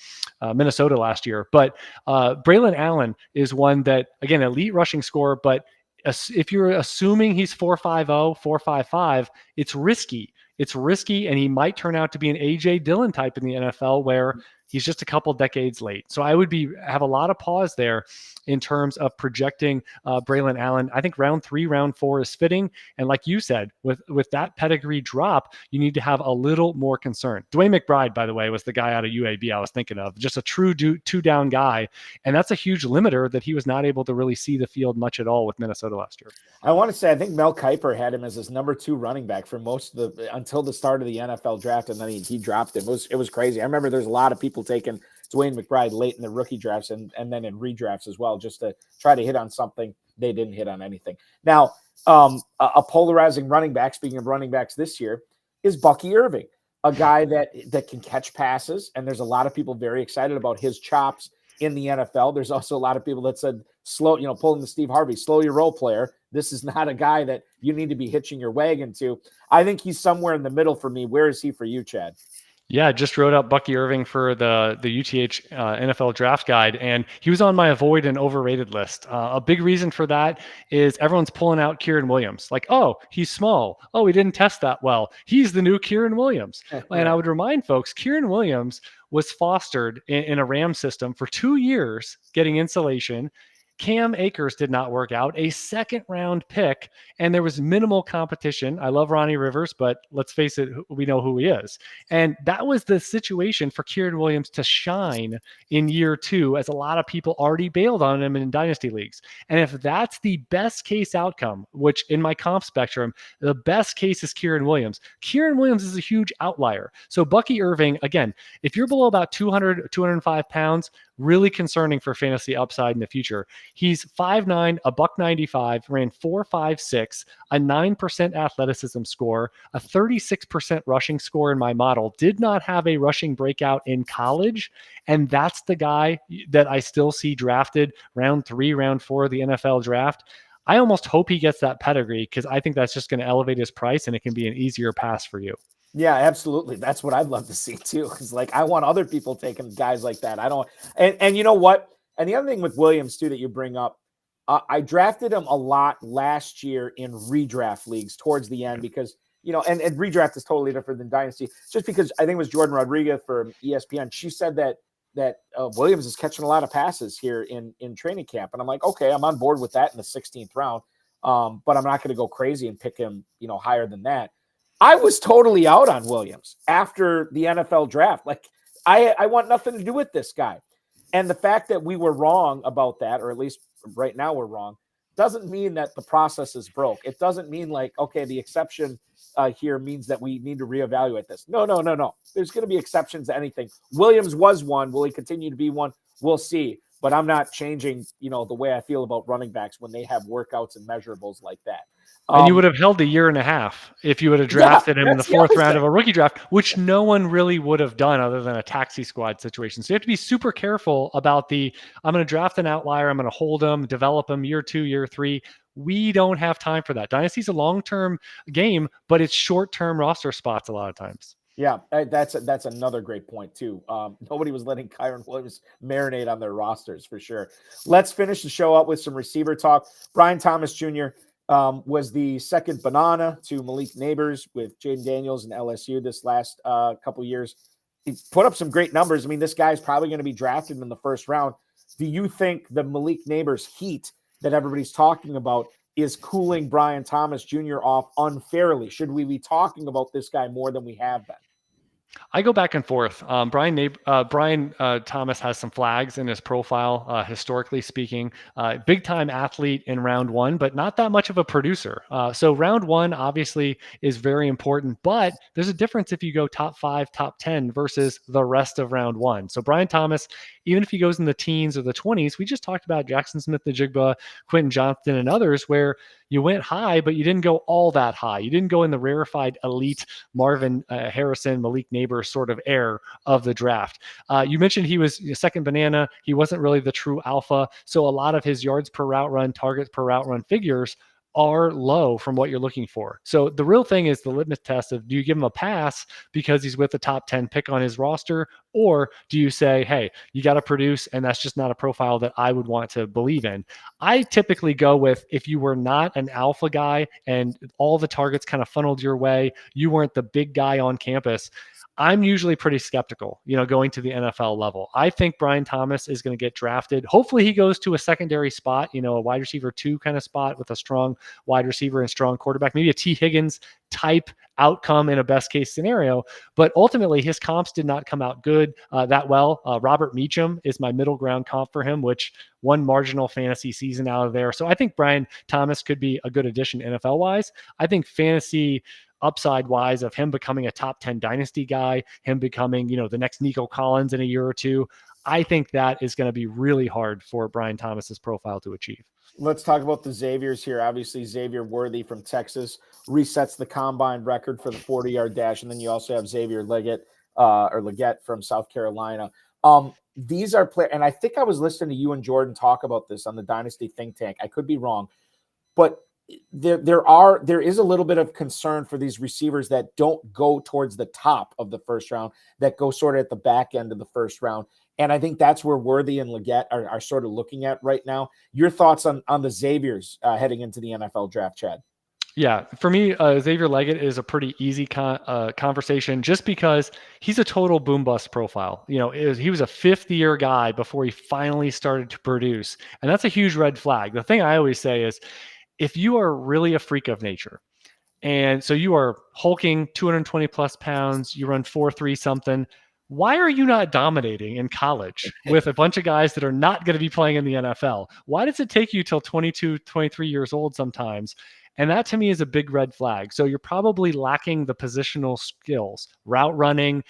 Minnesota last year. But Braylon Allen is one that, again, elite rushing score, but if you're assuming he's 4.50, 4.55, it's risky. It's risky, and he might turn out to be an A.J. Dillon type in the NFL where he's just a couple decades late. So I would have a lot of pause there in terms of projecting Braylon Allen. I think round 3, round 4 is fitting. And like you said, with that pedigree drop, you need to have a little more concern. DeWayne McBride, by the way, was the guy out of UAB I was thinking of, just a true 2-down guy. And that's a huge limiter that he was not able to really see the field much at all with Minnesota last year. I want to say, I think Mel Kiper had him as his number 2 running back for until the start of the NFL draft. And then he dropped him. It was crazy. I remember there's a lot of people taking DeWayne McBride late in the rookie drafts and then in redrafts as well, just to try to hit on something. They didn't hit on anything. Now, a polarizing running back, speaking of running backs this year, is Bucky Irving, a guy that can catch passes. And there's a lot of people very excited about his chops in the NFL. There's also a lot of people that said, pulling the Steve Harvey, slow your roll, player. This is not a guy that you need to be hitching your wagon to. I think he's somewhere in the middle for me. Where is he for you, Chad? Yeah, I just wrote up Bucky Irving for the UTH NFL draft guide, and he was on my avoid and overrated list. A big reason for that is everyone's pulling out Kieran Williams. Like, oh, he's small. Oh, he didn't test that well. He's the new Kieran Williams. And I would remind folks, Kieran Williams was fostered in a Ram system for 2 years, getting insulation. Cam Akers did not work out, a second-round pick, and there was minimal competition. I love Ronnie Rivers, but let's face it, we know who he is. And that was the situation for Kieran Williams to shine in year 2, as a lot of people already bailed on him in dynasty leagues. And if that's the best case outcome, which in my comp spectrum, the best case is Kieran Williams. Kieran Williams is a huge outlier. So Bucky Irving, again, if you're below about 200, 205 pounds, really concerning for fantasy upside in the future. He's 5'9", $195, ran 4.56, a 9% athleticism score, a 36% rushing score in my model, did not have a rushing breakout in college. And that's the guy that I still see drafted round 3, round 4 of the NFL draft. I almost hope he gets that pedigree because I think that's just going to elevate his price and it can be an easier pass for you. Yeah, absolutely. That's what I'd love to see too. Because I want other people taking guys like that. I don't. And you know what? And the other thing with Williams too that you bring up, I drafted him a lot last year in redraft leagues towards the end because and redraft is totally different than dynasty. Just because I think it was Jordan Rodriguez for ESPN. She said that Williams is catching a lot of passes here in training camp, and I'm like, okay, I'm on board with that in the 16th round. But I'm not going to go crazy and pick him higher than that. I was totally out on Williams after the NFL draft. I want nothing to do with this guy. And the fact that we were wrong about that, or at least right now we're wrong, doesn't mean that the process is broke. It doesn't mean like, okay, the exception here means that we need to reevaluate this. No. There's going to be exceptions to anything. Williams was one. Will he continue to be one? We'll see. But I'm not changing, the way I feel about running backs when they have workouts and measurables like that. And you would have held a year and a half if you would have drafted him in the fourth round of a rookie draft, which no one really would have done other than a taxi squad situation. So you have to be super careful about I'm going to draft an outlier. I'm going to hold him, develop him year 2, year 3. We don't have time for that. Dynasty's a long-term game, but it's short-term roster spots a lot of times. Yeah, that's another great point too. Nobody was letting Kyron Williams marinate on their rosters for sure. Let's finish the show up with some receiver talk. Brian Thomas Jr. Was the second banana to Malik Neighbors with Jaden Daniels and LSU this last couple years. He put up some great numbers. I mean, this guy's probably going to be drafted in the first round. Do you think the Malik Neighbors heat that everybody's talking about is cooling Brian Thomas Jr. off unfairly? Should we be talking about this guy more than we have been? I go back and forth. Brian Thomas has some flags in his profile, historically speaking. Big time athlete in round 1, but not that much of a producer. So round 1 obviously is very important, but there's a difference if you go top 5, top 10 versus the rest of round 1. So Brian Thomas, even if he goes in the teens or the 20s, we just talked about Jackson Smith-Njigba, Quentin Johnston, and others where you went high, but you didn't go all that high. You didn't go in the rarefied elite Marvin Harrison, Malik Neighbors sort of air of the draft. You mentioned he was a second banana. He wasn't really the true alpha. So a lot of his yards per route run, targets per route run figures are low from what you're looking for. So the real thing is the litmus test of, do you give him a pass because he's with the top 10 pick on his roster? Or do you say, hey, you got to produce, and that's just not a profile that I would want to believe in? I typically go with, if you were not an alpha guy and all the targets kind of funneled your way, you weren't the big guy on campus, I'm usually pretty skeptical, going to the NFL level. I think Brian Thomas is going to get drafted. Hopefully he goes to a secondary spot, a wide receiver 2 kind of spot with a strong wide receiver and strong quarterback, maybe a Tee Higgins type outcome in a best case scenario. But ultimately his comps did not come out good that well. Robert Meacham is my middle ground comp for him, which one marginal fantasy season out of there. So I think Brian Thomas could be a good addition NFL wise. I think fantasy upside wise of him becoming a top 10 dynasty guy, him becoming, the next Nico Collins in a year or two, I think that is going to be really hard for Brian Thomas's profile to achieve. Let's talk about the Xaviers here. Obviously, Xavier Worthy from Texas resets the combine record for the 40-yard dash. And then you also have Xavier Leggett from South Carolina. These are and I think I was listening to you and Jordan talk about this on the Dynasty think tank. I could be wrong, but there is a little bit of concern for these receivers that don't go towards the top of the first round, that go sort of at the back end of the first round. And I think that's where Worthy and Leggett are sort of looking at right now. Your thoughts on the Xaviers heading into the NFL draft, Chad? Yeah, for me, Xavier Leggett is a pretty easy conversation just because he's a total boom bust profile. He was a 5th-year guy before he finally started to produce. And that's a huge red flag. The thing I always say is, if you are really a freak of nature, and so you are hulking 220 plus pounds, you run 4.3 something, why are you not dominating in college with a bunch of guys that are not going to be playing in the NFL? Why does it take you till 22, 23 years old sometimes? And that to me is a big red flag. So you're probably lacking the positional skills, route running,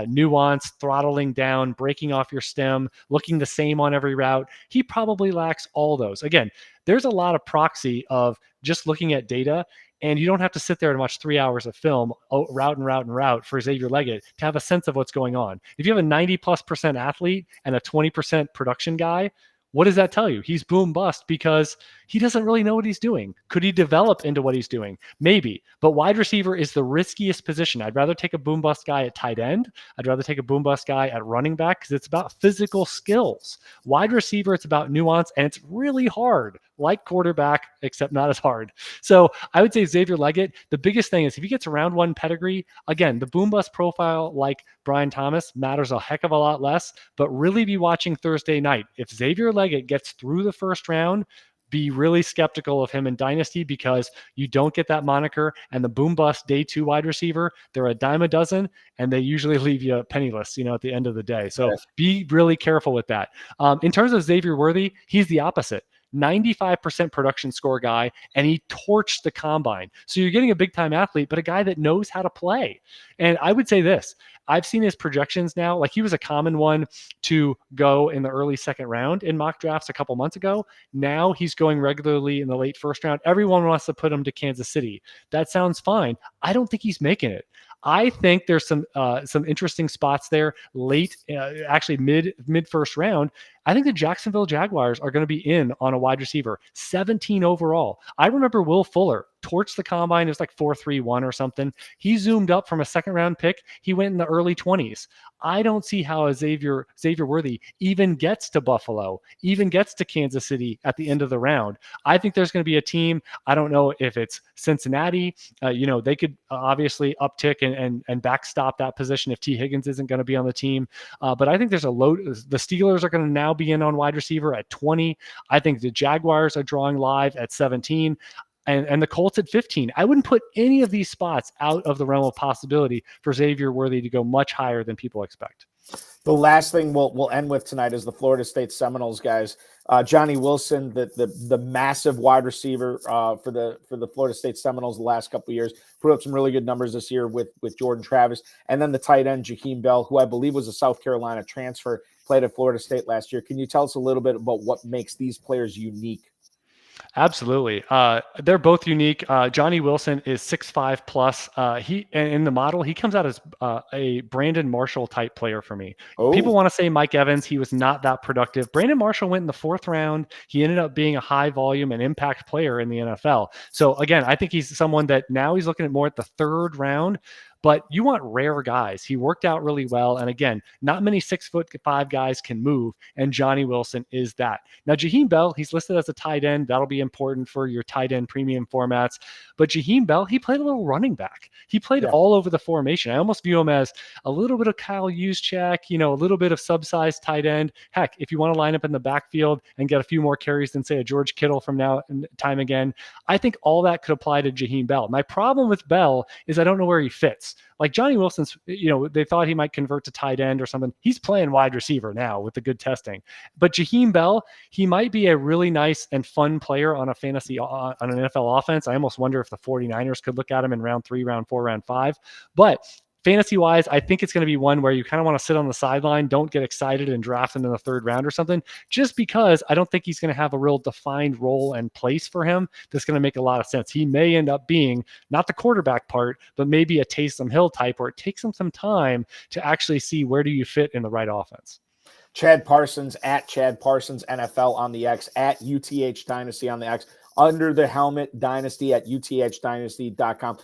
nuance, throttling down, breaking off your stem, looking the same on every route. He probably lacks all those. Again, there's a lot of proxy of just looking at data, and you don't have to sit there and watch 3 hours of film, route for Xavier Leggett to have a sense of what's going on. If you have a 90+% athlete and a 20% production guy, what does that tell you? He's boom bust because he doesn't really know what he's doing. Could he develop into what he's doing? Maybe. But wide receiver is the riskiest position. I'd rather take a boom bust guy at tight end. I'd rather take a boom bust guy at running back because it's about physical skills. Wide receiver, it's about nuance, and it's really hard, like quarterback, except not as hard. So I would say Xavier Leggett, the biggest thing is if he gets round 1 pedigree, again, the boom bust profile like Brian Thomas matters a heck of a lot less, but really be watching Thursday night. If Xavier Leggett gets through the first round, be really skeptical of him in Dynasty because you don't get that moniker. And the boom bust day 2 wide receiver, they're a dime a dozen, and they usually leave you penniless, at the end of the day. So be really careful with that. In terms of Xavier Worthy, he's the opposite. 95% production score guy, and he torched the combine. So you're getting a big time athlete, but a guy that knows how to play. And I would say this, I've seen his projections now. Like, he was a common one to go in the early second round in mock drafts a couple months ago. Now he's going regularly in the late first round. Everyone wants to put him to Kansas City. That sounds fine. I don't think he's making it. I think there's some interesting spots there late, actually mid first round. I think the Jacksonville Jaguars are going to be in on a wide receiver, 17 overall. I remember Will Fuller torched the combine. It was like 4.31 or something. He zoomed up from a second round pick. He went in the early 20s. I don't see how a Xavier Worthy even gets to Buffalo, even gets to Kansas City at the end of the round. I think there's going to be a team. I don't know if it's Cincinnati. They could obviously uptick and backstop that position if Tee Higgins isn't going to be on the team. But I think there's a load. The Steelers are going to now be in on wide receiver at 20. I think the Jaguars are drawing live at 17. And the Colts at 15. I wouldn't put any of these spots out of the realm of possibility for Xavier Worthy to go much higher than people expect. The last thing we'll end with tonight is the Florida State Seminoles, guys. Johnny Wilson, the massive wide receiver for the Florida State Seminoles the last couple of years, put up some really good numbers this year with Jordan Travis. And then the tight end, Jaheim Bell, who I believe was a South Carolina transfer, played at Florida State last year. Can you tell us a little bit about what makes these players unique? Absolutely. They're both unique. Johnny Wilson is 6'5 plus. In the model, he comes out as a Brandon Marshall type player for me. Oh. People want to say Mike Evans. He was not that productive. Brandon Marshall went in the 4th round. He ended up being a high volume and impact player in the NFL. So again, I think he's someone that now he's looking at more at the 3rd round. But you want rare guys. He worked out really well. And again, not many 6'5" guys can move. And Johnny Wilson is that. Now, Jaheim Bell, he's listed as a tight end. That'll be important for your tight end premium formats. But Jaheim Bell, he played a little running back. He played all over the formation. I almost view him as a little bit of Kyle Juszczyk, a little bit of sub-sized tight end. Heck, if you want to line up in the backfield and get a few more carries than, say, a George Kittle from now and time again, I think all that could apply to Jaheim Bell. My problem with Bell is I don't know where he fits. Like Johnny Wilson's, they thought he might convert to tight end or something. He's playing wide receiver now with the good testing. But Jaheim Bell, he might be a really nice and fun player on a fantasy, on an NFL offense. I almost wonder if the 49ers could look at him in round 3, round 4, round 5. But fantasy-wise, I think it's going to be one where you kind of want to sit on the sideline, don't get excited and draft him in the 3rd round or something, just because I don't think he's going to have a real defined role and place for him that's going to make a lot of sense. He may end up being not the quarterback part, but maybe a Taysom Hill type, or it takes him some time to actually see where do you fit in the right offense. Chad Parsons at Chad Parsons NFL on the X, at UTH Dynasty on the X, Under the Helmet Dynasty at uthdynasty.com.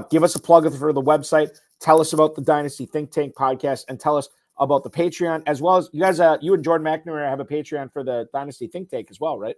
Give us a plug for the website. Tell us about the Dynasty Think Tank podcast, and tell us about the Patreon, as well as you guys, you and Jordan McNamara have a Patreon for the Dynasty Think Tank as well, right?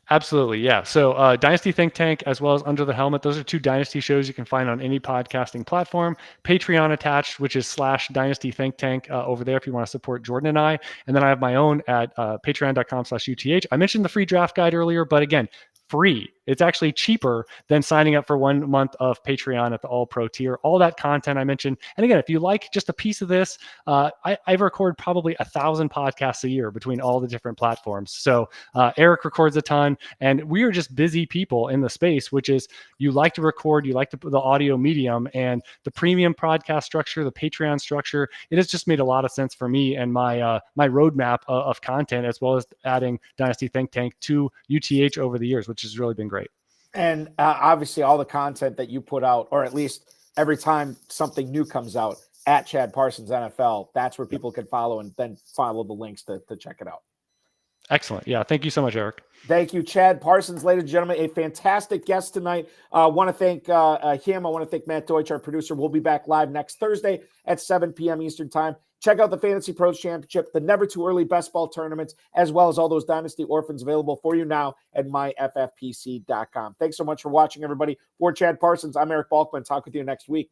Absolutely. Yeah. So Dynasty Think Tank, as well as Under the Helmet, those are 2 Dynasty shows you can find on any podcasting platform. Patreon attached, which is /Dynasty Think Tank over there if you want to support Jordan and I. And then I have my own at patreon.com/UTH. I mentioned the free draft guide earlier, but again, free. It's actually cheaper than signing up for 1 month of Patreon at the All Pro tier. All that content I mentioned. And again, if you like just a piece of this, I record probably 1,000 podcasts a year between all the different platforms. So Eric records a ton, and we are just busy people in the space, which is you like to record, you like the audio medium, and the premium podcast structure, the Patreon structure. It has just made a lot of sense for me and my roadmap of content, as well as adding Dynasty Think Tank to UTH over the years, which has really been great. And obviously all the content that you put out, or at least every time something new comes out, at Chad Parsons NFL, that's where people can follow and then follow the links to check it out. Excellent. Yeah. Thank you so much, Eric. Thank you, Chad Parsons, ladies and gentlemen. A fantastic guest tonight. I want to thank him. I want to thank Matt Deutsch, our producer. We'll be back live next Thursday at 7 p.m. Eastern time. Check out the Fantasy Pros Championship, the Never Too Early Best Ball tournaments, as well as all those Dynasty Orphans available for you now at myffpc.com. Thanks so much for watching, everybody. For Chad Parsons, I'm Eric Balkman. Talk with you next week.